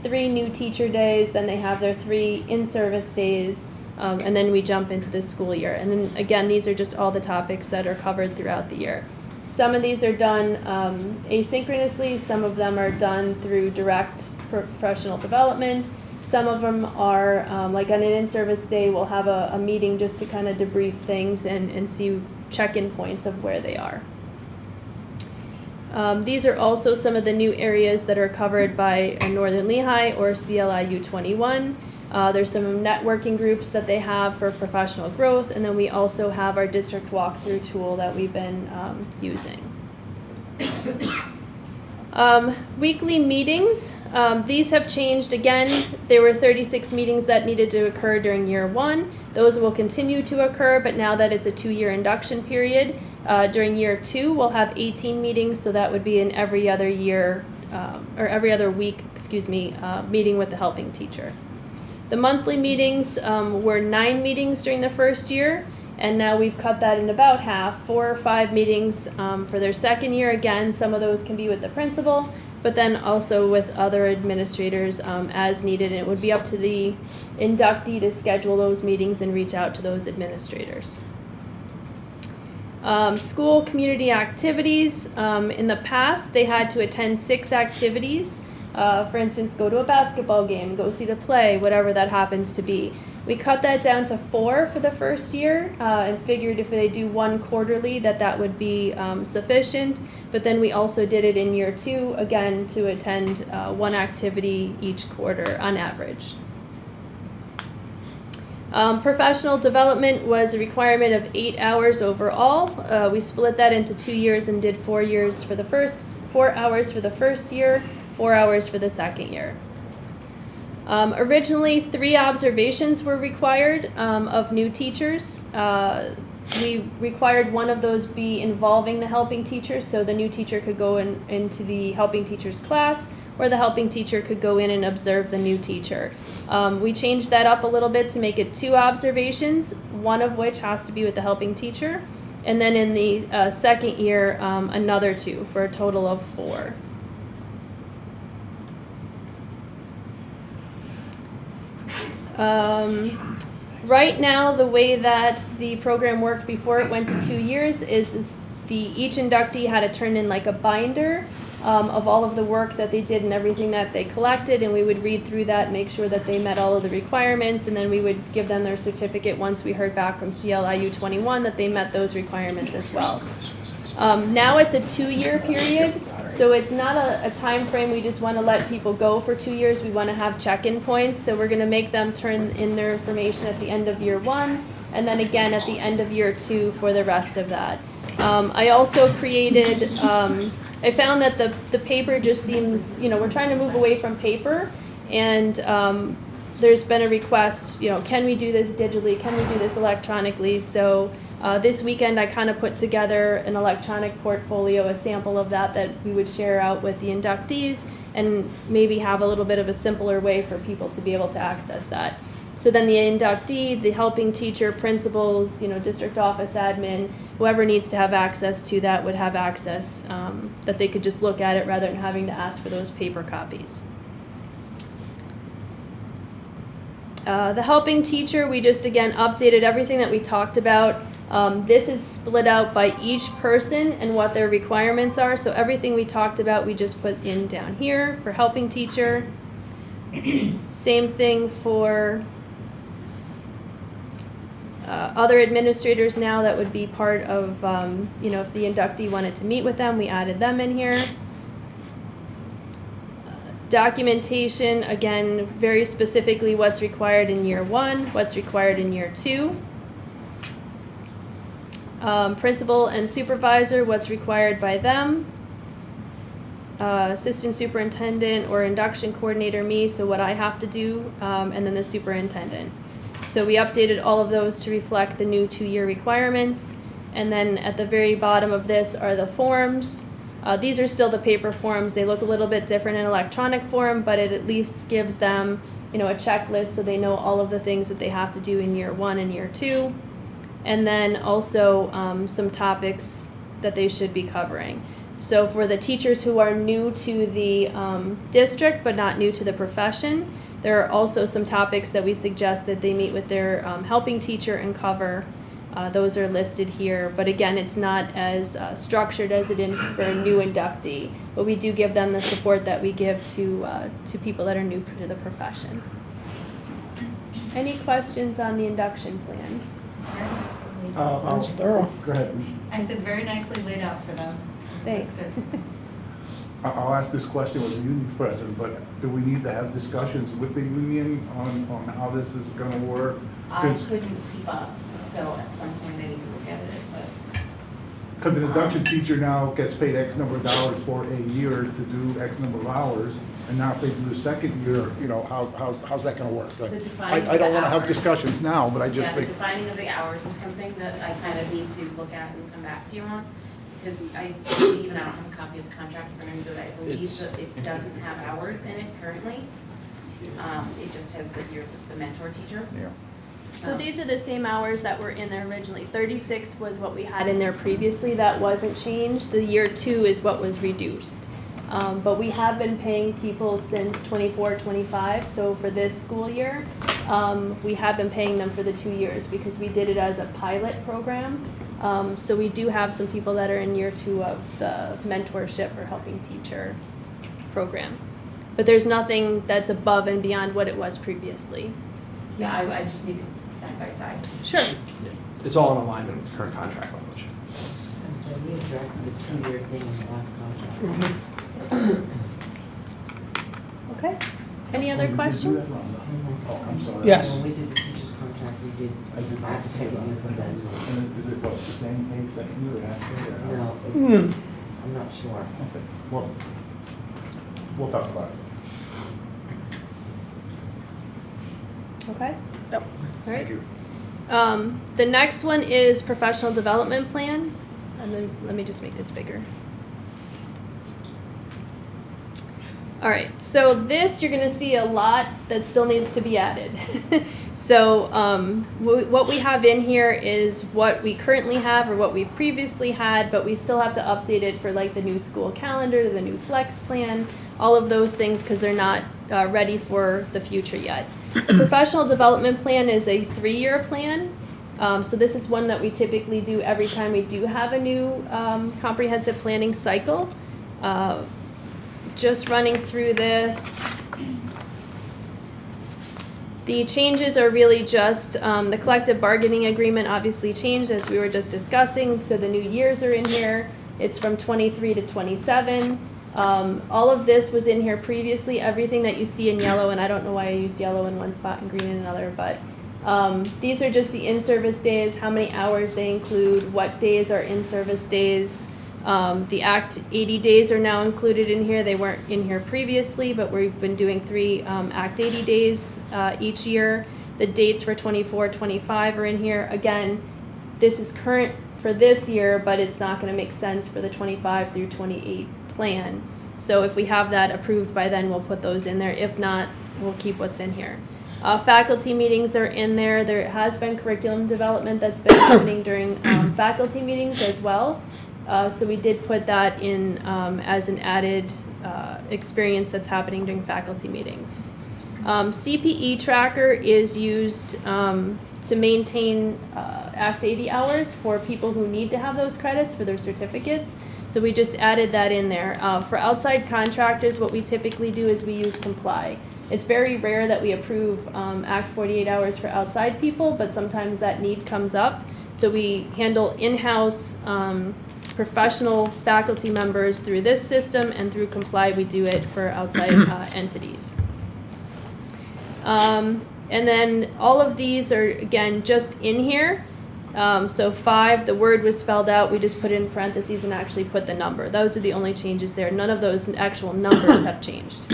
3 new teacher days, then they have their 3 in-service days, and then we jump into the school year. And then again, these are just all the topics that are covered throughout the year. Some of these are done asynchronously, some of them are done through direct professional development. Some of them are, like on an in-service day, we'll have a meeting just to kind of debrief things and see check-in points of where they are. These are also some of the new areas that are covered by Northern Lehigh or CLIU 21. There's some networking groups that they have for professional growth, and then we also have our district walkthrough tool that we've been using. Weekly meetings, these have changed again. There were 36 meetings that needed to occur during year 1. Those will continue to occur, but now that it's a 2-year induction period, during year 2 we'll have 18 meetings, so that would be an every other year, or every other week, meeting with the helping teacher. The monthly meetings were 9 meetings during the first year, and now we've cut that in about half, 4 or 5 meetings for their second year. Again, some of those can be with the principal, but then also with other administrators as needed. And it would be up to the inductee to schedule those meetings and reach out to those administrators. School community activities. In the past, they had to attend 6 activities. For instance, go to a basketball game, go see the play, whatever that happens to be. We cut that down to 4 for the first year and figured if they do 1 quarterly that would be sufficient. But then we also did it in year 2, again, to attend 1 activity each quarter on average. Professional development was a requirement of 8 hours overall. We split that into 2 years and did 4 hours for the first year, 4 hours for the second year. Originally, 3 observations were required of new teachers. We required one of those be involving the helping teachers, so the new teacher could go into the helping teacher's class, or the helping teacher could go in and observe the new teacher. We changed that up a little bit to make it 2 observations, one of which has to be with the helping teacher, and then in the second year, another 2, for a total of 4. Right now, the way that the program worked before it went to 2 years is each inductee had to turn in like a binder of all of the work that they did and everything that they collected, and we would read through that, make sure that they met all of the requirements, and then we would give them their certificate once we heard back from CLIU 21 that they met those requirements as well. Now it's a 2-year period, so it's not a time frame. We just want to let people go for 2 years. We want to have check-in points, so we're going to make them turn in their information at the end of year 1, and then again at the end of year 2 for the rest of that. I also created, I found that the paper just seems, we're trying to move away from paper, and there's been a request, can we do this digitally? Can we do this electronically? So this weekend I kind of put together an electronic portfolio, a sample of that we would share out with the inductees, and maybe have a little bit of a simpler way for people to be able to access that. So then the inductee, the helping teacher, principals, district office admin, whoever needs to have access to that would have access, that they could just look at it rather than having to ask for those paper copies. The helping teacher, we just again updated everything that we talked about. This is split out by each person and what their requirements are. So everything we talked about, we just put in down here for helping teacher. Same thing for other administrators now that would be part of, if the inductee wanted to meet with them, we added them in here. Documentation, again, very specifically what's required in year 1, what's required in year 2. Principal and supervisor, what's required by them. Assistant superintendent or induction coordinator, me, so what I have to do, and then the superintendent. So we updated all of those to reflect the new 2-year requirements. And then at the very bottom of this are the forms. These are still the paper forms. They look a little bit different in electronic form, but it at least gives them, a checklist so they know all of the things that they have to do in year 1 and year 2. And then also some topics that they should be covering. So for the teachers who are new to the district but not new to the profession, there are also some topics that we suggest that they meet with their helping teacher and cover. Those are listed here, but again, it's not as structured as it is for a new inductee, but we do give them the support that we give to people that are new to the profession. Any questions on the induction plan? That's thorough. Go ahead. I said very nicely laid out for them. Thanks. That's good. I'll ask this question with the union president, but do we need to have discussions with the union on how this is gonna work? I Since- couldn't keep up, so at some point I need to look at it, but. Because an induction teacher now gets paid X number of dollars for a year to do X number of hours, and now if they do the second year, how's that gonna work? The defining I don't of the wanna have hours. discussions now, but I just Yeah, the think, defining of the hours is something that I kind of need to look at and come back to you on, because I believe, and I don't have a copy of the contract for him, but I believe that it doesn't have hours in it currently. It just has the mentor teacher. yeah. So these are the same hours that were in there originally. 36 was what we had in there previously. That wasn't changed. The year 2 is what was reduced. But we have been paying people since 24-25. So for this school year, we have been paying them for the 2 years because we did it as a pilot program. So we do have some people that are in year 2 of the mentorship or helping teacher program. But there's nothing that's above and beyond what it was previously. Yeah, I just need to side by side. Sure. It's all in alignment with the current contract language. So we addressed the 2-year thing in the last contract. Okay. Any other questions? Oh, I'm sorry. Yes. When we did the teacher's contract, we did, I did I had to second year for that as well. And is it what, the same pay second year or after? or how? No, I'm not sure. Okay, well, we'll talk about it. Okay. Yep. All right. The next one is professional development plan. And then let me just make this bigger. All right, so this, you're gonna see a lot that still needs to be added. So what we have in here is what we currently have or what we've previously had, but we still have to update it for like the new school calendar, the new flex plan, all of those things, because they're not ready for the future yet. The professional development plan is a 3-year plan. So this is one that we typically do every time we do have a new comprehensive planning cycle. Just running through this. The changes are really just the collective bargaining agreement obviously changed as we were just discussing, so the new years are in here. It's from 23 to 27. All of this was in here previously, everything that you see in yellow, and I don't know why I used yellow in one spot and green in another, but these are just the in-service days, how many hours they include, what days are in-service days. The Act 80 days are now included in here. They weren't in here previously, but we've been doing 3 Act 80 days each year. The dates for 24, 25 are in here. Again, this is current for this year, but it's not going to make sense for the 25 through 28 plan. So if we have that approved by then, we'll put those in there. If not, we'll keep what's in here. Faculty meetings are in there. There has been curriculum development that's been happening during faculty meetings as well. So we did put that in as an added experience that's happening during faculty meetings. CPE tracker is used to maintain Act 80 hours for people who need to have those credits for their certificates. So we just added that in there. For outside contractors, what we typically do is we use comply. It's very rare that we approve Act 48 hours for outside people, but sometimes that need comes up. So we handle in-house professional faculty members through this system, and through comply we do it for outside entities. And then all of these are again just in here. So 5, the word was spelled out, we just put it in parentheses and actually put the number. Those are the only changes there. None of those actual numbers have changed.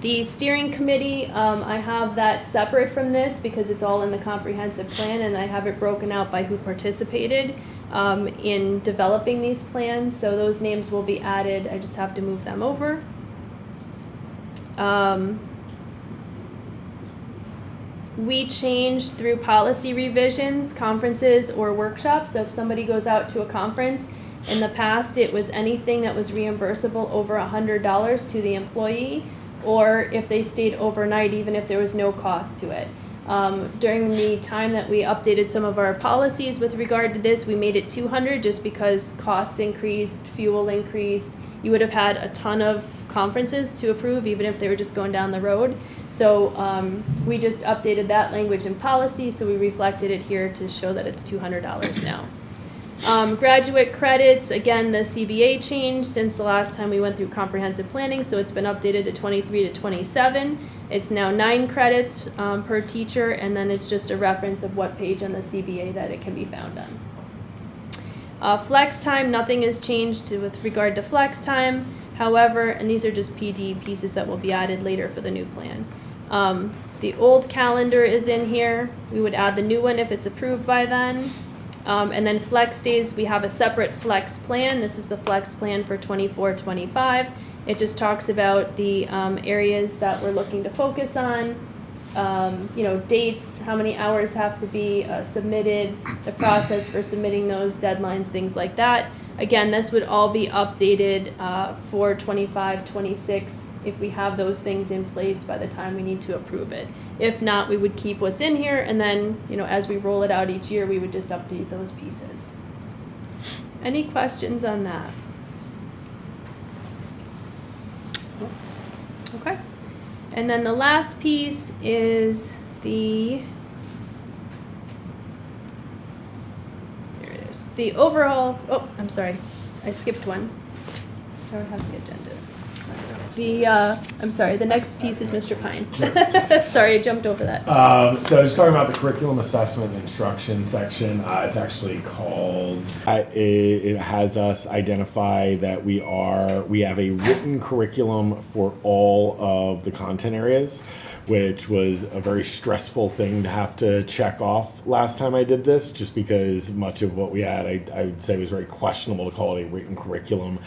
The steering committee, I have that separate from this because it's all in the comprehensive plan, and I have it broken out by who participated in developing these plans. So those names will be added. I just have to move them over. We changed through policy revisions, conferences, or workshops. So if somebody goes out to a conference, in the past it was anything that was reimbursable over $100 to the employee, or if they stayed overnight, even if there was no cost to it. During the time that we updated some of our policies with regard to this, we made it $200 just because costs increased, fuel increased. You would have had a ton of conferences to approve, even if they were just going down the road. So we just updated that language in policy, so we reflected it here to show that it's $200 now. Graduate credits, again, the CBA changed since the last time we went through comprehensive planning, so it's been updated to 23 to 27. It's now 9 credits per teacher, and then it's just a reference of what page on the CBA that it can be found on. Flex time, nothing has changed with regard to flex time. However, and these are just PD pieces that will be added later for the new plan. The old calendar is in here. We would add the new one if it's approved by then. And then flex days, we have a separate flex plan. This is the flex plan for 24-25. It just talks about the areas that we're looking to focus on, dates, how many hours have to be submitted, the process for submitting those, deadlines, things like that. Again, this would all be updated for 25-26 if we have those things in place by the time we need to approve it. If not, we would keep what's in here, and then, as we roll it out each year, we would just update those pieces. Any questions on that? Okay. And then the last piece is the overall, I'm sorry, I skipped one. I don't have the agenda. The next piece is Mr. Pine. Sorry, I jumped over that. So just talking about the curriculum assessment and instruction section, it's actually called, it has us identify that we have a written curriculum for all of the content areas, which was a very stressful thing to have to check off last time I did this, just because much of what we had, I would say, was very questionable to call it a written curriculum.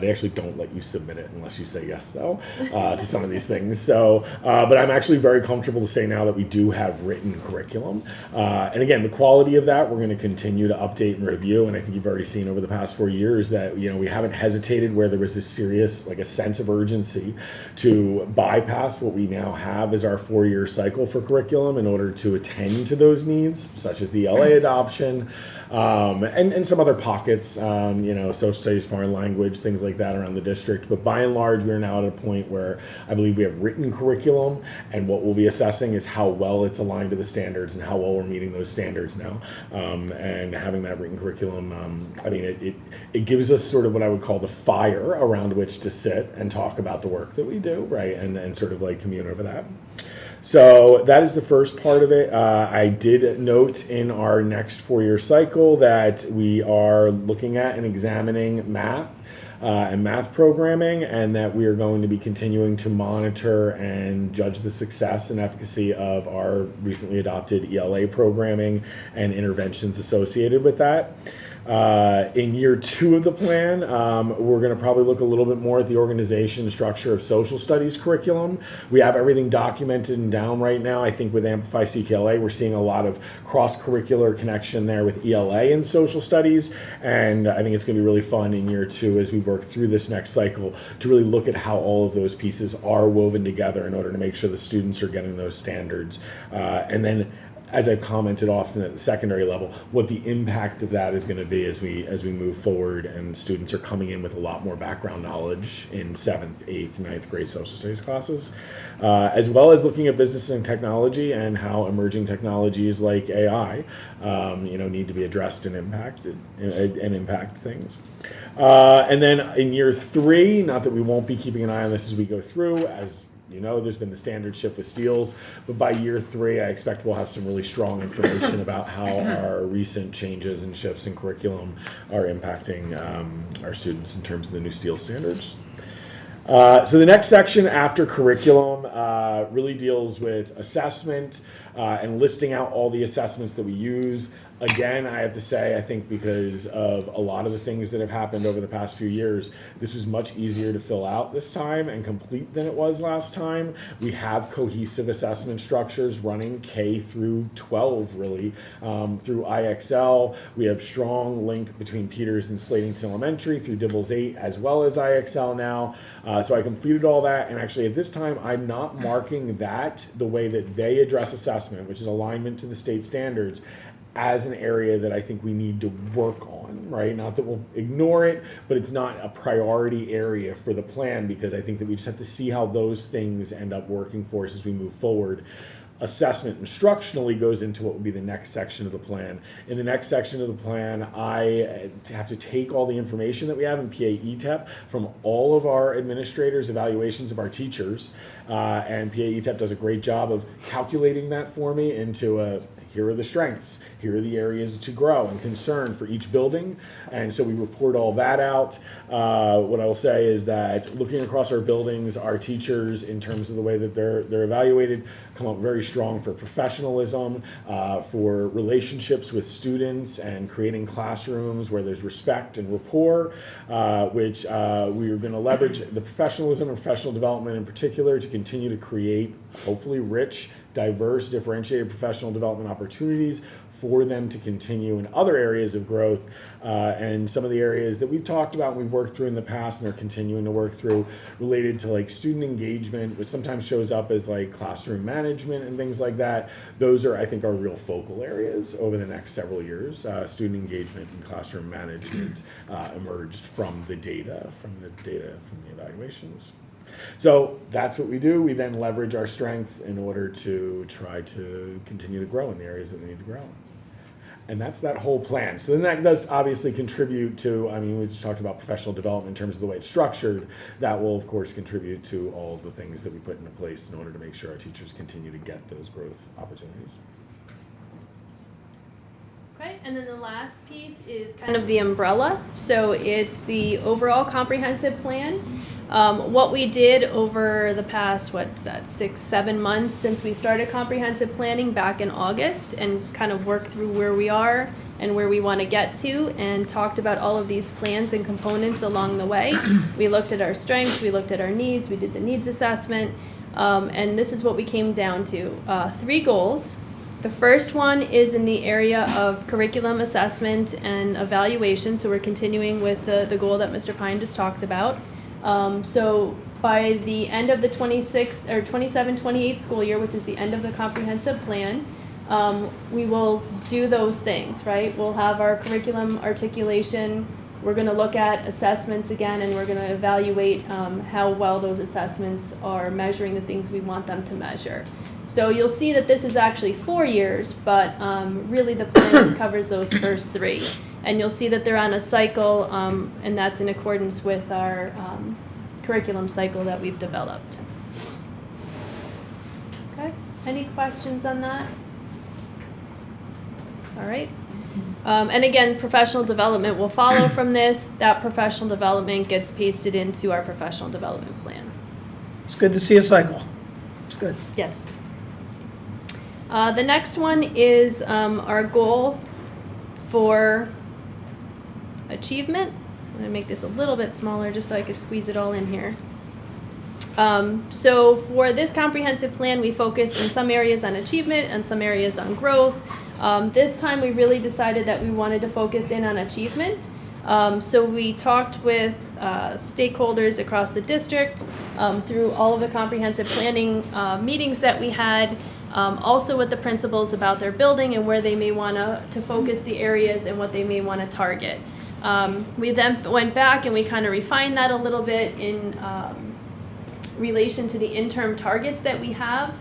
They actually don't let you submit it unless makes you say yes, though, to some of these things. So, but I'm actually very comfortable to say now that we do have written curriculum. And again, the quality of that, we're going to continue to update and review. And I think you've already seen over the past 4 years that, we haven't hesitated where there was a serious, like a sense of urgency to bypass what we now have as our 4-year cycle for curriculum in order to attend to those needs, such as the ELA adoption, and some other pockets, social studies, foreign language, things like that around the district. But by and large, we're now at a point where I believe we have written curriculum, and what we'll be assessing is how well it's aligned to the standards and how well we're meeting those standards now. And having that written curriculum, it gives us sort of what I would call the fire around which to sit and talk about the work that we do, right? And sort of like commune over that. So that is the first part of it. I did note in our next 4-year cycle that we are looking at and examining math and math programming, and that we are going to be continuing to monitor and judge the success and efficacy of our recently adopted ELA programming and interventions associated with that. In year 2 of the plan, we're going to probably look a little bit more at the organization and structure of social studies curriculum. We have everything documented and down right now. I think with Amplify CKLA, we're seeing a lot of cross-curricular connection there with ELA and social studies. And I think it's going to be really fun in year 2 as we work through this next cycle to really look at how all of those pieces are woven together in order to make sure the students are getting those standards. And then, as I've commented often at the secondary level, what the impact of that is going to be as we move forward, and students are coming in with a lot more background knowledge in 7th, 8th, 9th grade social studies classes, as well as looking at business and technology and how emerging technologies like AI, need to be addressed and impacted and impact things. And then in year 3, not that we won't be keeping an eye on this as we go through, as there's been the standard shift with steels, but by year 3, I expect we'll have some really strong information about how our recent changes and shifts in curriculum are impacting our students in terms of the new steel standards. So the next section after curriculum really deals with assessment and listing out all the assessments that we use. Again, I have to say, I think because of a lot of the things that have happened over the past few years, this was much easier to fill out this time and complete than it was last time. We have cohesive assessment structures running K through 12, really, through IXL. We have strong link between Peters and Slatington Elementary through Dibbles 8, as well as IXL now. So I completed all that, and actually at this time, I'm not marking that the way that they address assessment, which is alignment to the state standards, as an area that I think we need to work on, right? Not that we'll ignore it, but it's not a priority area for the plan, because I think that we just have to see how those things end up working for us as we move forward. Assessment instructionally goes into what would be the next section of the plan. In the next section of the plan, I have to take all the information that we have in PA-ETEP from all of our administrators' evaluations of our teachers, and PA-ETEP does a great job of calculating that for me into here are the strengths, here are the areas to grow and concern for each building. And so we report all that out. What I will say is that looking across our buildings, our teachers, in terms of the way that they're evaluated, come up very strong for professionalism, for relationships with students, and creating classrooms where there's respect and rapport, which we are going to leverage the professionalism and professional development in particular to continue to create hopefully rich, diverse, differentiated professional development opportunities for them to continue in other areas of growth, and some of the areas that we've talked about and we've worked through in the past and are continuing to work through related to like student engagement, which sometimes shows up as like classroom management and things like that. Those are, I think, our real focal areas over the next several years. Student engagement and classroom management emerged from the data, from the evaluations. So that's what we do. We then leverage our strengths in order to try to continue to grow in the areas that we need to grow. And that's that whole plan. So then that does obviously contribute to, we just talked about professional development in terms of the way it's structured. That will, of course, contribute to all of the things that we put into place in order to make sure our teachers continue to get those growth opportunities. Okay, and then the last piece is kind of the umbrella. So it's the overall comprehensive plan. What we did over the past, 6-7 months since we started comprehensive planning back in August, and kind of work through where we are and where we want to get to, and talked about all of these plans and components along the way. We looked at our strengths, we looked at our needs, we did the needs assessment, and this is what we came down to. 3 goals. The first one is in the area of curriculum assessment and evaluation, so we're continuing with the goal that Mr. Pine just talked about. So by the end of the 27-28 school year, which is the end of the comprehensive plan, we will do those things, right? We'll have our curriculum articulation. We're going to look at assessments again, and we're going to evaluate how well those assessments are measuring the things we want them to measure. So you'll see that this is actually 4 years, but really the plan just covers those first 3. And you'll see that they're on a cycle, and that's in accordance with our curriculum cycle that we've developed. Okay, any questions on that? All right. And again, professional development will follow from this. That professional development gets pasted into our professional development plan. It's good to see a cycle. It's good. Yes. The next one is our goal for achievement. I'm going to make this a little bit smaller just so I could squeeze it all in here. So for this comprehensive plan, we focused in some areas on achievement and some areas on growth. This time we really decided that we wanted to focus in on achievement. So we talked with stakeholders across the district through all of the comprehensive planning meetings that we had, also with the principals about their building and where they may want to focus the areas and what they may want to target. We then went back and we kind of refined that a little bit in relation to the interim targets that we have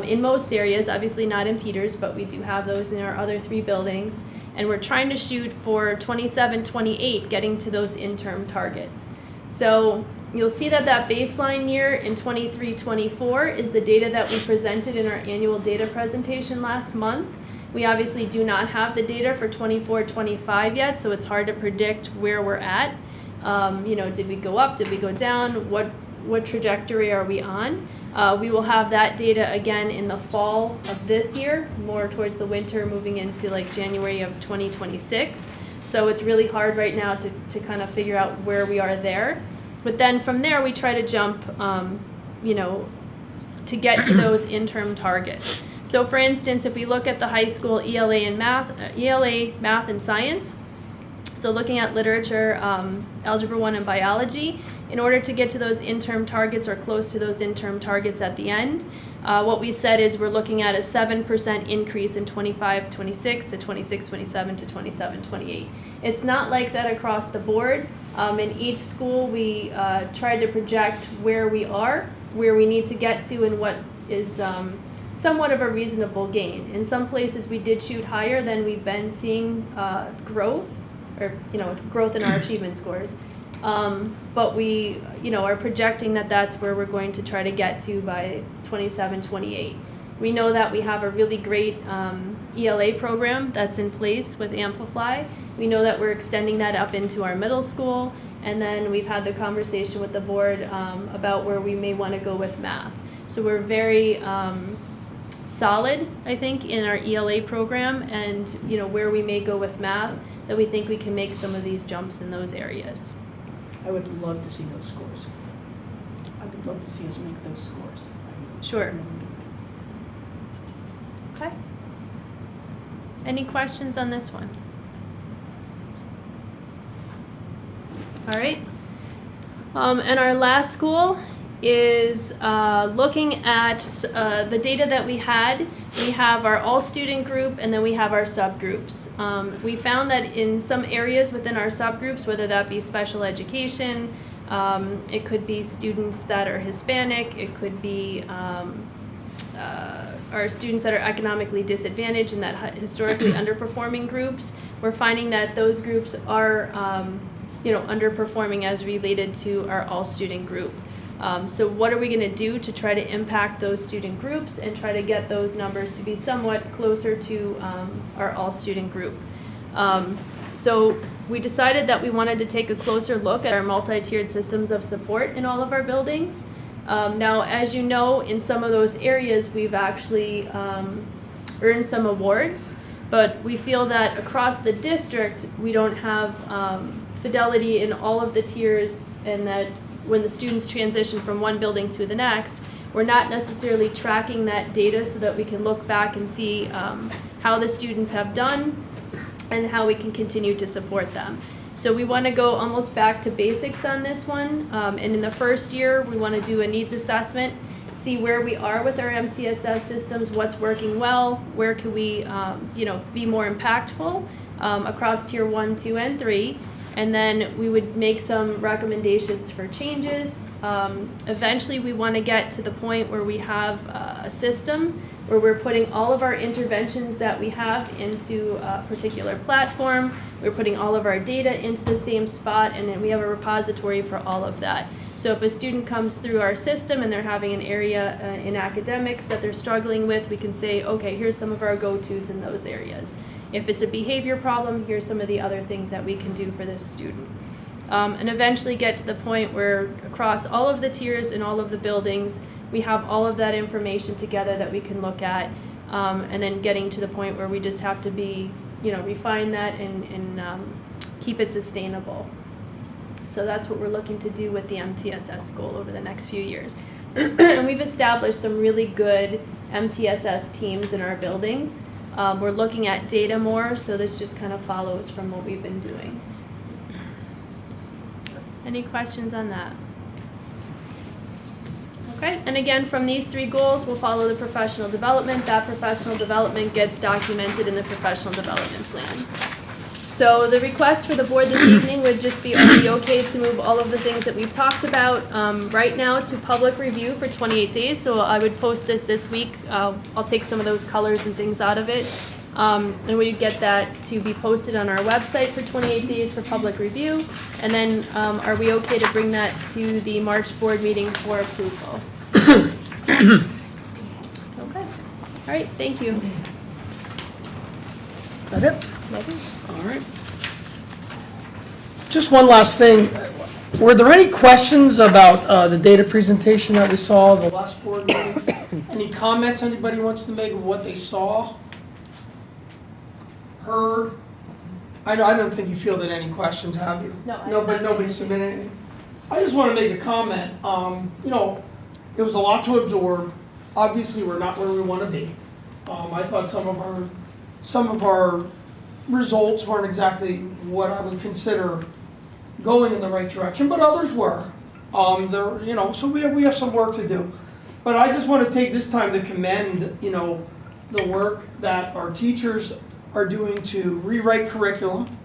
in most areas, obviously not in Peters, but we do have those in our other 3 buildings. And we're trying to shoot for 27-28, getting to those interim targets. So you'll see that that baseline year in 23-24 is the data that we presented in our annual data presentation last month. We obviously do not have the data for 24-25 yet, so it's hard to predict where we're at. Did we go up? Did we go down? What trajectory are we on? We will have that data again in the fall of this year, more towards the winter, moving into like January of 2026. So it's really hard right now to kind of figure out where we are there. But then from there, we try to jump, to get to those interim targets. So for instance, if we look at the high school ELA math and science, so looking at literature, Algebra 1 and biology, in order to get to those interim targets or close to those interim targets at the end, what we said is we're looking at a 7% increase in 25-26 to 26-27 to 27-28. It's not like that across the board. In each school, we tried to project where we are, where we need to get to, and what is somewhat of a reasonable gain. In some places, we did shoot higher than we've been seeing growth in our achievement scores. But we, are projecting that that's where we're going to try to get to by 27-28. We know that we have a really great ELA program that's in place with Amplify. We know that we're extending that up into our middle school, and then we've had the conversation with the board about where we may want to go with math. So we're very solid, I think, in our ELA program, and where we may go with math, that we think we can make some of these jumps in those areas. I would love to see those scores. I would love to see us make those scores. Sure. Okay. Any questions on this one? All right. And our last school is looking at the data that we had. We have our all-student group, and then we have our subgroups. We found that in some areas within our subgroups, whether that be special education, it could be students that are Hispanic, it could be our students that are economically disadvantaged and that historically underperforming groups, we're finding that those groups are underperforming as related to our all-student group. So what are we going to do to try to impact those student groups and try to get those numbers to be somewhat closer to our all-student group? So we decided that we wanted to take a closer look at our multi-tiered systems of support in all of our buildings. Now, as you know, in some of those areas, we've actually earned some awards But we feel that across the district, we don't have fidelity in all of the tiers, and that when the students transition from one building to the next, we're not necessarily tracking that data so that we can look back and see how the students have done and how we can continue to support them. So we want to go almost back to basics on this one. And in the first year, we want to do a needs assessment, see where we are with our MTSS systems, what's working well, where can we be more impactful across tier 1, 2, and 3. And then we would make some recommendations for changes. Eventually, we want to get to the point where we have a system where we're putting all of our interventions that we have into a particular platform. We're putting all of our data into the same spot, and then we have a repository for all of that. So if a student comes through our system and they're having an area in academics that they're struggling with, we can say, okay, here's some of our go-tos in those areas. If it's a behavior problem, here's some of the other things that we can do for this student. And eventually get to the point where across all of the tiers and all of the buildings, we have all of that information together that we can look at, and then getting to the point where we just have to be, refine that and keep it sustainable. So that's what we're looking to do with the MTSS goal over the next few years. And we've established some really good MTSS teams in our buildings. We're looking at data more, so this just kind of follows from what we've been doing. Any questions on that? Okay, and again, from these 3 goals, we'll follow the professional development. That professional development gets documented in the professional development plan. So the request for the board this evening would just be, are we okay to move all of the things that we've talked about right now to public review for 28 days? So I would post this week. I'll take some of those colors and things out of it. And we get that to be posted on our website for 28 days for public review. And then are we okay to bring that to the March board meeting for approval? Okay. All right, thank you. That it? All right. Just one last thing. Were there any questions about the data presentation that we saw the last board meeting? Any comments anybody wants to make of what they saw? Heard? I don't think you fielded any questions, have you? No, Nobody submitted anything. I just want to make a comment. It was a lot to absorb. Obviously, we're not where we want to be. I thought some of our results weren't exactly what I would consider going in the right direction, but others were. So we have some work to do. But I just want to take this time to commend, the work that our teachers are doing to rewrite curriculum.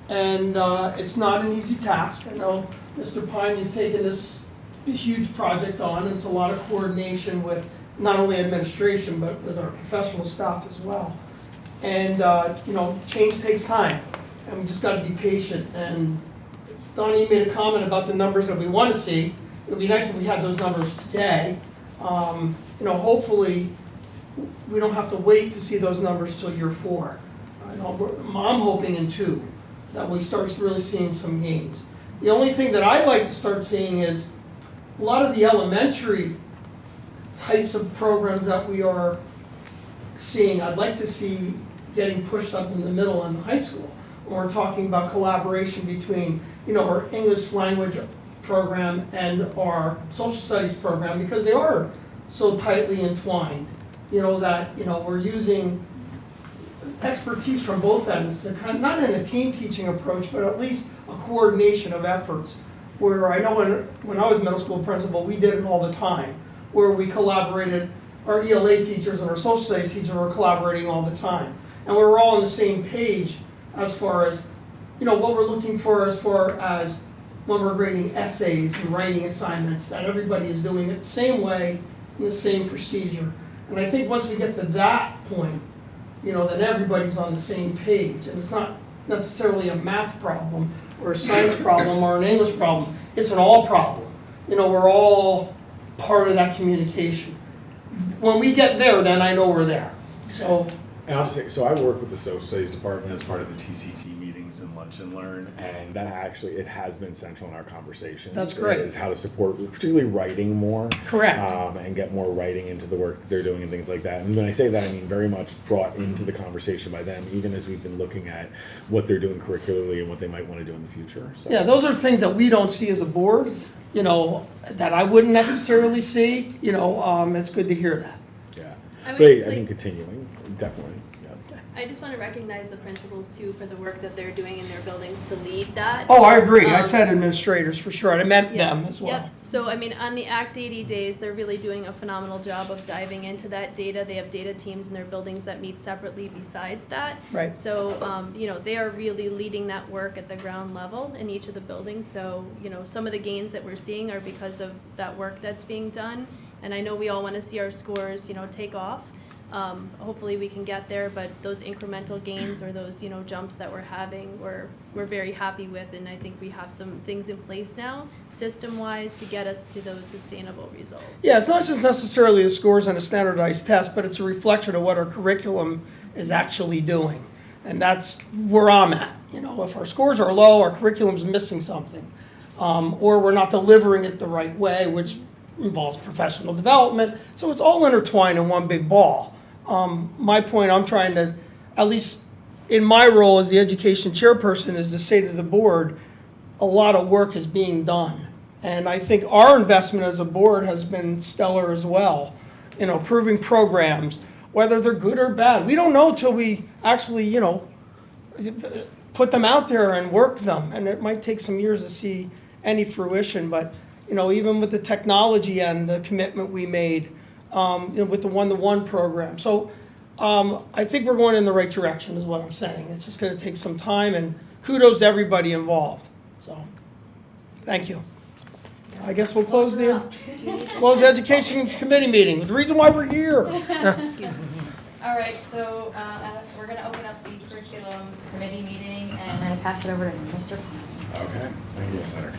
And it's not an easy task. I know, Mr. Pine, you've taken this huge project on. It's a lot of coordination with not only administration, but with our professional staff as well. And, change takes time, and we just got to be patient. And Donnie, you made a comment about the numbers that we want to see. It would be nice if we had those numbers today. Hopefully, we don't have to wait to see those numbers till year 4. I'm hoping in 2 that we start really seeing some gains. The only thing that I'd like to start seeing is a lot of the elementary types of programs that we are seeing, I'd like to see getting pushed up in the middle and the high school. When we're talking about collaboration between, our English language program and our social studies program, because they are so tightly entwined, we're using expertise from both ends, to not in a team teaching approach, but at least a coordination of efforts. Where I know when I was middle school principal, we did it all the time, where we collaborated. Our ELA teachers and our social studies teachers were collaborating all the time. And we were all on the same page as far as, what we're looking for as far as when we're grading essays and writing assignments, that everybody is doing it the same way, in the same procedure. And I think once we get to that point, then everybody's on the same page. And it's not necessarily a math problem or a science problem or an English problem. It's an all problem. We're all part of that communication. When we get there, then I know we're there. So. And I'll just say, so I work with the social studies department as part of the TCT meeting games and lunch and learn, and that actually, it has been central in our conversations. That's great. Is how to support, particularly writing more. Correct. And get more writing into the work that they're doing and things like that. And when I say that, I mean very much brought into the conversation by them, even as we've been looking at what they're doing curricularly and what they might want to do in the future. So. Yeah, those are things that we don't see as a board, you know, that I wouldn't necessarily see, you know, it's good to hear that. Yeah, I would but just I think continuing, definitely. Yeah. I just want to recognize the principals too for the work that they're doing in their buildings to lead that. Oh, I agree. I said administrators for sure, and I meant Yeah. them as well. Yep. So, I mean, on the Act 80 days, they're really doing a phenomenal job of diving into that data. They have data teams in their buildings that meet separately besides that. Right. So, you know, they are really leading that work at the ground level in each of the buildings. So, you know, some of the gains that we're seeing are because of that work that's being done. And I know we all want to see our scores, you know, take off. Hopefully we can get there, but those incremental gains or those, you know, jumps that we're having, we're very happy with, and I think we have some things in place now, system-wise, to get us to those sustainable results. Yeah, it's not just necessarily the scores on a standardized test, but it's a reflection of what our curriculum is actually doing. And that's where I'm at. You know, if our scores are low, our curriculum's missing something. Or we're not delivering it the right way, which involves professional development. So it's all intertwined in one big ball. My point, I'm trying to, at least in my role as the education chairperson, is to say to the board, a lot of work is being done. And I think our investment as a board has been stellar as well. You know, approving programs, whether they're good or bad. We don't know till we actually, you know, put them out there and work them. And it might take some years to see any fruition, but you know, even with the technology and the commitment we made, you know, with the one-to-one program. So I think we're going in the right direction is what I'm saying. It's just going to take some time, and kudos to everybody involved. So thank you. I guess we'll close the education committee meeting. The reason why we're here. Excuse me. All right, so we're going to open up the curriculum committee meeting, and I'm going to pass it over to Mr. Okay, thank you, Senator.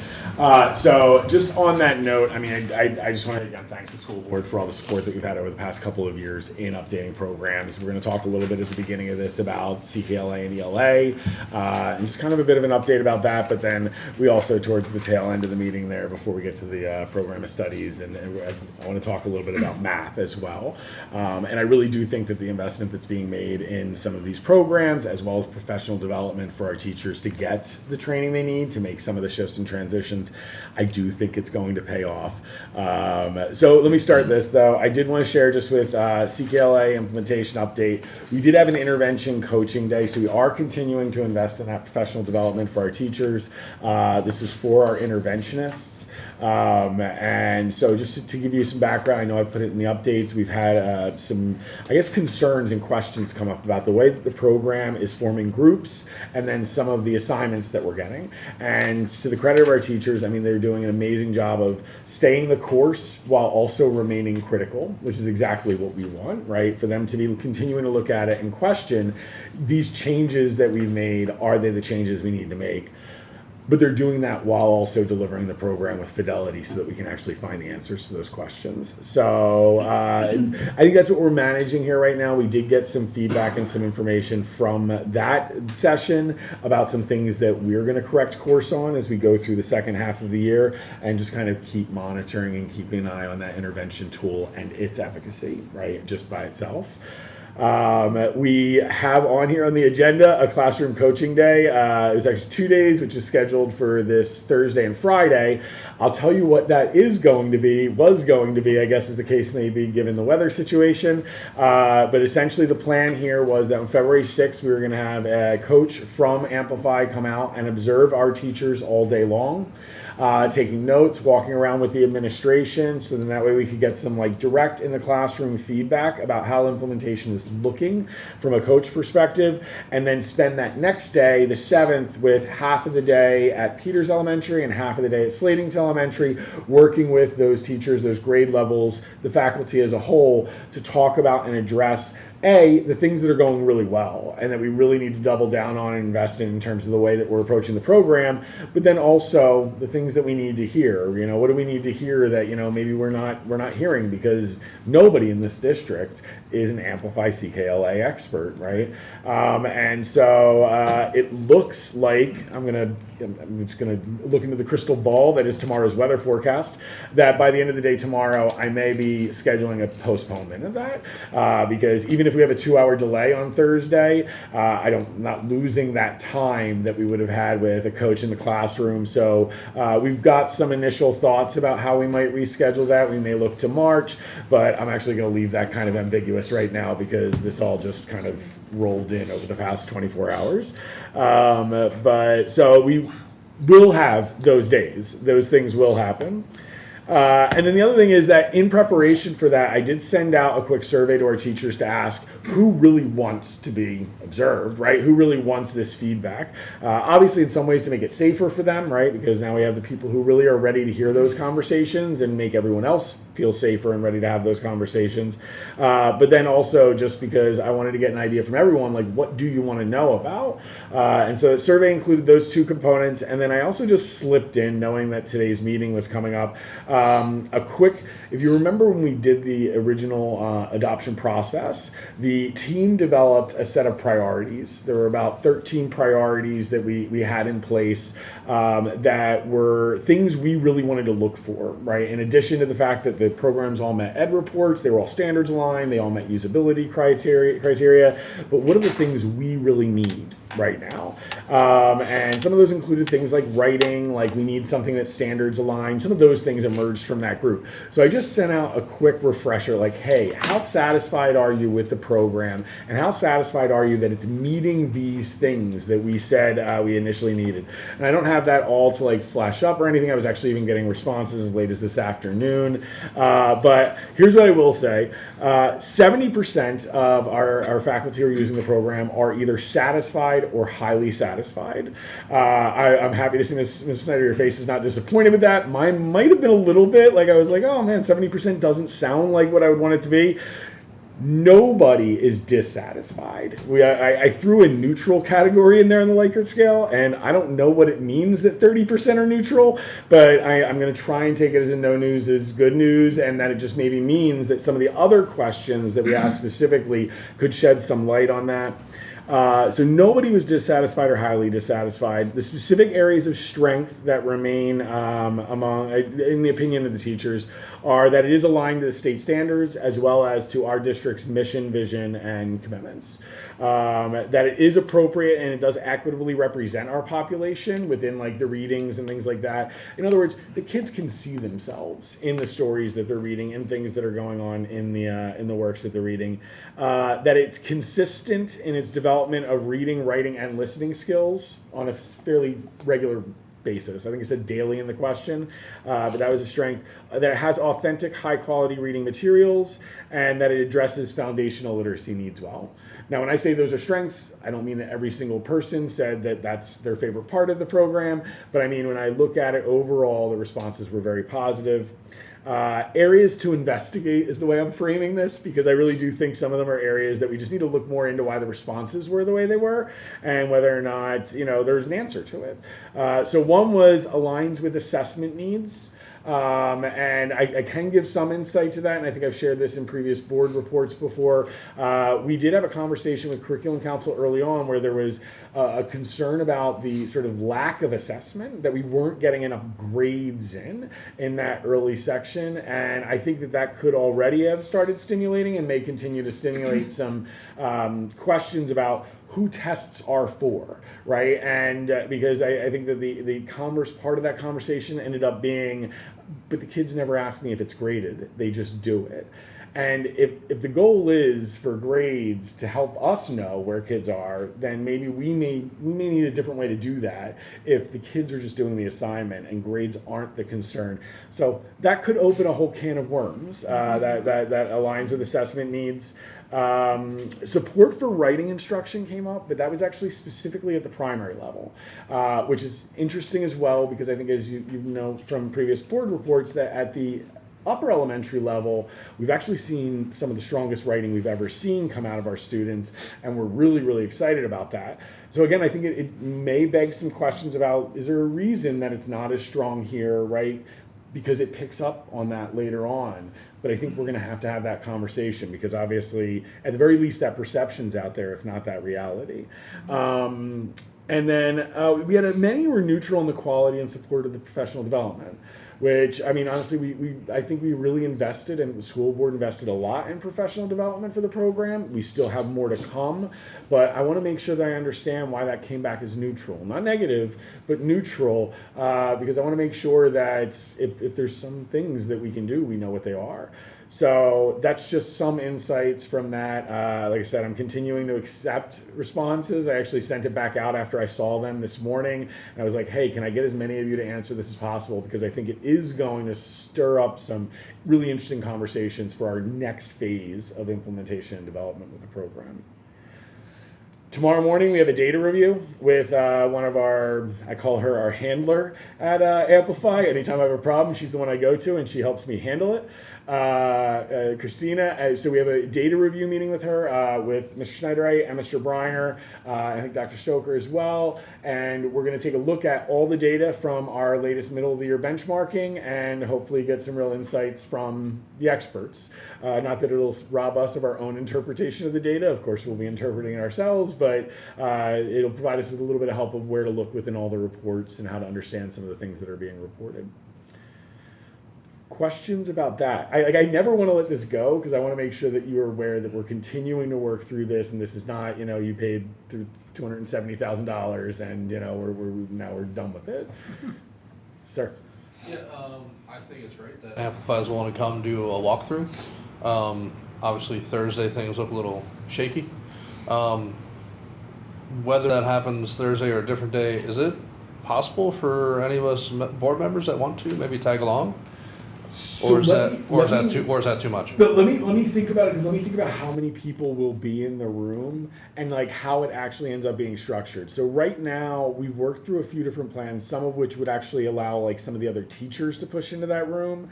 So just on that note, I mean, I just want to again thank the school board for all the support that we've had over the past couple of years in updating programs. We're going to talk a little bit at the beginning of this about CKLA and ELA, and just kind of a bit of an update about that, but then we also, towards the tail end of the meeting there, before we get to the program of studies, and I want to talk a little bit about math as well. And I really do think that the investment that's being made in some of these programs, as well as professional development for our teachers to get the training they need to make some of the shifts and transitions, I do think it's going to pay off. So let me start this though. I did want to share just with CKLA implementation update. We did have an intervention coaching day, so we are continuing to invest in that professional development for our teachers. This was for our interventionists. And so just to give you some background, I know I've put it in the updates. We've had some, I guess, concerns and questions come up about the way that the program is forming groups and then some of the assignments that we're getting. And to the credit of our teachers, I mean, they're doing an amazing job of staying the course while also remaining critical, which is exactly what we want, right? For them to be continuing to look at it and question these changes that we've made, are they the changes we need to make? But they're doing that while also delivering the program with fidelity so that we can actually find the answers to those questions. So I think that's what we're managing here right now. We did get some feedback and some information from that session about some things that we're going to correct course on as we go through the second half of the year, and just kind of keep monitoring and keeping an eye on that intervention tool and its efficacy, right, just by itself. We have on here on the agenda a classroom coaching day. It was actually 2 days, which is scheduled for this Thursday and Friday. I'll tell you what that was going to be, I guess as the case may be given the weather situation. But essentially the plan here was that on February 6th, we were going to have a coach from Amplify come out and observe our teachers all day long, taking notes, walking around with the administration, so then that way we could get some like direct in the classroom feedback about how implementation is looking from a coach perspective, and then spend that next day, the 7th, with half of the day at Peters Elementary and half of the day at Slatings Elementary, working with those teachers, those grade levels, the faculty as a whole, to talk about and address the things that are going really well and that we really need to double down on and invest in terms of the way that we're approaching the program, but then also the things that we need to hear. What do we need to hear that, maybe we're not hearing, because nobody in this district is an Amplify CKLA expert, right? And so it looks like, I'm just gonna look into the crystal ball that is tomorrow's weather forecast, that by the end of the day tomorrow, I may be scheduling a postponement of that, because even if we have a 2-hour delay on Thursday, I'm not losing that time that we would have had with a coach in the classroom. So we've got some initial thoughts about how we might reschedule that. We may look to March, but I'm actually going to leave that kind of ambiguous right now, because this all just kind of rolled in over the past 24 hours. But so we will have those days. Those things will happen. And then the other thing is that in preparation for that, I did send out a quick survey to our teachers to ask who really wants to be observed, right? Who really wants this feedback? Obviously, in some ways to make it safer for them, right? Because now we have the people who really are ready to hear those conversations and make everyone else feel safer and ready to have those conversations. But then also just because I wanted to get an idea from everyone, like, what do you want to know about? And so the survey included those two components. And then I also just slipped in, knowing that today's meeting was coming up, a quick, if you remember when we did the original adoption process, the team developed a set of priorities. There were about 13 priorities that we had in place that were things we really wanted to look for, right? In addition to the fact that the programs all met ed reports, they were all standards aligned, they all met usability criteria, but what are the things we really need right now? And some of those included things like writing, like we need something that's standards aligned. Some of those things emerged from that group. So I just sent out a quick refresher, like, hey, how satisfied are you with the program? And how satisfied are you that it's meeting these things that we said we initially needed? And I don't have that all to like flash up or anything. I was actually even getting responses as late as this afternoon. But here's what I will say. 70% of our faculty who are using the program are either satisfied or highly satisfied. I'm happy to see Ms. Snyder, your face is not disappointed with that. Mine might have been a little bit, like I was like, oh man, 70% doesn't sound like what I would want it to be. Nobody is dissatisfied. I threw a neutral category in there on the Likert scale, and I don't know what it means that 30% are neutral, but I'm going to try and take it as a no news is good news, and that it just maybe means that some of the other questions that we asked specifically could shed some light on that. So nobody was dissatisfied or highly dissatisfied. The specific areas of strength that remain in the opinion of the teachers, are that it is aligned to the state standards as well as to our district's mission, vision, and commitments. That it is appropriate and it does equitably represent our population within like the readings and things like that. In other words, the kids can see themselves in the stories that they're reading and things that are going on in the works that they're reading. That it's consistent in its development of reading, writing, and listening skills on a fairly regular basis. I think it said daily in the question, but that was a strength. That it has authentic, high-quality reading materials, and that it addresses foundational literacy needs well. Now, when I say those are strengths, I don't mean that every single person said that that's their favorite part of the program, but I mean when I look at it overall, the responses were very positive. Areas to investigate is the way I'm framing this, because I really do think some of them are areas that we just need to look more into why the responses were the way they were and whether or not, there's an answer to it. So one was aligns with assessment needs. And I can give some insight to that, and I think I've shared this in previous board reports before. We did have a conversation with Curriculum Council early on where there was a concern about the sort of lack of assessment, that we weren't getting enough grades in that early section, and I think that could already have started stimulating and may continue to stimulate some questions about who tests are for, right? And because I think that the commerce part of that conversation ended up being, but the kids never ask me if it's graded, they just do it. And if the goal is for grades to help us know where kids are, then maybe we may need a different way to do that if the kids are just doing the assignment and grades aren't the concern. So that could open a whole can of worms that aligns with assessment needs. Support for writing instruction came up, but that was actually specifically at the primary level, which is interesting as well, because I think as you know from previous board reports that at the upper elementary level, we've actually seen some of the strongest writing we've ever seen come out of our students, and we're really, really excited about that. So again, I think it may beg some questions about, is there a reason that it's not as strong here, right? Because it picks up on that later on. But I think we're gonna have to have that conversation, because obviously, at the very least, that perception's out there, if not that reality. And then we had many were neutral in the quality and support of the professional development, which, I mean, honestly, I think we really invested, and the school board invested a lot in professional development for the program. We still have more to come, but I want to make sure that I understand why that came back as neutral. Not negative, but neutral, because I want to make sure that if there's some things that we can do, we know what they are. So that's just some insights from that. Like I said, I'm continuing to accept responses. I actually sent it back out after I saw them this morning. And I was like, hey, can I get as many of you to answer this as possible? Because I think it is going to stir up some really interesting conversations for our next phase of implementation and development with the program. Tomorrow morning, we have a data review with one of our, I call her our handler at Amplify. Anytime I have a problem, she's the one I go to, and she helps me handle it. Christina, so we have a data review meeting with her, with Mr. Schneiderite and Mr. Briner, I think Dr. Stoker as well. And we're going to take a look at all the data from our latest middle of the year benchmarking, and hopefully get some real insights from the experts. Not that it'll rob us of our own interpretation of the data. Of course, we'll be interpreting it ourselves, but it'll provide us with a little bit of help of where to look within all the reports and how to understand some of the things that are being reported. Questions about that? I never want to let this go, because I want to make sure that you are aware that we're continuing to work through this, and this is not, you know, you paid $270,000 and, you know, we're done with it. Sir. Yeah, I think it's great that Amplify's want to come do a walkthrough. Obviously Thursday things look a little shaky. Whether that happens Thursday or a different day, is it possible for any of us board members that want to maybe tag along? Or is that too much? But let me think about it, because let me think about how many people will be in the room and like how it actually ends up being structured. So right now we've worked through a few different plans, some of which would actually allow like some of the other teachers to push into that room.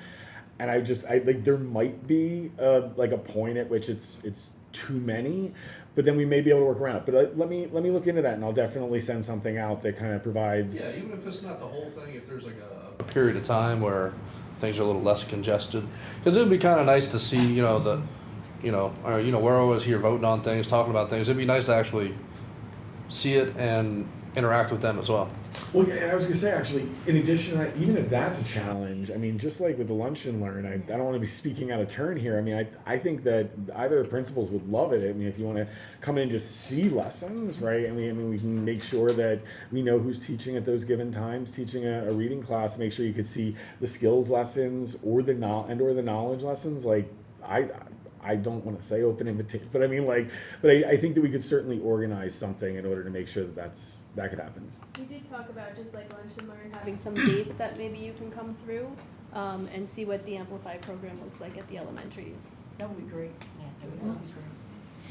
And I like there might be like a point at which it's too many, but then we may be able to work around it. But let me look into that, and I'll definitely send something out that kind of provides. Yeah, even if it's not the whole thing, if there's like a period of time where things are a little less congested, because it would be kind of nice to see, you know, we're always here voting on things, talking about things. It'd be nice to actually see it and interact with them as well. Well, yeah, I was gonna say, actually, in addition to that, even if that's a challenge, I mean, just like with the Lunch and Learn, I don't want to be speaking out of turn here. I mean, I think that either the principals would love it. I mean, if you want to come in and just see lessons, right? I mean, we can make sure that we know who's teaching at those given times, teaching a reading class. Make sure you could see the skills lessons or the knowledge lessons. Like, I don't want to say open invitation, but I mean, like, but I think that we could certainly organize something in order to make sure that could happen. We did talk about just like Lunch and Learn, having some dates that maybe you can come through and see what the Amplify program looks like at the elementaries. That would be great.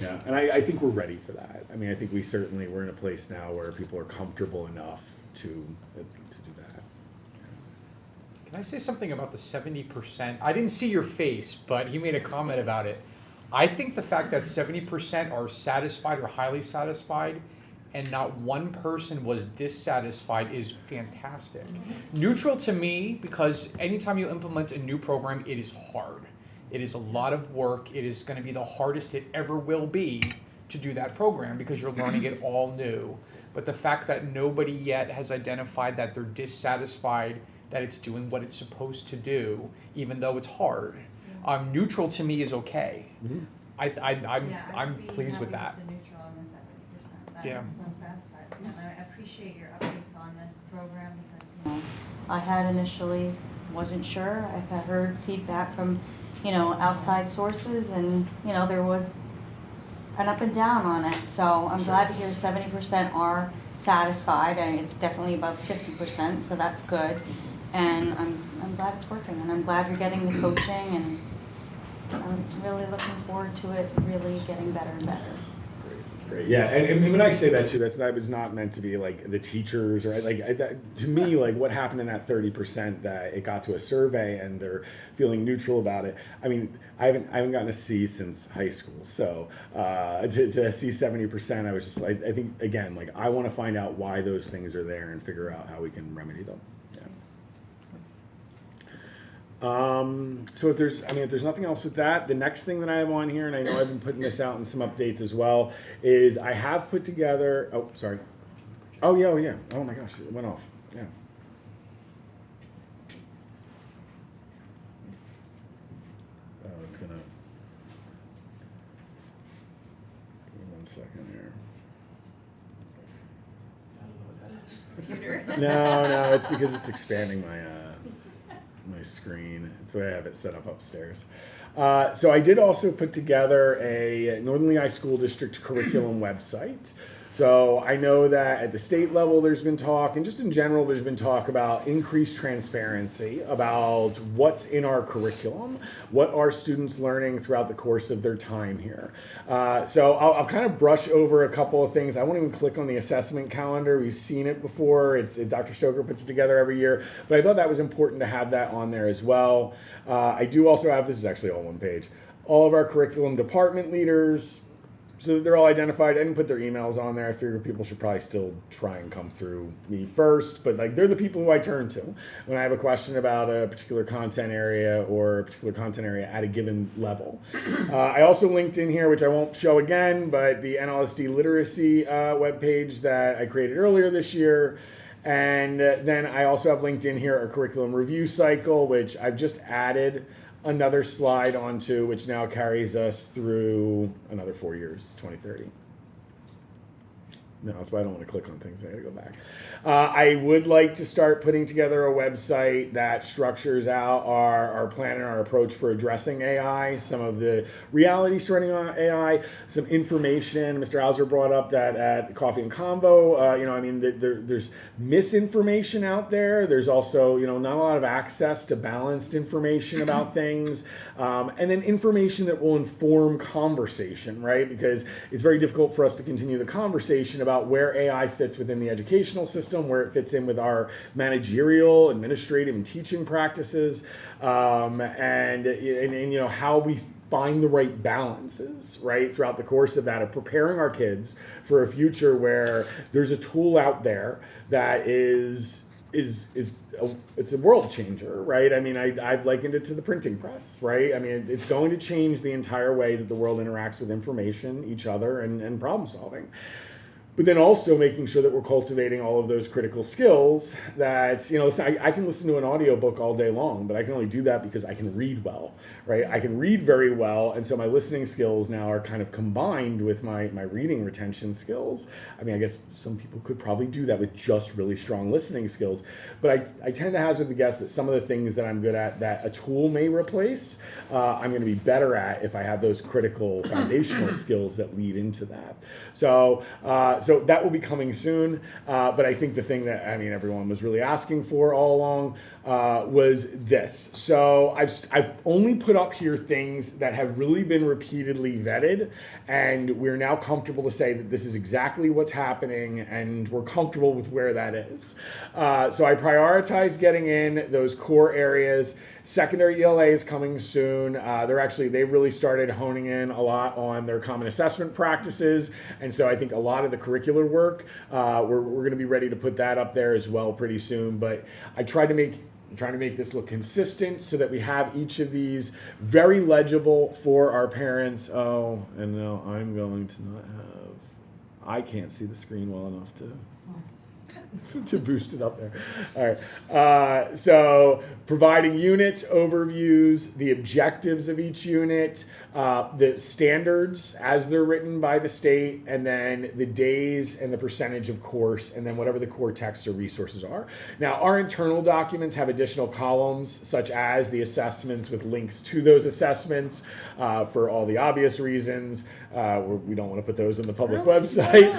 Yeah, and I think we're ready for that. I mean, I think we're in a place now where people are comfortable enough to do that. Can I say something about the 70%? I didn't see your face, but he made a comment about it. I think the fact that 70% are satisfied or highly satisfied and not one person was dissatisfied is fantastic. Neutral to me, because anytime you implement a new program, it is hard. It is a lot of work. It is going to be the hardest it ever will be to do that program, because you're learning it all new. But the fact that nobody yet has identified that they're dissatisfied that it's doing what it's supposed to do, even though it's hard. Neutral to me is okay. I'm pleased with that. The neutral on the 70%. Yeah. I'm satisfied. And I appreciate your updates on this program, because I had initially wasn't sure. I had heard feedback from outside sources, and there was an up and down on it. So I'm glad to hear 70% are satisfied, and it's definitely above 50%, so that's good. And I'm glad it's working, and I'm glad you're getting the coaching, and I'm really looking forward to it really getting better and better. Great. Yeah, and when I say that too, that was not meant to be like the teachers or to me, like what happened in that 30% that it got to a survey and they're feeling neutral about it. I mean, I haven't gotten a C since high school, so to see 70%, I was just like, I think again, like I want to find out why those things are there and figure out how we can remedy them. So if there's nothing else with that, the next thing that I have on here, and I know I've been putting this out in some updates as well, is I have put together, oh, sorry. Oh, yeah. Oh my gosh, it went off. Yeah. Oh, it's gonna, give me 1 second here. No, it's because it's expanding my screen. It's the way I have it set up upstairs. So I did also put together a Northern Lehigh School District curriculum website. So I know that at the state level there's been talk, and just in general there's been talk about increased transparency about what's in our curriculum, what are students learning throughout the course of their time here. So I'll kind of brush over a couple of things. I won't even click on the assessment calendar. We've seen it before. Dr. Stoker puts it together every year, but I thought that was important to have that on there as well. I do also have, this is actually all one page, all of our curriculum department leaders, so they're all identified. I didn't put their emails on there. I figured people should probably still try and come through me first, but like they're the people who I turn to when I have a question about a particular content area or a particular content area at a given level. I also linked in here, which I won't show again, but the NLSD literacy webpage that I created earlier this year. And then I also have linked in here a curriculum review cycle, which I've just added another slide onto, which now carries us through another 4 years, 2030. No, that's why I don't want to click on things. I gotta go back. I would like to start putting together a website that structures out our plan and our approach for addressing AI, some of the reality surrounding AI, some information. Mr. Hauser brought up that at Coffee and Convo, there's misinformation out there. There's also, not a lot of access to balanced information about things. And then information that will inform conversation, right? Because it's very difficult for us to continue the conversation about where AI fits within the educational system, where it fits in with our managerial, administrative, and teaching practices, and how we find the right balances, right, throughout the course of that, of preparing our kids for a future where there's a tool out there that it's a world changer, right? I mean, I've likened it to the printing press, right? I mean, it's going to change the entire way that the world interacts with information, each other, and problem solving. But then also making sure that we're cultivating all of those critical skills that, I can listen to an audiobook all day long, but I can only do that because I can read well, right? I can read very well, and so my listening skills now are kind of combined with my reading retention skills. I mean, I guess some people could probably do that with just really strong listening skills, but I tend to hazard the guess that some of the things that I'm good at that a tool may replace, I'm going to be better at if I have those critical foundational skills that lead into that. So that will be coming soon, but I think the thing that everyone was really asking for all along was this. So I've only put up here things that have really been repeatedly vetted, and we're now comfortable to say that this is exactly what's happening, and we're comfortable with where that is. So I prioritize getting in those core areas. Secondary ELA is coming soon. They've really started honing in a lot on their common assessment practices, and so I think a lot of the curricular work, we're going to be ready to put that up there as well pretty soon. But I'm trying to make this look consistent so that we have each of these very legible for our parents. Oh, and now I'm going to not have, I can't see the screen well enough to boost it up there. All right. So providing units, overviews, the objectives of each unit, the standards as they're written by the state, and then the days and the percentage of course, and then whatever the core texts or resources are. Now, our internal documents have additional columns, such as the assessments with links to those assessments for all the obvious reasons. We don't want to put those on the public website.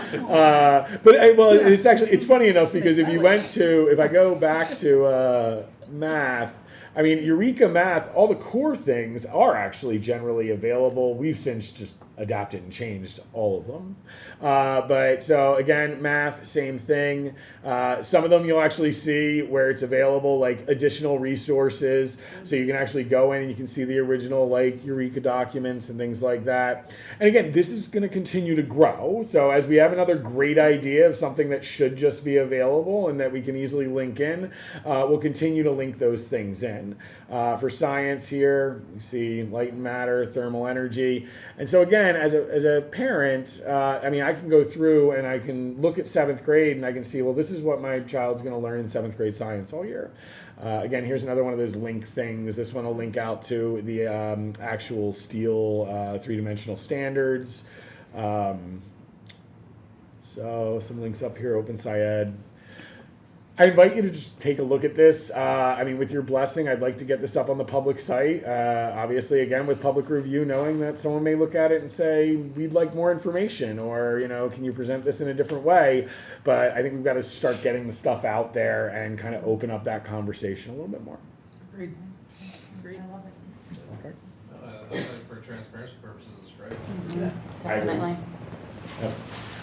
It's funny enough, because if I go back to math, I mean, Eureka Math, all the core things are actually generally available. We've since just adapted and changed all of them. But so again, math, same thing. Some of them you'll actually see where it's available, like additional resources. So you can actually go in and you can see the original like Eureka documents and things like that. And again, this is going to continue to grow. So as we have another great idea of something that should just be available and that we can easily link in, we'll continue to link those things in. For science here, you see light and matter, thermal energy. And so again, as a parent, I mean, I can go through and I can look at 7th grade and I can see, well, this is what my child's going to learn in 7th grade science all year. Again, here's another one of those link things. This one will link out to the actual steel three-dimensional standards. So some links up here, OpenSciEd. I invite you to just take a look at this. I mean, with your blessing, I'd like to get this up on the public site. Obviously, again, with public review, knowing that someone may look at it and say, we'd like more information, or, you know, can you present this in a different way? But I think we've got to start getting the stuff out there and kind of open up that conversation a little bit more. Agreed. Agreed. I love it. Okay. I think for transparency purposes, it's great. Yeah, definitely. Yep.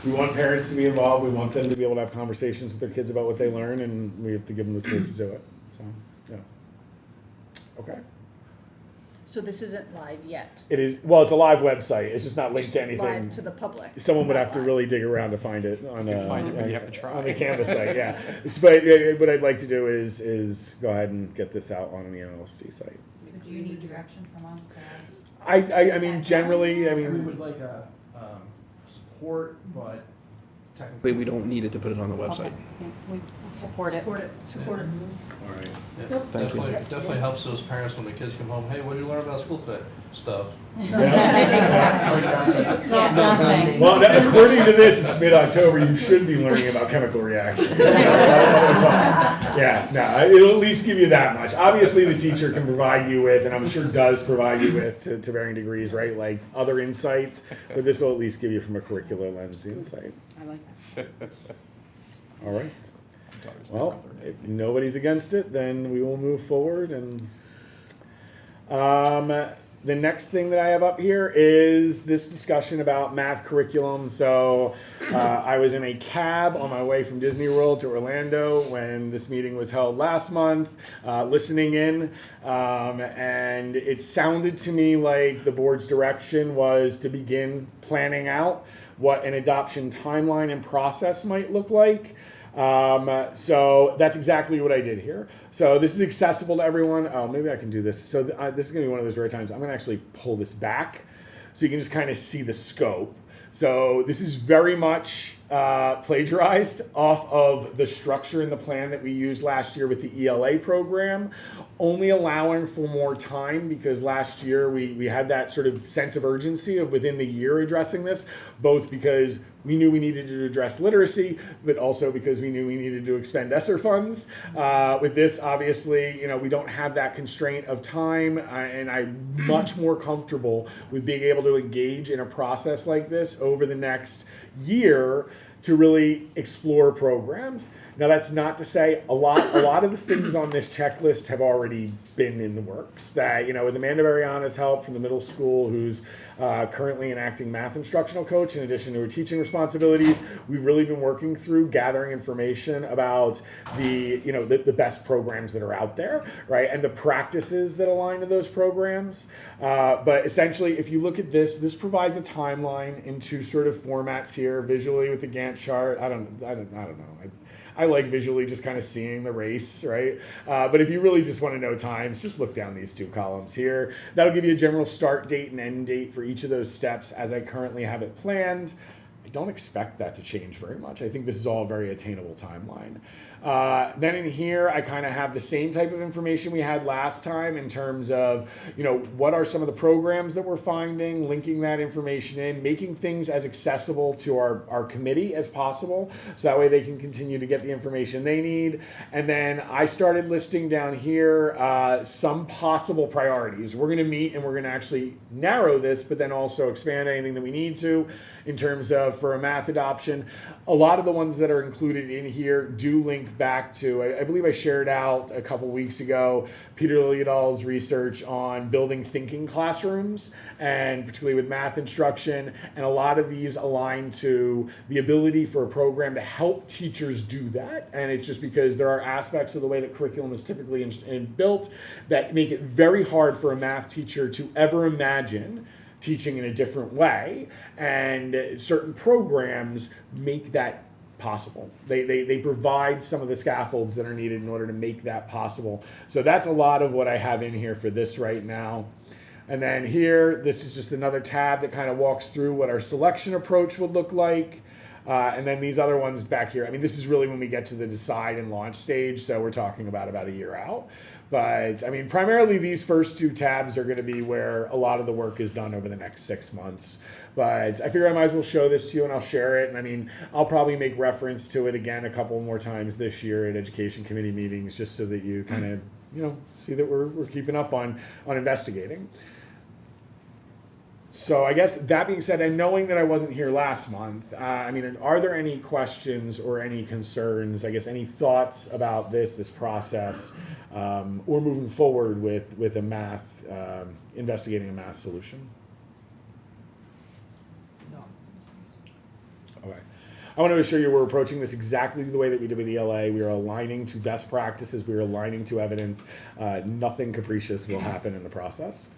We want parents to be involved. We want them to be able to have conversations with their kids about what they learn, and we have to give them the tools to do it. So, yeah. Okay. So this isn't live yet. It is, well, it's a live website. It's just not linked to anything. Live to the public. Someone would Not have to live. really dig around to find it on You can find it, but you have to try. on the Canvas site. Yeah, but what I'd like to do is go ahead and get this out on the NLSD site. So do you need direction from us to? I mean, generally, I We mean, would like a support, but technically we don't need it to put it on the website. Okay. Yeah, we support it. Support it. Support it. all right. Yeah, Thank you. definitely helps those parents when the kids come home, hey, what did you learn about school today? Stuff. Exactly. Yeah, nothing. Well, according to this, it's mid-October. You should be learning about chemical reactions. So that's what we're talking. Yeah, no, it'll at least give you that much. Obviously, the teacher can provide you with, and I'm sure does provide you with, to varying degrees, right, like other insights. But this will at least give you, from a curricular lens, the insight. I like that. All right. Well, if nobody's against it, then we will move forward. And the next thing that I have up here is this discussion about math curriculum. So I was in a cab on my way from Disney World to Orlando when this meeting was held last month, listening in. And it sounded to me like the board's direction was to begin planning out what an adoption timeline and process might look like. So that's exactly what I did here. So this is accessible to everyone. Oh, maybe I can do this. So this is going to be one of those rare times. I'm going to actually pull this back so you can just kind of see the scope. So this is very much plagiarized off of the structure and the plan that we used last year with the ELA program, only allowing for more time because last year we had that sort of sense of urgency of within the year addressing this, both because we knew we needed to address literacy, but also because we knew we needed to expend ESSER funds. With this, obviously, you know, we don't have that constraint of time, and I'm much more comfortable with being able to engage in a process like this over the next year to really explore programs. Now, that's not to say a lot of the things on this checklist have already been in the works. That, you know, with Amanda Mariana's help from the middle school, who's currently an acting math instructional coach in addition to her teaching responsibilities, we've really been working through gathering information about the best programs that are out there, right, and the practices that align to those programs. But essentially, if you look at this provides a timeline in two sort of formats here, visually with the Gantt chart. I don't know. I like visually just kind of seeing the race, right? But if you really just want to know times, just look down these two columns here. That'll give you a general start date and end date for each of those steps as I currently have it planned. I don't expect that to change very much. I think this is all a very attainable timeline. Then in here, I kind of have the same type of information we had last time in terms of, you know, what are some of the programs that we're finding, linking that information in, making things as accessible to our committee as possible, so that way they can continue to get the information they need. And then I started listing down here some possible priorities. We're going to meet and we're going to actually narrow this, but then also expand anything that we need to in terms of for a math adoption. A lot of the ones that are included in here do link think back to, I believe I shared out a couple weeks ago, Peter Liljedahl's research on building thinking classrooms, and particularly with math instruction. And a lot of these align to the ability for a program to help teachers do that. And it's just because there are aspects of the way that curriculum is typically built that make it very hard for a math teacher to ever imagine teaching in a different way, and certain programs make that possible. They provide some of the scaffolds that are needed in order to make that possible. So that's a lot of what I have in here for this right now. And then here, this is just another tab that kind of walks through what our selection approach would look like. And then these other ones back here, I mean, this is really when we get to the decide and launch stage, so we're talking about a year out. But I mean, primarily these first two tabs are going to be where a lot of the work is done over the next 6 months. But I figure I might as well show this to you, and I'll share it. And I mean, I'll probably make reference to it again a couple more times this year at education committee meetings, just so that you kind of, see that we're keeping up on investigating. So I guess that being said, and knowing that I wasn't here last month, I mean, are there any questions or any concerns, I guess, any thoughts about this process, or moving forward with a math, investigating a math solution? No. Okay. I want to assure you we're approaching this exactly the way that we did with ELA. We are aligning to best practices. We are aligning to evidence. Nothing capricious will happen in the process.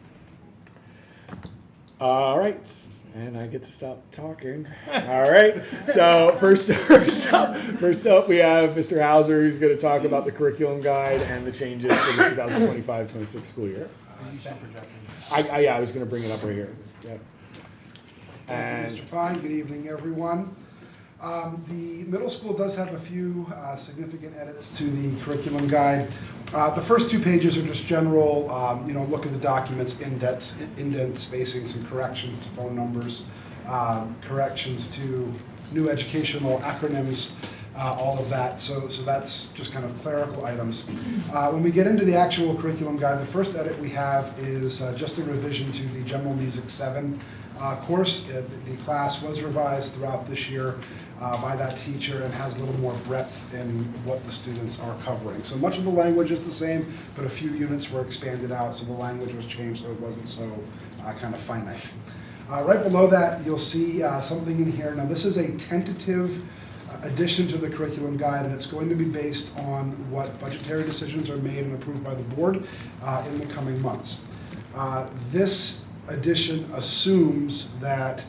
All right, and I get to stop talking. All right, so first up, we have Mr. Hauser, who's going to talk about the curriculum guide and the changes for the 2025-26 school year. I was going to bring it up right here. Yep. Thank you, Mr. Pine. Good evening, everyone. The middle school does have a few significant edits to the curriculum guide. The first 2 pages are just general, look at the documents, indents, spacings, and corrections to phone numbers, corrections to new educational acronyms, all of that. So that's just kind of clerical items. When we get into the actual curriculum guide, the first edit we have is just a revision to the General Music 7 course. The class was revised throughout this year by that teacher and has a little more breadth in what the students are covering. So much of the language is the same, but a few units were expanded out, so the language was changed so it wasn't so kind of finite. Right below that, you'll see something in here. Now, this is a tentative addition to the curriculum guide, and it's going to be based on what budgetary decisions are made and approved by the board in the coming months. This addition assumes that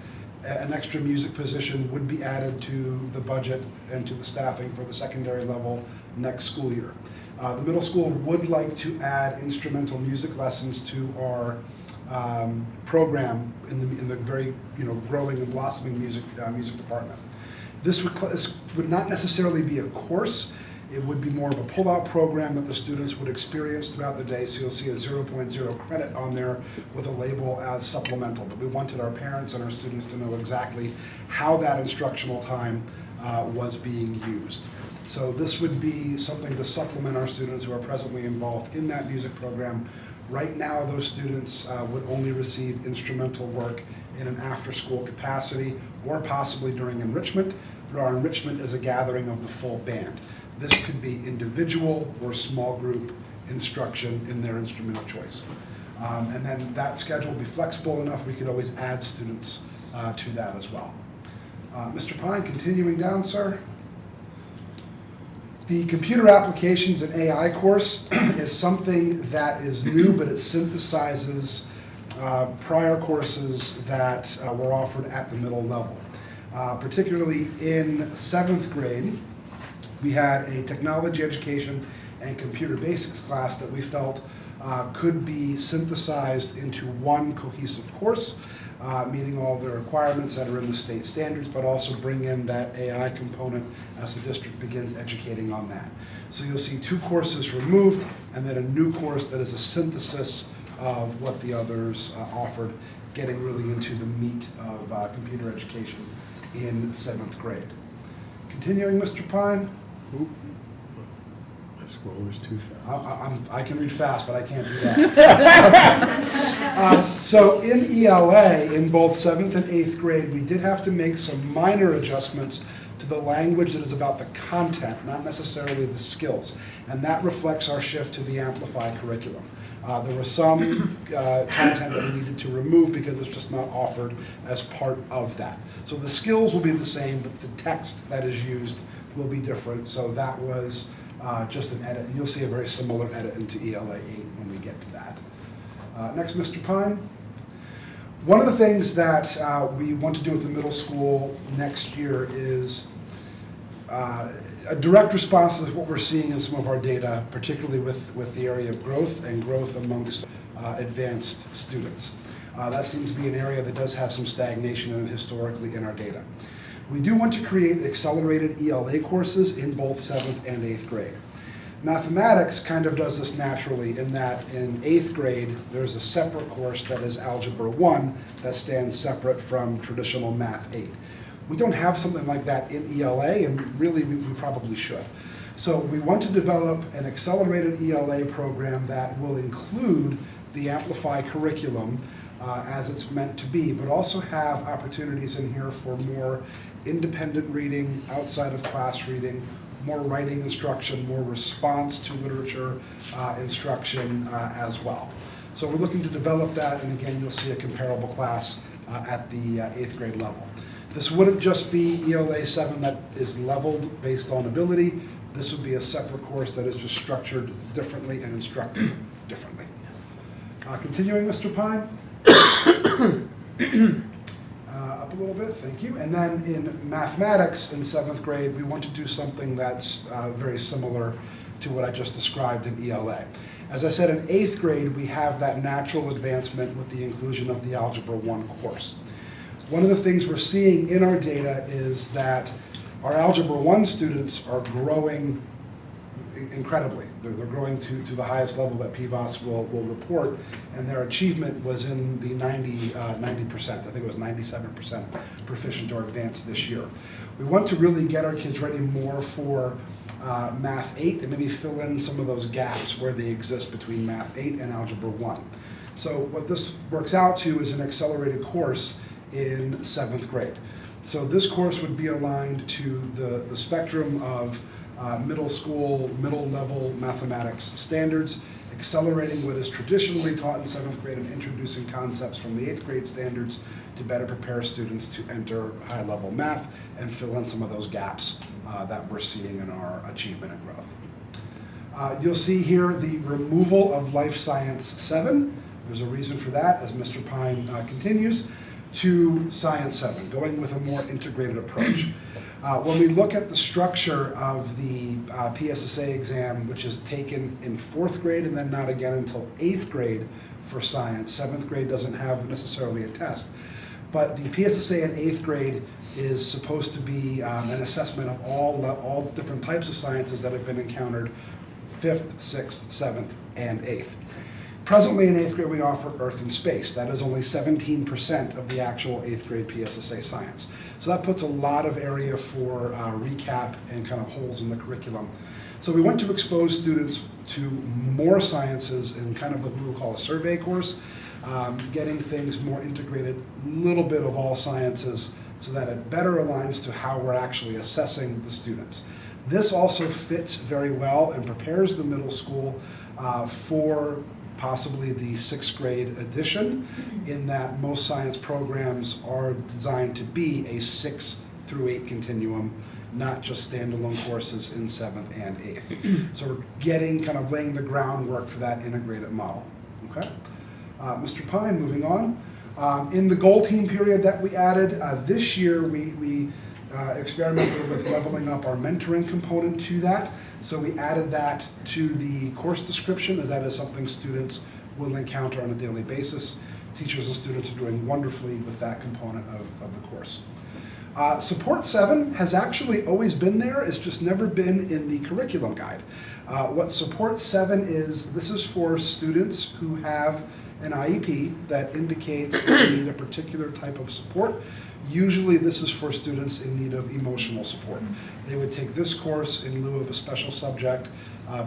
an extra music position would be added to the budget and to the staffing for the secondary level next school year. The middle school would like to add instrumental music lessons to our program in the very growing and blossoming music department. This would not necessarily be a course. It would be more of a pull-out program that the students would experience throughout the day, so you'll see a 0.0 credit on there with a label as supplemental. But we wanted our parents and our students to know exactly how that instructional time was being used. So this would be something to supplement our students who are presently involved in that music program. Right now, those students would only receive instrumental work in an after-school capacity or possibly during enrichment, but our enrichment is a gathering of the full band. This could be individual or small group instruction in their instrument of choice. And then that schedule will be flexible enough we could always add students to that as well. Mr. Pine, continuing down, sir. The computer applications and AI course is something that is new, but it synthesizes prior courses that were offered at the middle level. Particularly in 7th grade, we had a technology education and computer basics class that we felt could be synthesized into one cohesive course, meeting all the requirements that are in the state standards, but also bring in that AI component as the district begins educating on that. So you'll see 2 courses removed and then a new course that is a synthesis of what the others offered, getting really into the meat of computer education in 7th grade. Continuing, Mr. Pine. Oop. My scroller's too fast. I can read fast, but I can't do that. So in ELA, in both 7th and 8th grade, we did have to make some minor adjustments to the language that is about the content, not necessarily the skills. And that reflects our shift to the Amplify curriculum. There was some content that we needed to remove because it's just not offered as part of that. So the skills will be the same, but the text that is used will be different. So that was just an edit. You'll see a very similar edit into ELA 8 when we get to that. Next, Mr. Pine. One of the things that we want to do with the middle school next year is a direct response to what we're seeing in some of our data, particularly with the area of growth and growth amongst advanced students. That seems to be an area that does have some stagnation in historically in our data. We do want to create accelerated ELA courses in both 7th and 8th grade. Mathematics kind of does this naturally in that in 8th grade, there's a separate course that is Algebra 1 that stands separate from traditional Math 8. We don't have something like that in ELA, and really we probably should. So we want to develop an accelerated ELA program that will include the Amplify curriculum as it's meant to be, but also have opportunities in here for more independent reading, outside of class reading, more writing instruction, more response to literature instruction as well. So we're looking to develop that, and again, you'll see a comparable class at the 8th grade level. This wouldn't just be ELA 7 that is leveled based on ability. This would be a separate course that is just structured differently and instructed differently. Continuing, Mr. Pine. Up a little bit, thank you. And then in mathematics in 7th grade, we want to do something that's very similar to what I just described in ELA. As I said, in 8th grade, we have that natural advancement with the inclusion of the Algebra 1 course. One of the things we're seeing in our data is that our Algebra 1 students are growing incredibly. They're growing to the highest level that PVOS will report, and their achievement was in the 90%. I think it was 97% proficient or advanced this year. We want to really get our kids ready more for Math 8 and maybe fill in some of those gaps where they exist between Math 8 and Algebra 1. So what this works out to is an accelerated course in 7th grade. So this course would be aligned to the spectrum of middle school, middle level mathematics standards, accelerating what is traditionally taught in 7th grade and introducing concepts from the 8th grade standards to better prepare students to enter high level math and fill in some of those gaps that we're seeing in our achievement and growth. You'll see here the removal of Life Science 7. There's a reason for that, as Mr. Pine continues, to Science 7, going with a more integrated approach. When we look at the structure of the PSSA exam, which is taken in 4th grade and then not again until 8th grade for science, 7th grade doesn't have necessarily a test. But the PSSA in 8th grade is supposed to be an assessment of all different types of sciences that have been encountered 5th, 6th, 7th, and 8th. Presently in 8th grade we offer Earth and Space. That is only 17% of the actual 8th grade PSSA science. So that puts a lot of area for recap and kind of holes in the curriculum. So we want to expose students to more sciences in kind of what we would call a survey course, getting things more integrated, a little bit of all sciences so that it better aligns to how we're actually assessing the students. This also fits very well and prepares the middle school for possibly the 6th grade edition, in that most science programs are designed to be a 6 through 8 continuum, not just standalone courses in 7th and 8th. So we're kind of laying the groundwork for that integrated model. Okay, Mr. Pine, moving on. In the goal team period that we added, this year we experimented with leveling up our mentoring component to that. So we added that to the course description, as that is something students will encounter on a daily basis. Teachers and students are doing wonderfully with that component of the course. Support 7 has actually always been there, it's just never been in the curriculum guide. What Support 7 is, this is for students who have an IEP that indicates they need a particular type of support. Usually this is for students in need of emotional support. They would take this course in lieu of a special subject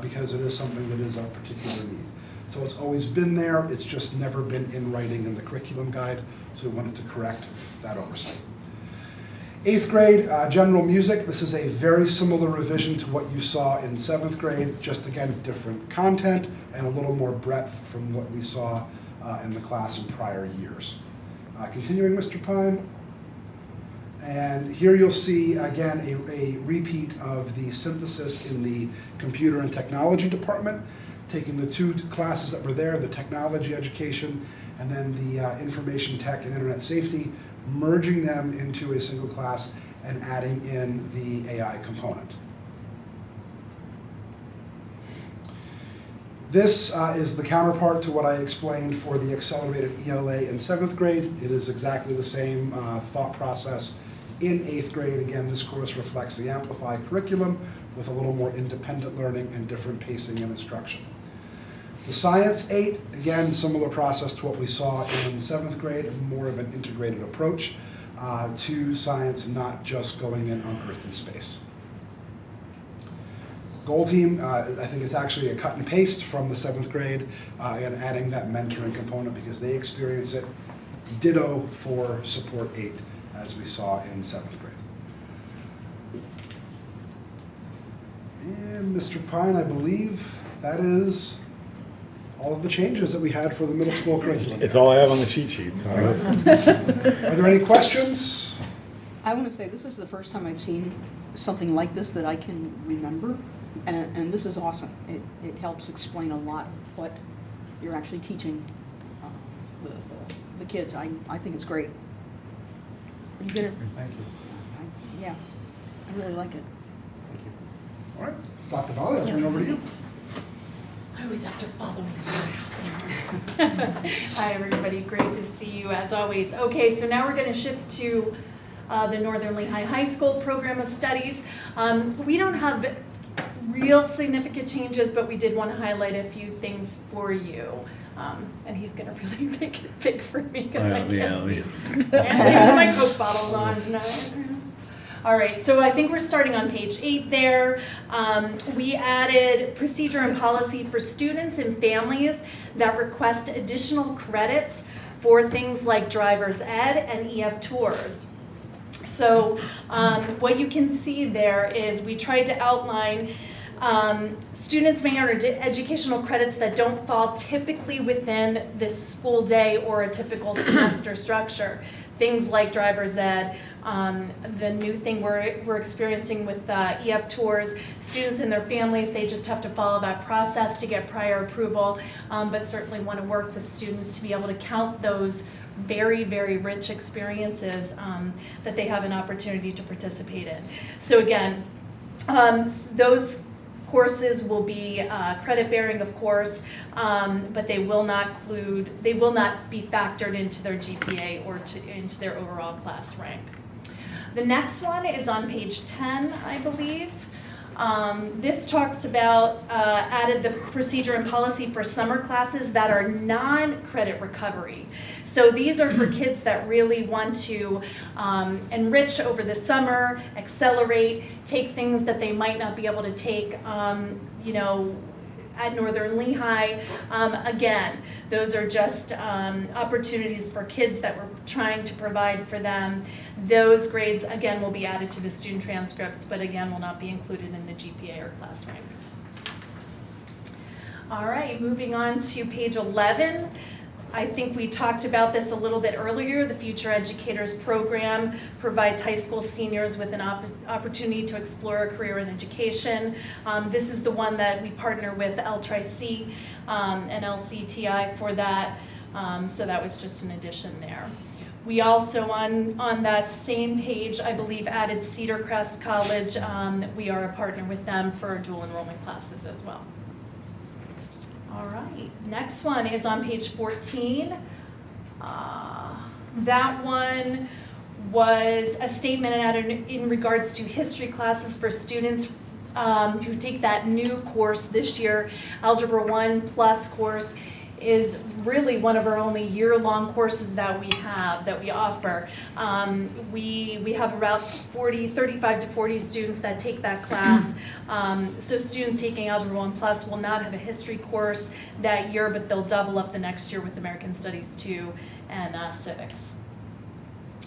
because it is something that is of particular need. So it's always been there, it's just never been in writing in the curriculum guide, so we wanted to correct that oversight. 8th grade, general music. This is a very similar revision to what you saw in 7th grade, just again, different content and a little more breadth from what we saw in the class in prior years. Continuing, Mr. Pine. And here you'll see, again, a repeat of the synthesis in the computer and technology department, taking the two classes that were there, the technology education and then the information tech and internet safety, merging them into a single class and adding in the AI component. This is the counterpart to what I explained for the accelerated ELA in 7th grade. It is exactly the same thought process in 8th grade. Again, this course reflects the Amplify curriculum with a little more independent learning and different pacing and instruction. The Science 8, again, similar process to what we saw in 7th grade, more of an integrated approach to science, not just going in on Earth and space. Goal Team, I think it's actually a cut and paste from the 7th grade and adding that mentoring component because they experience it. Ditto for Support 8, as we saw in 7th grade. And Mr. Pine, I believe that is all of the changes that we had for the middle school curriculum. It's all I have on the cheat sheet. So Are there any questions? I want to say this is the first time I've seen something like this that I can remember, and this is awesome. It helps explain a lot of what you're actually teaching the kids. I think it's great. You did it. Thank you. Yeah, I really like it. Thank you. All right, Dr. Bali, I'll turn it over to you. I always have to follow Mr. Hauser. Hi, everybody. Great to see you as always. Okay, so now we're going to shift to the Northern Lehigh High School Program of Studies. We don't have real significant changes, but we did want to highlight a few things for you. And he's going to really make it big for me because I can't see. And my Coke bottle's on. No. All right, so I think we're starting on page 8 there. We added procedure and policy for students and families that request additional credits for things like driver's ed and EF tours. So what you can see there is we tried to outline students may earn educational credits that don't fall typically within this school day or a typical semester structure. Things like driver's ed, the new thing we're experiencing with EF tours, students and their families, they just have to follow that process to get prior approval, but certainly want to work with students to be able to count those very, very rich experiences that they have an opportunity to participate in. So again, those courses will be credit bearing, of course, but they will not be factored into their GPA or into their overall class rank. The next one is on page 10, I believe. This talks about added the procedure and policy for summer classes that are non-credit recovery. So these are for kids that really want to enrich over the summer, accelerate, take things that they might not be able to take, at Northern Lehigh. Again, those are just opportunities for kids that we're trying to provide for them. Those grades, again, will be added to the student transcripts, but again, will not be included in the GPA or class rank. All right, moving on to page 11. I think we talked about this a little bit earlier. The Future Educators Program provides high school seniors with an opportunity to explore a career in education. This is the one that we partner with L-Tri-C and LCTI for that. So that was just an addition there. We also, on that same page, I believe, added Cedar Crest College. We are a partner with them for dual enrollment classes as well. All right, next one is on page 14. That one was a statement added in regards to history classes for students who take that new course this year. Algebra 1 Plus course is really one of our only year-long courses that we offer. We have about 35 to 40 students that take that class. So students taking Algebra 1 Plus will not have a history course that year, but they'll double up the next year with American Studies 2 and civics.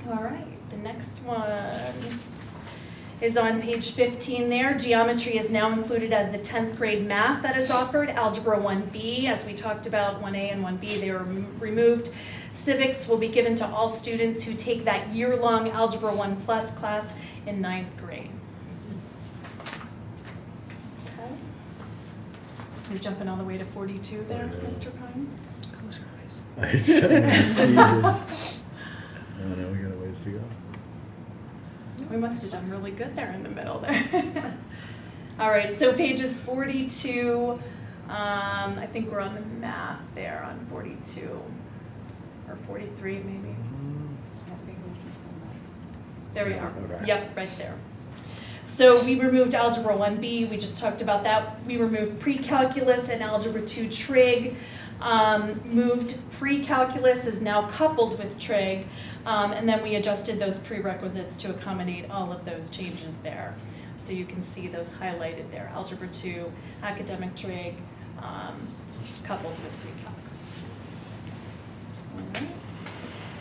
All right, the next one is on page 15 there. Geometry is now included as the 10th grade math that is offered. Algebra 1B, as we talked about, 1A and 1B, they were removed. Civics will be given to all students who take that year-long Algebra 1 Plus class in 9th grade. Okay. We're jumping all the way to 42 there, Mr. Pine? Close your eyes. It's season. Oh no, we got a ways to go. We must have done really good there in the middle there. All right, so pages 42, I think we're on the math there on 42, or 43 maybe. There we are. Okay. Yep, right there. So we removed Algebra 1B, we just talked about that. We removed pre-calculus and Algebra 2 trig. Moved pre-calculus is now coupled with trig, and then we adjusted those prerequisites to accommodate all of those changes there. So you can see those highlighted there, Algebra 2, academic trig, coupled with pre-calc. All right.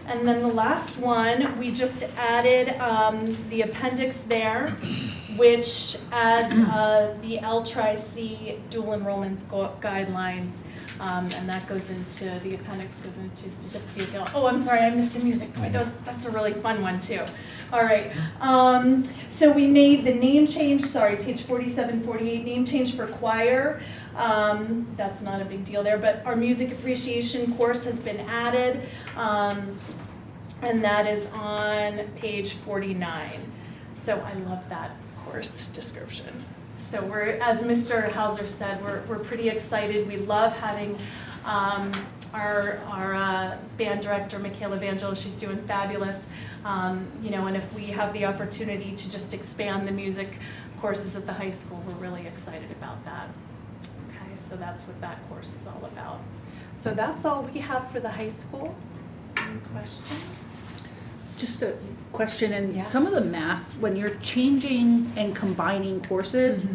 And then the last one, we just added the appendix there, which adds the L-Tri-C dual enrollments guidelines, and that goes into, the appendix goes into specific detail. Oh, I'm sorry, I missed the music point. That's a really fun one too. All right, so we made the name change, sorry, page 47, 48, name change for choir. That's not a big deal there, but our music appreciation course has been added, and that is on page 49. So I love that course description. So we're, as Mr. Hauser said, we're pretty excited. We love having our band director, Michaela Vangelo. She's doing fabulous. You know, and if we have the opportunity to just expand the music courses at the high school, we're really excited about that. Okay, so that's what that course is all about. So that's all we have for the high school. Any questions? Just a question, and Yeah. some of the math, when you're changing and combining courses,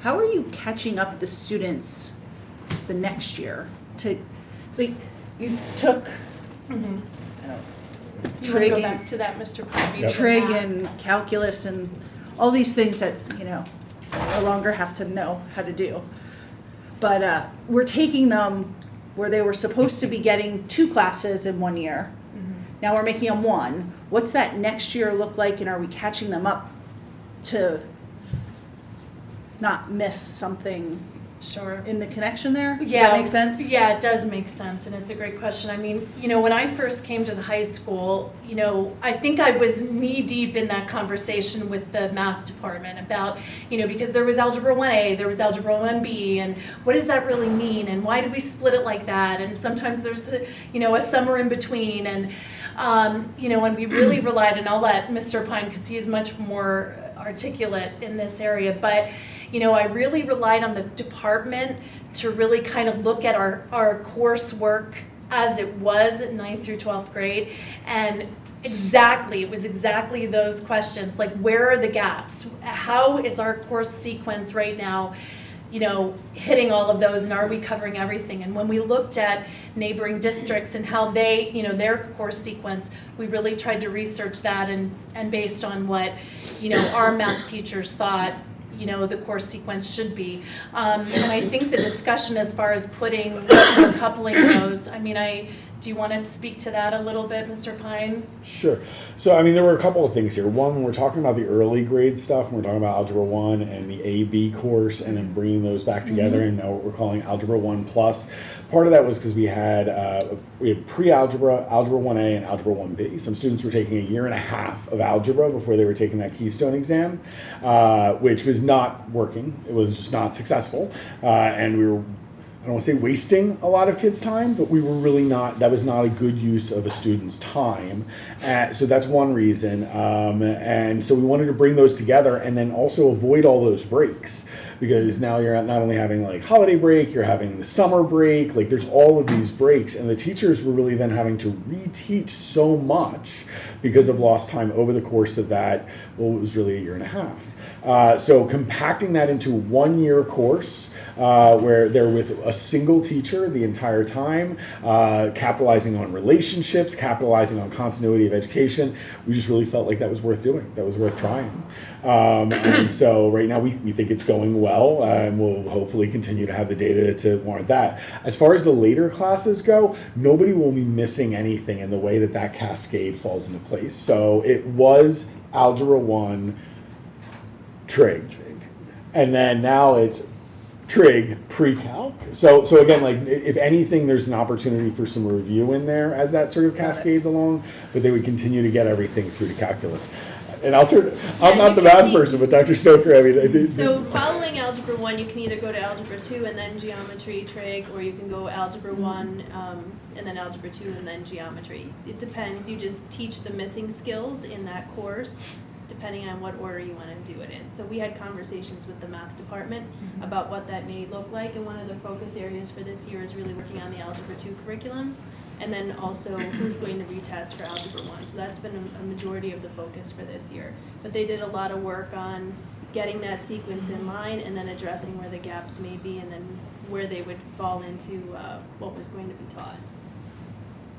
how are you catching up the students the next year? To, like, you took You want to trig go back to that, Mr. Pine? trig and calculus and all these things that, you know, no longer have to know how to do. But we're taking them where they were supposed to be getting 2 classes in 1 year. Now we're making them 1. What's that next year look like, and are we catching them up to not miss something Sure. in the connection there? Does Yeah, that make sense? Yeah, it does make sense, and it's a great question. I mean, you know, when I first came to the high school, you know, I think I was knee-deep in that conversation with the math department about, you know, because there was Algebra 1A, there was Algebra 1B, and what does that really mean, and why did we split it like that? And sometimes there's, you know, a summer in between, and, you know, and we really relied, and I'll let Mr. Pine, because he is much more articulate in this area, but you know, I really relied on the department to really kind of look at our coursework as it was at 9th through 12th grade. And it was exactly those questions, like where are the gaps? How is our course sequence right now, you know, hitting all of those, and are we covering everything? And when we looked at neighboring districts and how they, you know, their course sequence, we really tried to research that and based on what, you know, our math teachers thought, you know, the course sequence should be. And I think the discussion as far as putting or coupling those, I mean, do you want to speak to that a little bit, Mr. Pine? Sure. So, I mean, there were a couple of things here. One, when we're talking about the early grade stuff, we're talking about Algebra 1 and the AB course, and then bringing those back together and now what we're calling Algebra 1 Plus. Part of that was because we had pre-algebra, Algebra 1A, and Algebra 1B. Some students were taking 1.5 years of algebra before they were taking that Keystone exam, which was not working. It was just not successful. And we were, I don't want to say wasting a lot of kids' time, but we were really not, that was not a good use of a student's time. So that's one reason. And so we wanted to bring those together and then also avoid all those breaks. Because now you're not only having like holiday break, you're having the summer break, like there's all of these breaks, and the teachers were really then having to reteach so much because of lost time over the course of that, well, it was really 1.5 years. So compacting that into 1 year course, where they're with a single teacher the entire time, capitalizing on relationships, capitalizing on continuity of education. We just really felt like that was worth doing, that was worth trying. And so right now we think it's going well, and we'll hopefully continue to have the data to warrant that. As far as the later classes go, nobody will be missing anything in the way that that cascade falls into place. So it was Algebra 1, Trig. And then now it's Trig pre-calc. So again, like if anything, there's an opportunity for some review in there as that sort of cascades along, but they would continue to get everything through to calculus. And I'm not the math person, but Dr. Stoker, I mean. So following Algebra 1, you can either go to Algebra 2 and then Geometry, Trig, or you can go Algebra 1 and then Algebra 2 and then Geometry. It depends. You just teach the missing skills in that course, depending on what order you want to do it in. So we had conversations with the math department about what that may look like, and one of the focus areas for this year is really working on the Algebra 2 curriculum, and then also who's going to retest for Algebra 1. So that's been a majority of the focus for this year. But they did a lot of work on getting that sequence in line and then addressing where the gaps may be and then where they would fall into what was going to be taught.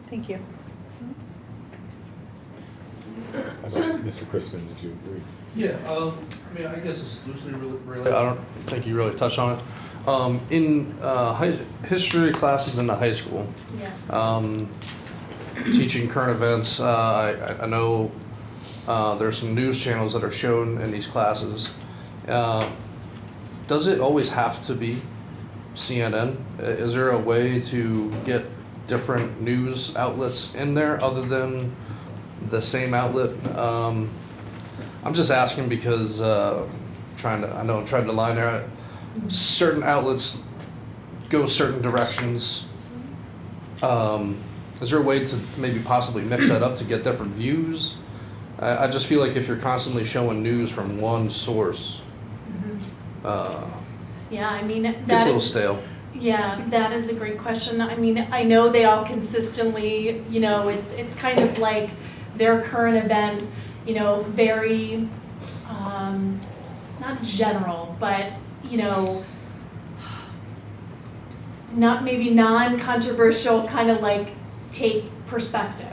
Thank you. Mr. Crispin, did you agree? Yeah, I mean, I guess it's loosely really, I don't think you really touched on it. In history classes in the high school, teaching current events, I know there's some news channels that are shown in these classes. Does it always have to be CNN? Is there a way to get different news outlets in there other than the same outlet? I'm just asking because I know I'm trying to line there. Certain outlets go certain directions. Is there a way to maybe possibly mix that up to get different views? I just feel like if you're constantly showing news from one source, Yeah, I mean, it gets a little stale. Yeah, that is a great question. I mean, I know they all consistently, you know, it's kind of like their current event, you know, very, not general, but, you know, not maybe non-controversial kind of like take perspective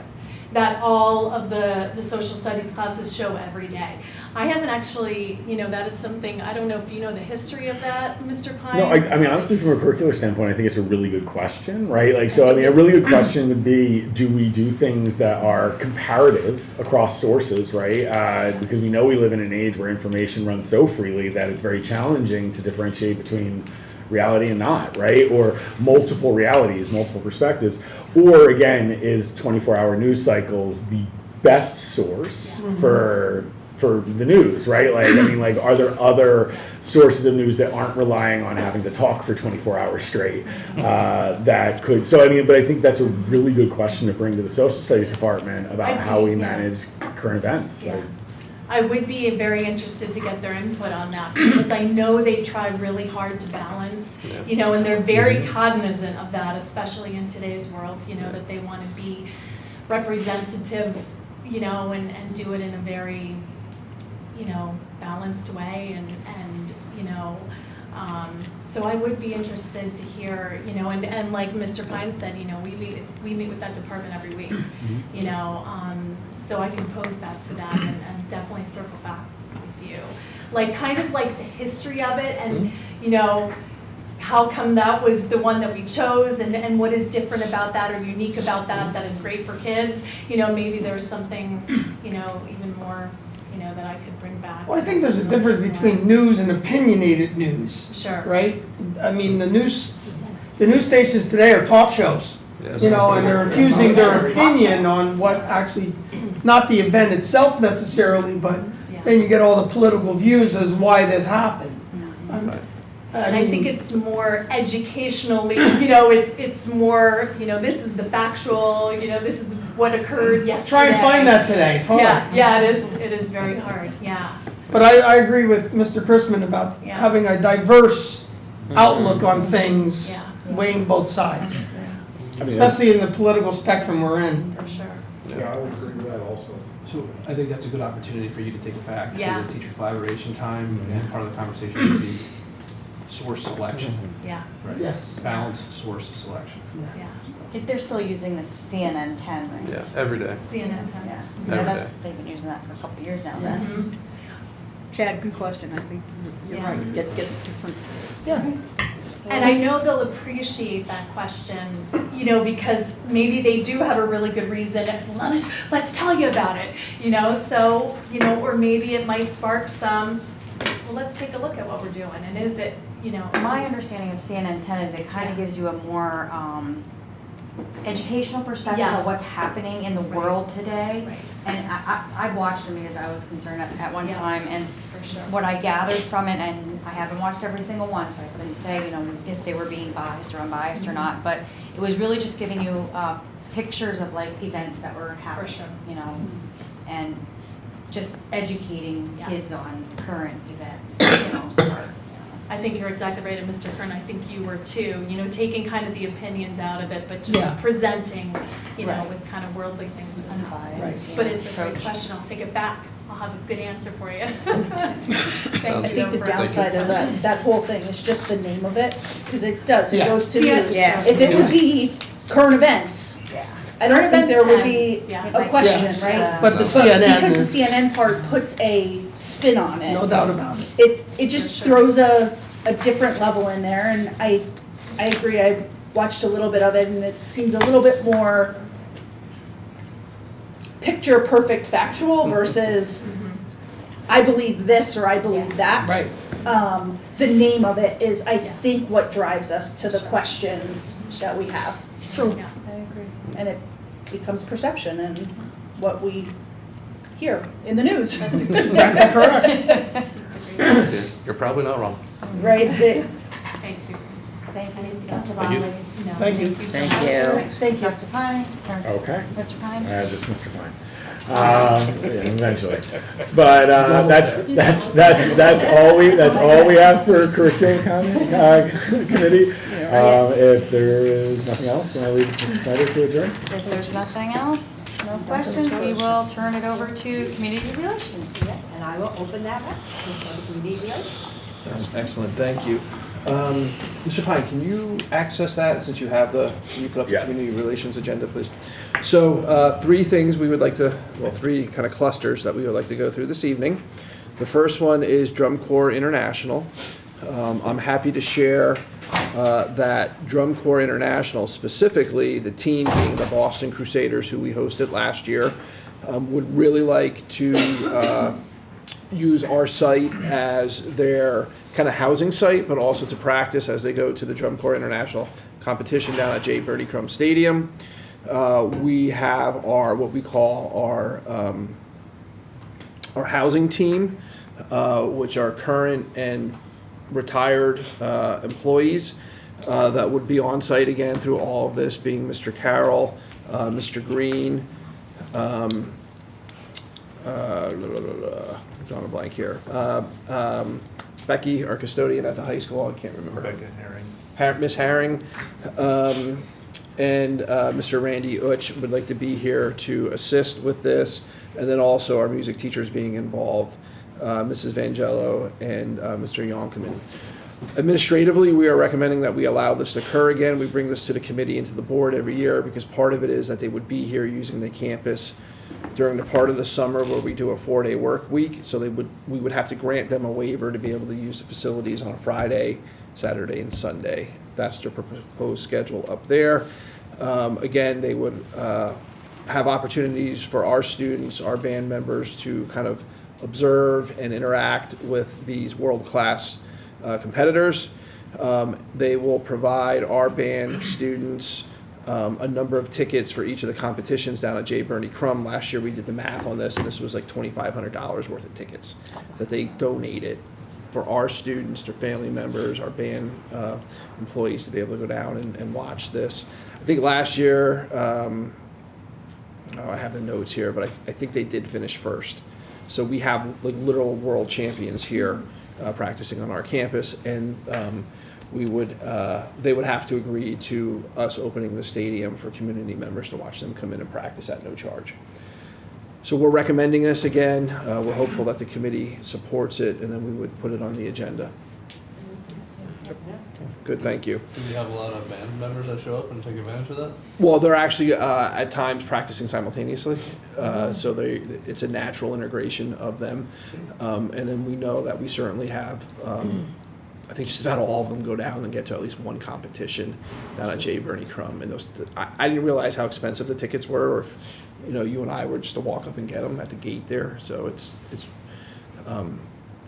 that all of the social studies classes show every day. I haven't actually, you know, that is something, I don't know if you know the history of that, Mr. Pine? No, I mean, honestly, from a curricular standpoint, I think it's a really good question, right? Like, so, I mean, a really good question would be, do we do things that are comparative across sources, right? Because we know we live in an age where information runs so freely that it's very challenging to differentiate between reality and not, right? Or multiple realities, multiple perspectives. Or again, is 24-hour news cycles the best source for the news, right? Like, I mean, like, are there other sources of news that aren't relying on having to talk for 24 hours straight that could, so I mean, but I think that's a really good question to bring to the social studies department about how we manage current events. Yeah. I would be very interested to get their input on that because I know they try really hard to balance, you know, and they're very cognizant of that, especially in today's world, you know, that they want to be representative, you know, and do it in a very, you know, balanced way and you know, so I would be interested to hear, you know, and like Mr. Pine said, you know, we meet with that department every week, you know, so I can pose that to them and definitely circle back with you. Like kind of like the history of it and, you know, how come that was the one that we chose and what is different about that or unique about that that is great for kids. You know, maybe there's something, you know, even more, you know, that I could bring back. Well, I think there's a difference between news and opinionated news. Sure. Right? I mean, the news stations today are talk shows. Yes. You know, and they're infusing their opinion on what actually, not the event itself necessarily, but then you get all the political views as why this happened. And I think it's more educationally, you know, it's more, you know, this is the factual, you know, this is what occurred yesterday. Try and find that today, it's hard. Yeah, it is very hard, yeah. But I agree with Mr. Crispin about having a diverse outlook on things, weighing both sides. Especially in the political spectrum we're in. For sure. Yeah, I would agree with that also. So I think that's a good opportunity for you to take it back Yeah. to the teacher collaboration time, and part of the conversation would be source selection. Yeah. Right. Yes. Balanced source selection. Yeah. If they're still using the CNN 10, right? Yeah, every day. CNN time. Yeah. Every Yeah, that's, day. they've been using that for a couple of years now then. Mhm. Chad, good question. I think you're Yeah. right. Get different. Yeah. And I know they'll appreciate that question, you know, because maybe they do have a really good reason. Let's tell you about it, you know. So, you know, or maybe it might spark some. Well, let's take a look at what we're doing, and is it, you know? My understanding of CNN 10 is it kind of gives you a more educational perspective Yes. of what's happening in the world today. Right. And I watched them because I was concerned at one Yeah. time, and For sure. what I gathered from it, and I haven't watched every single one, so I couldn't say, you know, if they were being biased or unbiased or not, but it was really just giving you pictures of like events that were happening, sure. you know, and just educating Yes. kids on current events, you know, so, I think you're exactly right, and Mr. Kern, I think you were too, you know, taking kind of the opinions out of it, but just Yeah. presenting, you know, Right. with kind of worldly things. what's happening. unbiased. But yeah, it's a great approach. question, I'll take it back. I'll have a good answer for you. I Thank you. think the for- downside of that whole thing is just the name of it, because it does, it Yeah. goes to Yeah. news. Yeah. If it would be current events, Yeah. I don't Current think there would events be Yeah. a question, Yes. right? But the Because CNN, the CNN part puts a spin on it. no doubt about it. It just For sure. throws a different level in there, and I agree, I watched a little bit of it, and it seems a little bit more picture perfect factual versus I believe this or I believe that. Right. The name of it is, I think, what drives us to the questions that we have. True. Yeah. I agree. And it becomes perception and what we hear in the news. That's Exactly correct. Yeah, you're probably not wrong. Right? Thank you. Thank you, Dr. Thank you. Valley. No, Thank you. so Thank much. you. Thank you. Dr. Pine. or Okay. Mr. Pine. Just Mr. Klein. Yeah, eventually. But that's all we have for curriculum committee. If there is nothing else, then I leave it to Snyder to adjourn. If there's nothing else, no questions, we will turn it over to community relations. And I will open that up for the community relations. Excellent, thank you. Mr. Pine, can you access that since you have can you put up the Yes. community relations agenda, please? So, three things we would like to, well, three kind of clusters that we would like to go through this evening. The first one is Drum Corps International. I'm happy to share that Drum Corps International, specifically the team being the Boston Crusaders, who we hosted last year, would really like to use our site as their kind of housing site, but also to practice as they go to the Drum Corps International competition down at J. Bernie Crum Stadium. We have what we call our housing team, which are current and retired employees that would be on site again through all of this, being Mr. Carroll, Mr. Green, drawing a blank here. Becky, our custodian at the high school, I can't remember. Rebecca Herring. Miss Herring, and Mr. Randy Utch would like to be here to assist with this, and then also our music teachers being involved, Mrs. Vangello and Mr. Yonkeman. Administratively, we are recommending that we allow this to occur again. We bring this to the committee and to the board every year because part of it is that they would be here using the campus during the part of the summer where we do a 4-day work week. So we would have to grant them a waiver to be able to use the facilities on a Friday, Saturday, and Sunday. That's their proposed schedule up there. Again, they would have opportunities for our students, our band members, to kind of observe and interact with these world-class competitors. They will provide our band students a number of tickets for each of the competitions down at J. Bernie Crum. Last year we did the math on this, and this was like $2,500 worth of tickets that they donated for our students, their family members, our band employees to be able to go down and watch this. I think last year, I have the notes here, but I think they did finish first. So we have like literal world champions here practicing on our campus, and they would have to agree to us opening the stadium for community members to watch them come in and practice at no charge. So we're recommending this again. We're hopeful that the committee supports it, and then we would put it on the agenda. good, thank you. Do we have a lot of band members that show up and take advantage of that? Well, they're actually at times practicing simultaneously, so it's a natural integration of them. And then we know that we certainly have, I think just about all of them go down and get to at least one competition down at J. Bernie Crum. And I didn't realize how expensive the tickets were, or if you and I were just to walk up and get them at the gate there. So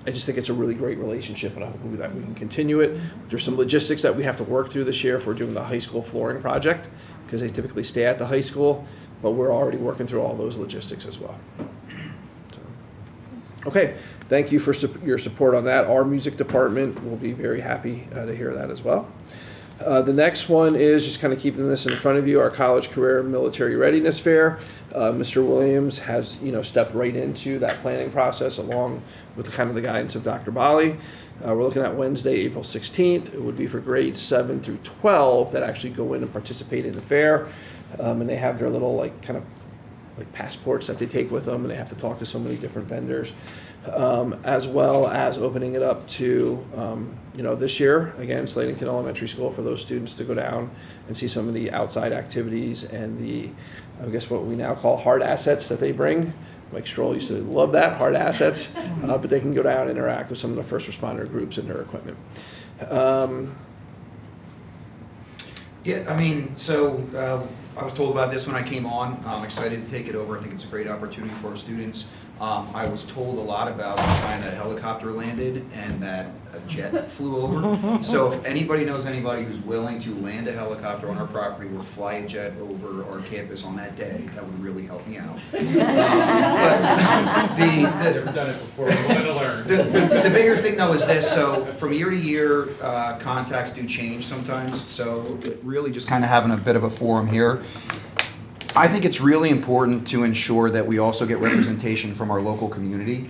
I just think it's a really great relationship, and I hope that we can continue it. There's some logistics that we have to work through this year if we're doing the high school flooring project, because they typically stay at the high school, but we're already working through all those logistics as well. So, okay, thank you for your support on that. Our music department will be very happy to hear that as well. The next one is just kind of keeping this in front of you, our College Career and Military Readiness Fair. Mr. Williams has, stepped right into that planning process along with the guidance of Dr. Bali. We're looking at Wednesday, April 16th. It would be for grades 7 through 12 that actually go in and participate in the fair. And they have their little passports that they take with them, and they have to talk to so many different vendors. As well as opening it up to, this year, again, Slatington Elementary School, for those students to go down and see some of the outside activities and what we now call hard assets that they bring. Mike Stroll used to love that, hard assets, but they can go down and interact with some of the first responder groups and their equipment. I was told about this when I came on. I'm excited to take it over. I think it's a great opportunity for our students. I was told a lot about the time that helicopter landed and that a jet flew over. So if anybody knows anybody who's willing to land a helicopter on our property or fly a jet over our campus on that day, that would really help me out. Never done it before. We wanted to learn. The bigger thing though is this. So from year to year, contacts do change sometimes. So really just kind of having a bit of a forum here. I think it's really important to ensure that we also get representation from our local community.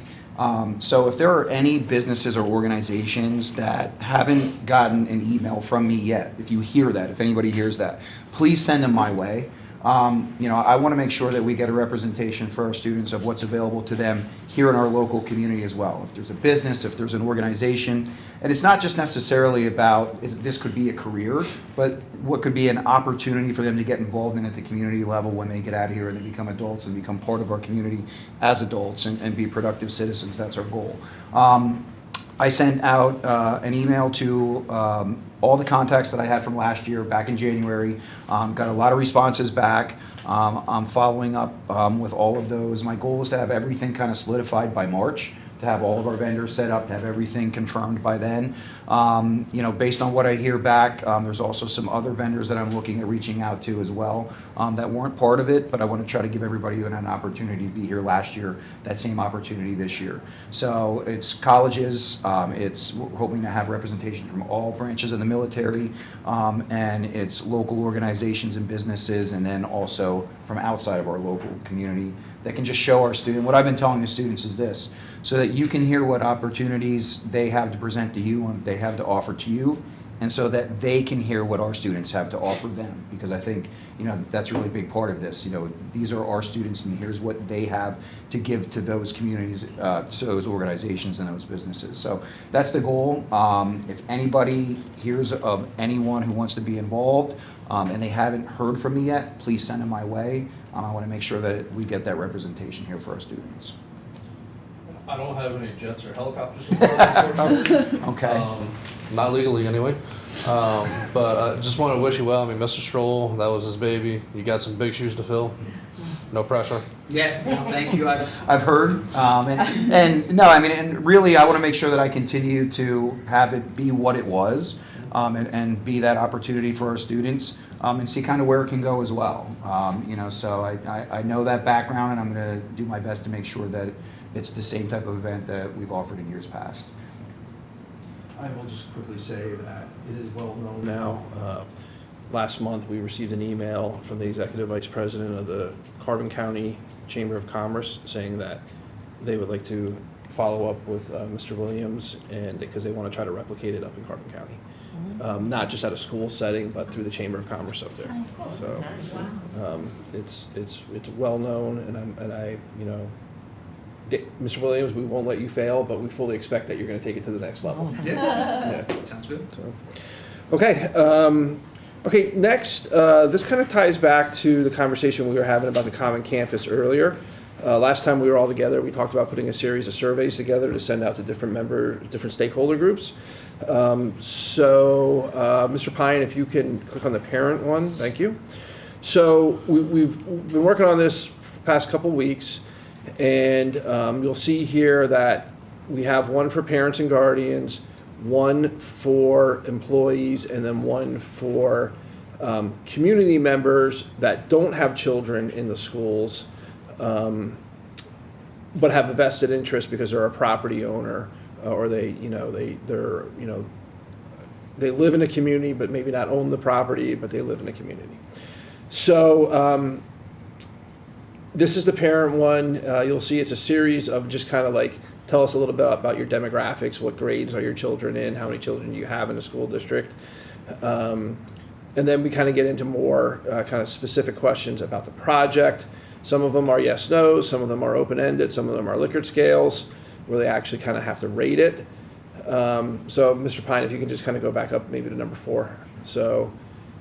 So if there are any businesses or organizations that haven't gotten an email from me yet, if you hear that, if anybody hears that, please send them my way. I want to make sure that we get a representation for our students of what's available to them here in our local community as well. If there's a business, if there's an organization, and it's not just necessarily about this could be a career, but what could be an opportunity for them to get involved in at the community level when they get out of here and they become adults and become part of our community as adults and be productive citizens. That's our goal. I sent out an email to all the contacts that I had from last year back in January. Got a lot of responses back. I'm following up with all of those. My goal is to have everything kind of solidified by March, to have all of our vendors set up, to have everything confirmed by then. Based on what I hear back, there's also some other vendors that I'm looking at reaching out to as well that weren't part of it, but I want to try to give everybody an opportunity to be here last year, that same opportunity this year. So it's colleges, we're hoping to have representation from all branches of the military, and it's local organizations and businesses, and then also from outside of our local community that can just show our students. What I've been telling the students is this, so that you can hear what opportunities they have to present to you and they have to offer to you, and so that they can hear what our students have to offer them. Because I think, that's a really big part of this. These are our students, and here's what they have to give to those communities, to those organizations and those businesses. So that's the goal. If anybody hears of anyone who wants to be involved, and they haven't heard from me yet, please send them my way. I want to make sure that we get that representation here for our students. I don't have any jets or helicopters to fly, unfortunately. Okay. Not legally, anyway. But I just want to wish you well. Mr. Stroll, that was his baby. You got some big shoes to fill. No pressure. Yeah, no, thank you. I've heard, and really, I want to make sure that I continue to have it be what it was, and be that opportunity for our students, and see kind of where it can go as well. So I know that background, and I'm going to do my best to make sure that it's the same type of event that we've offered in years past. I will just quickly say that it is well known now. Last month, we received an email from the Executive Vice President of the Carbon County Chamber of Commerce saying that they would like to follow up with Mr. Williams, and because they want to try to replicate it up in Carbon County. Not just at a school setting, but through the Chamber of Commerce up there. So it's well known, and I Mr. Williams, we won't let you fail, but we fully expect that you're going to take it to the next level. Yeah. Sounds good. So, Okay, okay, next, this kind of ties back to the conversation we were having about the common campus earlier. Last time we were all together, we talked about putting a series of surveys together to send out to different stakeholder groups. Mr. Pine, if you can click on the parent one, thank you. So we've been working on this for the past couple weeks, and you'll see here that we have one for parents and guardians, one for employees, and then one for community members that don't have children in the schools, but have a vested interest because they're a property owner, or they live in a community but maybe not own the property, but they live in a community. So this is the parent one. You'll see it's a series of just kind of like, tell us a little bit about your demographics, what grades are your children in, how many children do you have in a school district. And then we kind of get into more kind of specific questions about the project. Some of them are yes, no, some of them are open-ended, some of them are Likert scales, where they actually kind of have to rate it. So Mr. Pine, if you can just kind of go back up maybe to number 4. So,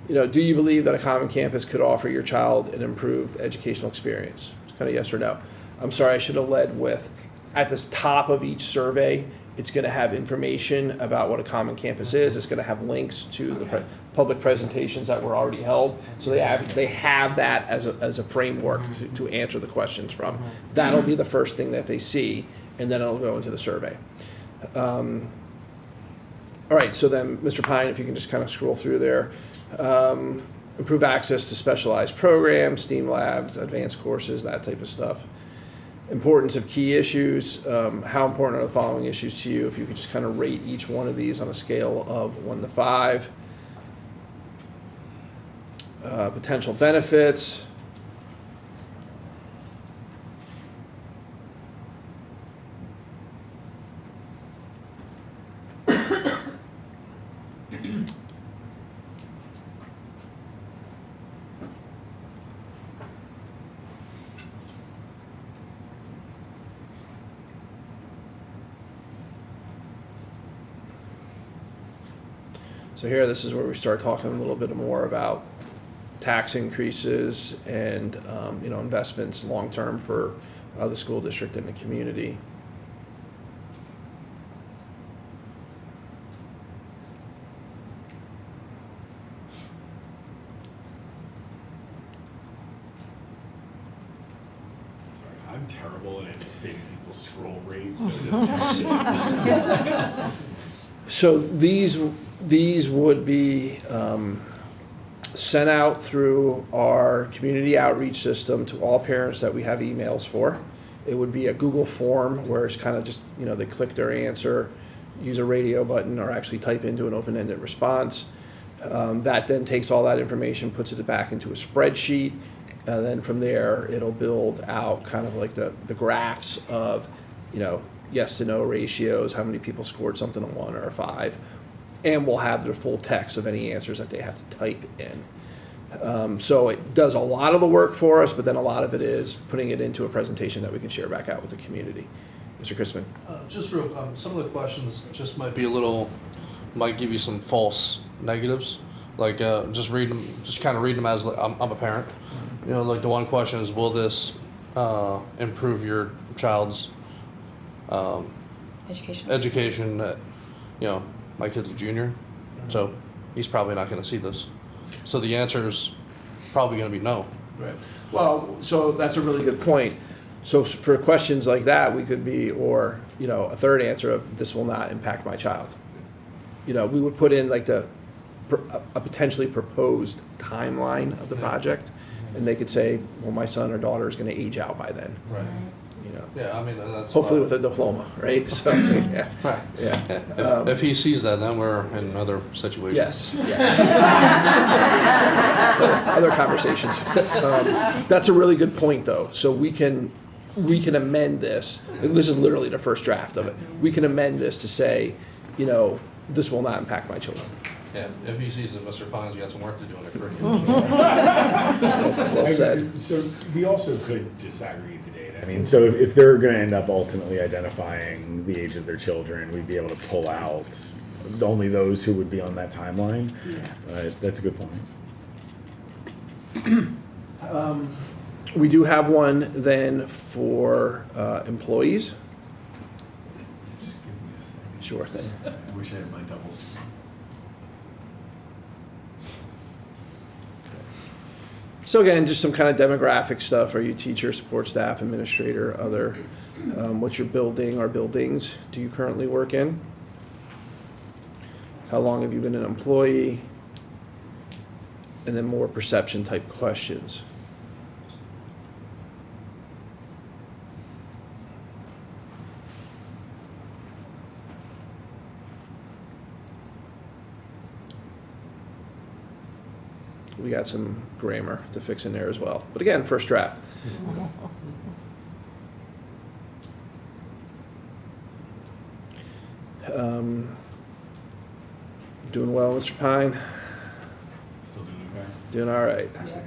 do you believe that a common campus could offer your child an improved educational experience? It's kind of yes or no. I'm sorry, I should have led with, at the top of each survey, it's going to have information about what a common campus is. It's going to have links to the public presentations that were already held. So they have that as a framework to answer the questions from. That'll be the first thing that they see, and then it'll go into the survey. All right, so then, Mr. Pine, if you can just kind of scroll through there. Improve access to specialized programs, STEAM labs, advanced courses, that type of stuff. Importance of key issues. How important are the following issues to you? If you could just kind of rate each one of these on a scale of 1 to 5. Potential benefits. So here, this is where we start talking a little bit more about tax increases and investments long-term for the school district and the community. Sorry, I'm terrible at anticipating people's scroll rates, so just So these would be sent out through our community outreach system to all parents that we have emails for. It would be a Google form where it's kind of just, they click their answer, use a radio button, or actually type into an open-ended response. That then takes all that information, puts it back into a spreadsheet, and then from there, it'll build out kind of like the graphs of, yes to no ratios, how many people scored something a 1 or a 5, and we'll have the full text of any answers that they have to type in. So it does a lot of the work for us, but then a lot of it is putting it into a presentation that we can share back out with the community. Mr. Chrisman. Just real, some of the questions just might give you some false negatives. Like just read them, just kind of read them as like, I'm a parent. Like the one question is, will this improve your child's education? That, my kid's a junior, so he's probably not going to see this. So the answer is probably going to be no. Right. Well, so that's a really good point. So for questions like that, we could be, or, a third answer of this will not impact my child. We would put in like a potentially proposed timeline of the project, and they could say, well, my son or daughter is going to age out by then. Right. Yeah, I mean, that's hopefully with a diploma, right? So, yeah. Right. Yeah. If he sees that, then we're in another situation. Yes. Other conversations. That's a really good point, though. So we can amend this. This is literally the first draft of it. We can amend this to say, this will not impact my children. Yeah, if he sees that Mr. Pines got some work to do in the curriculum. Well said. So we also could disaggregate the data. I mean, so if they're going to end up ultimately identifying the age of their children, we'd be able to pull out only those who would be on that timeline. But that's a good point. We do have one then for employees. Just give me a second. Sure thing. I wish I had my doubles. So again, just some kind of demographic stuff. Are you teacher, support staff, administrator, other? What's your building or buildings do you currently work in? How long have you been an employee? And then more perception type questions. We got some grammar to fix in there as well. But again, first draft. Doing well, Mr. Pine? Still doing okay? Doing all right. Okay.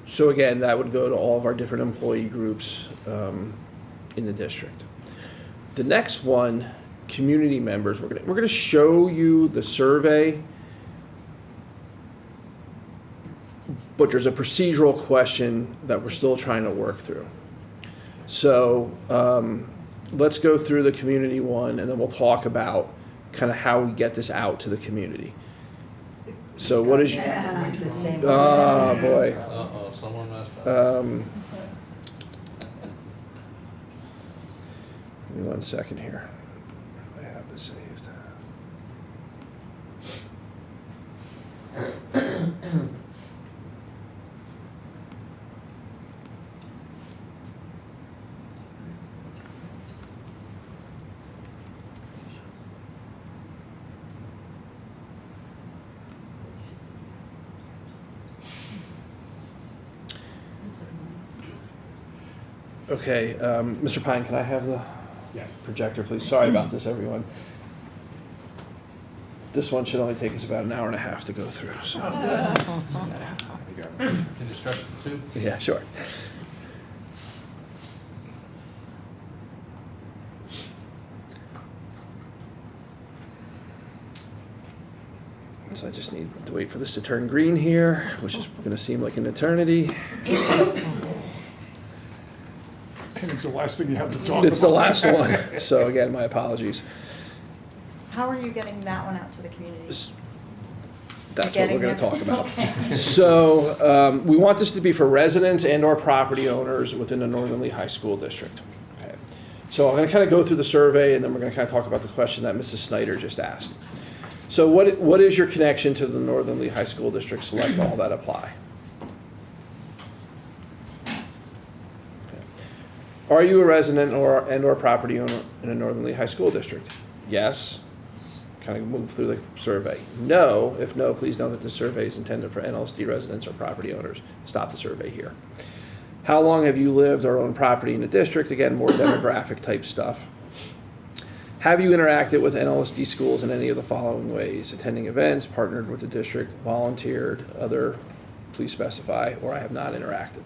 So again, that would go to all of our different employee groups in the district. The next one, community members, we're gonna show you the survey, but there's a procedural question that we're still trying to work through. So let's go through the community one, and then we'll talk about kind of how we get this out to the community. So what is your... Oh, boy. Uh-oh, someone messed up. Give me 1 second here. I have this saved. Okay, Mr. Pine, can I have the projector, please? Sorry about this, everyone. This one should only take us about an hour and a half to go through. So. Can you stretch the two? Yeah, sure. So I just need to wait for this to turn green here, which is going to seem like an eternity. And it's the last thing you have to talk about. It's the last one. So again, my apologies. How are you getting that one out to the community? That's what we're going to talk about. Okay. So we want this to be for residents and or property owners within the Northern Lehigh School District. Okay. So I'm going to kind of go through the survey, and then we're going to kind of talk about the question that Mrs. Snyder just asked. So what is your connection to the Northern Lehigh School District? Select all that apply. Are you a resident or property owner in a Northern Lehigh School District? Yes. Kind of move through the survey. No. If no, please know that the survey is intended for NLSD residents or property owners. Stop the survey here. How long have you lived or owned property in the district? Again, more demographic type stuff. Have you interacted with NLSD schools in any of the following ways? Attending events, partnered with the district, volunteered, other, please specify, or I have not interacted.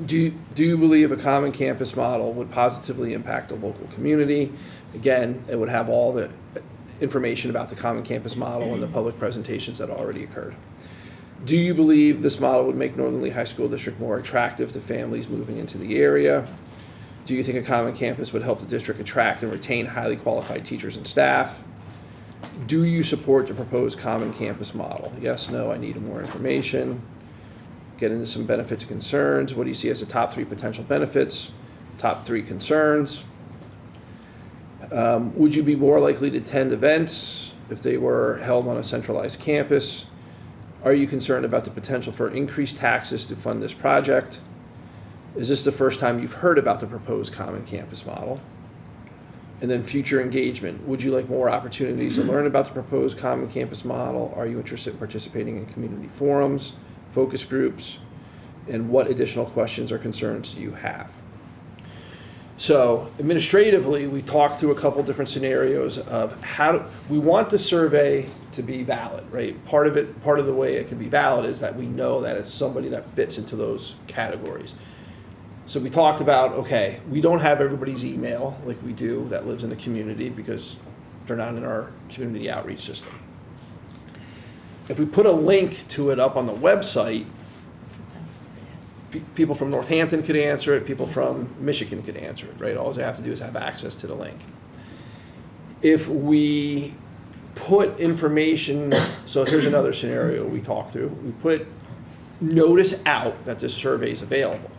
Do you believe a common campus model would positively impact the local community? Again, it would have all the information about the common campus model and the public presentations that already occurred. Do you believe this model would make Northern Lehigh School District more attractive to families moving into the area? Do you think a common campus would help the district attract and retain highly qualified teachers and staff? Do you support the proposed common campus model? Yes, no, I need more information. Get into some benefits and concerns. What do you see as the top 3 potential benefits? Top 3 concerns? Would you be more likely to attend events if they were held on a centralized campus? Are you concerned about the potential for increased taxes to fund this project? Is this the first time you've heard about the proposed common campus model? And then future engagement. Would you like more opportunities to learn about the proposed common campus model? Are you interested in participating in community forums, focus groups? And what additional questions or concerns do you have? So administratively, we talked through a couple different scenarios of we want the survey to be valid, right? Part of the way it can be valid is that we know that it's somebody that fits into those categories. So we talked about, okay, we don't have everybody's email like we do that lives in the community because they're not in our community outreach system. If we put a link to it up on the website, people from Northampton could answer it, people from Michigan could answer it, right? All they have to do is have access to the link. If we put information, so here's another scenario we talked through. We put notice out that this survey is available.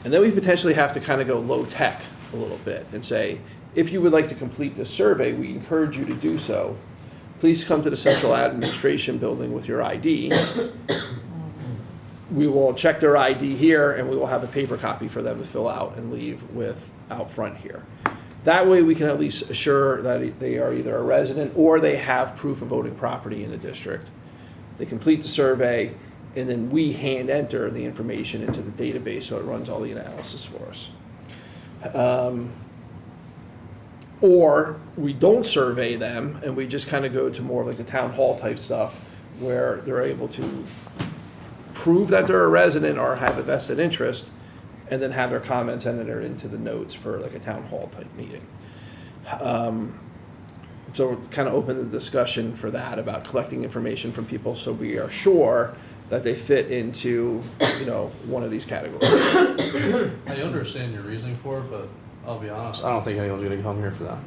And then we potentially have to kind of go low tech a little bit and say, if you would like to complete this survey, we encourage you to do so. Please come to the central administration building with your ID. We will check their ID here and we will have a paper copy for them to fill out and leave with out front here. That way we can at least assure that they are either a resident or they have proof of voting property in the district. They complete the survey and then we hand enter the information into the database so it runs all the analysis for us. Or we don't survey them and we just kind of go to more like the town hall type stuff where they're able to prove that they're a resident or have a vested interest and then have their comments entered into the notes for like a town hall type meeting. So we're kind of open the discussion for that about collecting information from people so we are sure that they fit into, one of these categories. I understand your reasoning for it, but I'll be honest, I don't think anyone's gonna come here for that.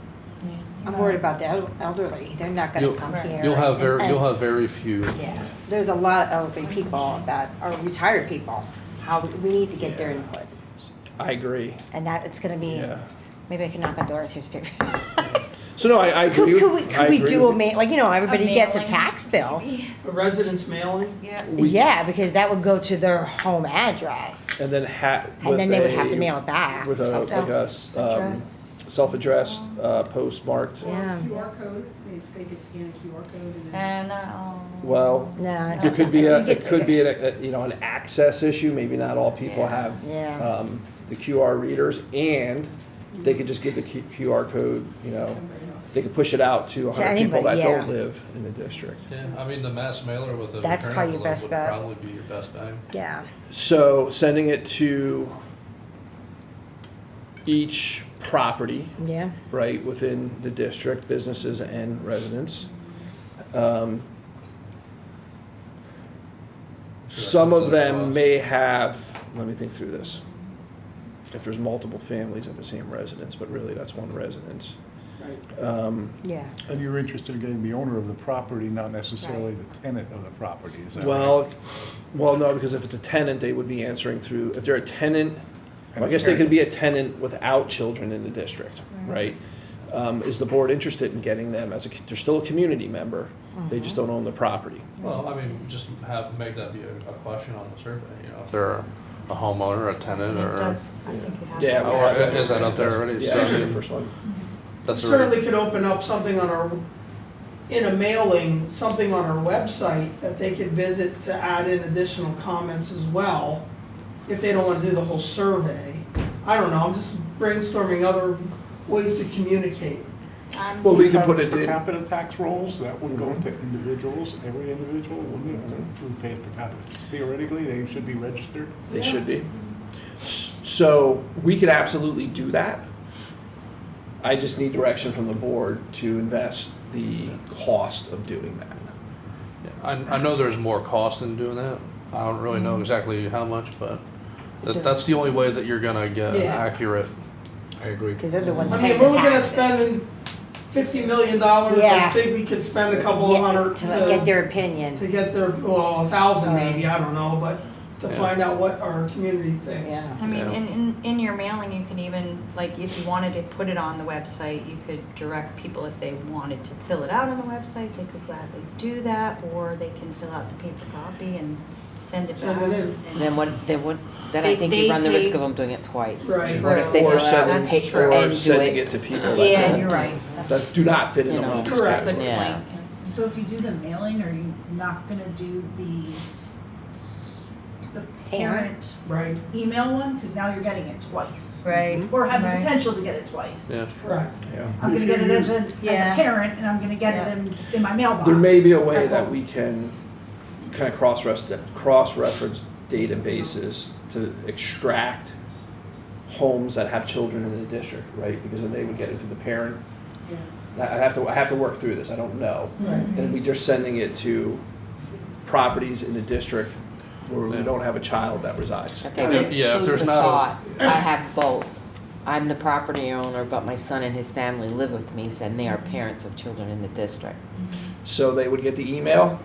Yeah. I'm worried about the elderly. They're not gonna come here. You'll have And- very few. Yeah, there's a lot of elderly people that are retired people. We need to get their input. I agree. And that it's gonna be, maybe I can knock on doors, here's paper. So no, I agree. Could we do everybody gets a mailing, tax bill? A residence mailing? Yeah. Yeah, because that would go to their home address. And then they would have to mail it back. With a self-addressed, postmarked. Yeah. QR code, they could scan a QR code and then. And Well, No, there could be an access issue. Maybe not all people have Yeah. the QR readers, and they could just give the QR code. They could push it out to 100 people anybody, that yeah. don't live in the district. Yeah, I mean, the mass mailer with the That's return probably your envelope best would bet. probably be your best bang. Yeah. So sending it to each property, Yeah. right, within the district, businesses and residents. Some of them may have, let me think through this. If there's multiple families at the same residence, but really that's one residence. Yeah. And you're interested in getting the owner of the property, not necessarily the tenant of the property, is that right? Well, no, because if it's a tenant, they would be answering through, if they're a tenant, well, I guess they could be a tenant without children in the district, right? Is the board interested in getting them they're still a community member, they just don't own the property. Well, I mean, just make that be a question on the survey, if they're a homeowner, a tenant, or. Yeah. Or is that up there already? Yeah, So, the first one. That's Certainly could open up something in a mailing, something on our website that they could visit to add in additional comments as well, if they don't want to do the whole survey. I don't know, I'm just brainstorming other ways to communicate. Well, we can put it Per in. capita tax rolls, that would go to individuals, every individual, wouldn't it? Who pays per capita? Theoretically, they should be registered. They should be. So we could absolutely do that. I just need direction from the board to invest the cost of doing that. Yeah, I know there's more cost in doing that. I don't really know exactly how much, but That's the only way that you're gonna get Yeah. accurate. I agree. Because they're the ones I paying mean, the we're looking at taxes. spending $50 million. Yeah. I think we could spend a couple of Yeah, hundred to get their opinion. to get their, well, 1,000 maybe, I don't know, but to Yeah. find out what our community thinks. Yeah. I mean, Yeah. in your mailing, you can even, like, if you wanted to put it on the website, you could direct people if they wanted to fill it out on the website, they could gladly do that, or they can fill out the paper copy and send it back. Send it in. Then then I They- think you run the they- risk of them doing it twice. Right. What if they Or fill it out sending, on paper or and do sending it? it to people Yeah, that, you're right. that do not fit in You the know. one Correct. Good Yeah. point. So if you do the mailing, are you not gonna do the parent Right. email one? Because now you're getting it twice. Right. Or have the Right. potential to get it twice. Yeah. Correct. I'm gonna get it as a Yeah. parent, and I'm gonna get it in my mailbox. There may be a way at that home. we can kind of cross-reference databases to extract homes that have children in the district, right? Because then they would get it to the parent. I have to work through this, I don't know. Right. And we're just sending it to properties in the district where we Yeah. don't have a child that resides. Okay, Yeah, just if food there's for not a- thought. I have both. I'm the property owner, but my son and his family live with me, and they are parents of children in the district. So they would get the email,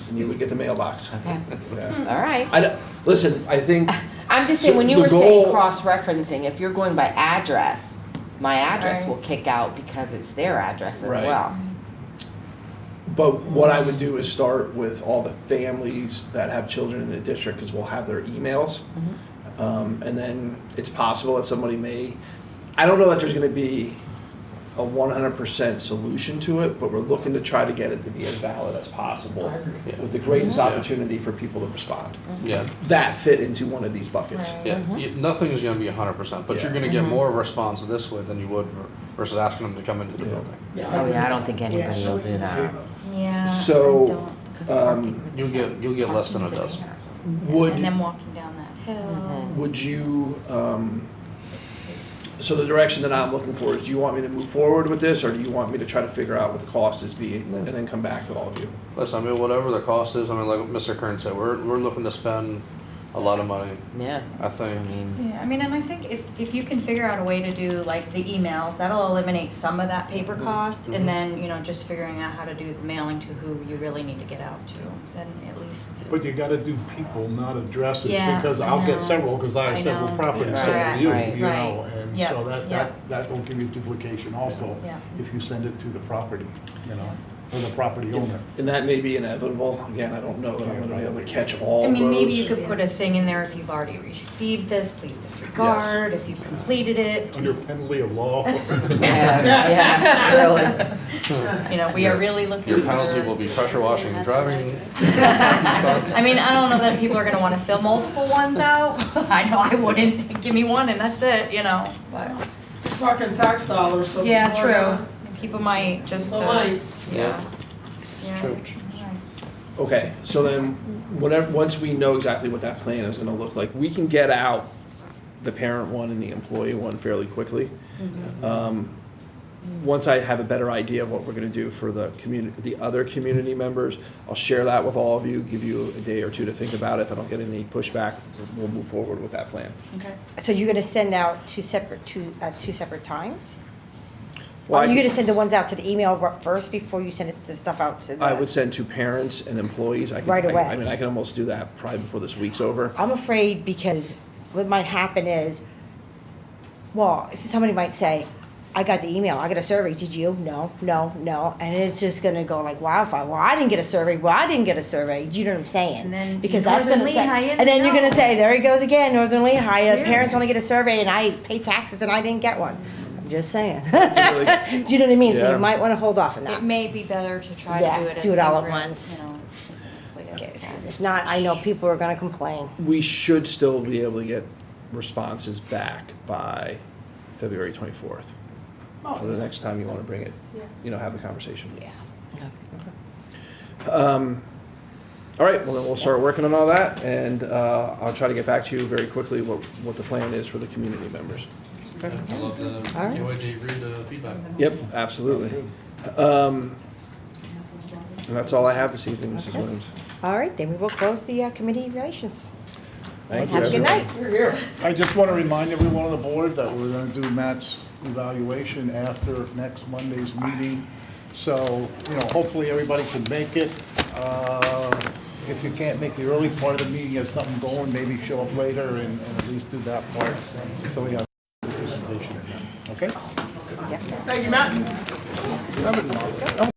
and you would get the mailbox. Okay. Yeah. All right. Listen, I think. I'm just saying, So when you the were saying goal- cross-referencing, if you're going by address, my address Right. will kick out because it's their address as Right. well. But what I would do is start with all the families that have children in the district, because we'll have their emails. And then it's possible that somebody may, I don't know that there's gonna be a 100% solution to it, but we're looking to try to get it to be as valid as possible, Yeah. with the greatest Yeah. opportunity for people to respond. Yeah. That fit into one of these buckets. Yeah, nothing is gonna be 100%, but you're Yeah. gonna get more response this way than you would versus asking them to come into the building. Oh, yeah, I don't think anybody will do that. Yeah. So, I don't, 'cause parking- You'll get less than a parking's dozen. Would- And then walking down that hill. Would you, so the direction that I'm looking for is, do you want me to move forward with this, or do you want me to try to figure out what the cost is and then come back to all of you? Listen, I mean, whatever the cost is, I mean, like Mr. Kern said, we're looking to spend a lot of money, Yeah. I think. Yeah, I mean, and I think if you can figure out a way to do like the emails, that'll eliminate some of that paper cost. And then, you know, just figuring out how to do the mailing to who you really need to get out to, then at least. But you gotta do people, not addresses, Yeah, because I I'll get know. several, because I I have several know. properties Right, sold to you, right, you know, right. and Yep, so yep. that will give you duplication also, Yeah. if you send it to the property, you know, or the property owner. And that may be inevitable. Again, I don't know that I'm gonna be able to catch all I of mean, maybe those. you could put a thing in there, if you've already received this, please disregard, if you've completed it. Under please- penalty of law. Yeah, really. You know, we are really looking Your for. penalty will be pressure washing and driving. I mean, I don't know that people are gonna wanna fill multiple ones out. I know I wouldn't. Give me one and that's it, you know, but. We're talking tax dollars, so. Yeah, people are true. gonna- People might just. People might. Yeah. It's true. Okay, so then, once we know exactly what that plan is gonna look like, we can get out the parent one and the employee one fairly quickly. Once I have a better idea of what we're gonna do for the other community members, I'll share that with all of you, give you a day or two to think about it. If I don't get any pushback, we'll move forward with that plan. Okay. So you're gonna send out two separate times? Well, Or are you I- gonna send the ones out to the email first before you send the stuff out to the? I would send to parents and employees. Right away. I mean, I can almost do that probably before this week's over. I'm afraid because what might happen is, well, somebody might say, I got the email, I got a survey, did you? No, no, no, and it's just gonna go like wildfire. Well, I didn't get a survey, well, I didn't get a survey, do you know what I'm saying? And then Because that's Northern gonna, Lehigh and then you're gonna no. say, there he goes again, Northern Lehigh, Yeah. parents only get a survey and I pay taxes and I didn't get one. I'm just saying. really- Do you know what I mean? So Yeah. you might wanna hold off on It that. may be better to try Yeah, to do it as do it all at separate, once. you know, simultaneously as we can. If not, I know people are gonna complain. We should still be able to get responses back by February 24th. For the next time you want to bring it, you know, have the conversation. Yeah. All right, well then we'll start working on all that, and I'll try to get back to you very quickly what the plan is for the community members. I love the, All right. can't wait to read the feedback. Yep, absolutely. And that's all I have this evening, Mrs. Williams. All right, then we will close the committee relations. Thank Have a good night. I just want to remind everyone on the board that we're going to do Matt's evaluation after next Monday's meeting. So, hopefully everybody can make it. If you can't make the early part of the meeting, have something going, maybe show up later and at least do that part. So we have the presentation. Okay? Thank you, Matt.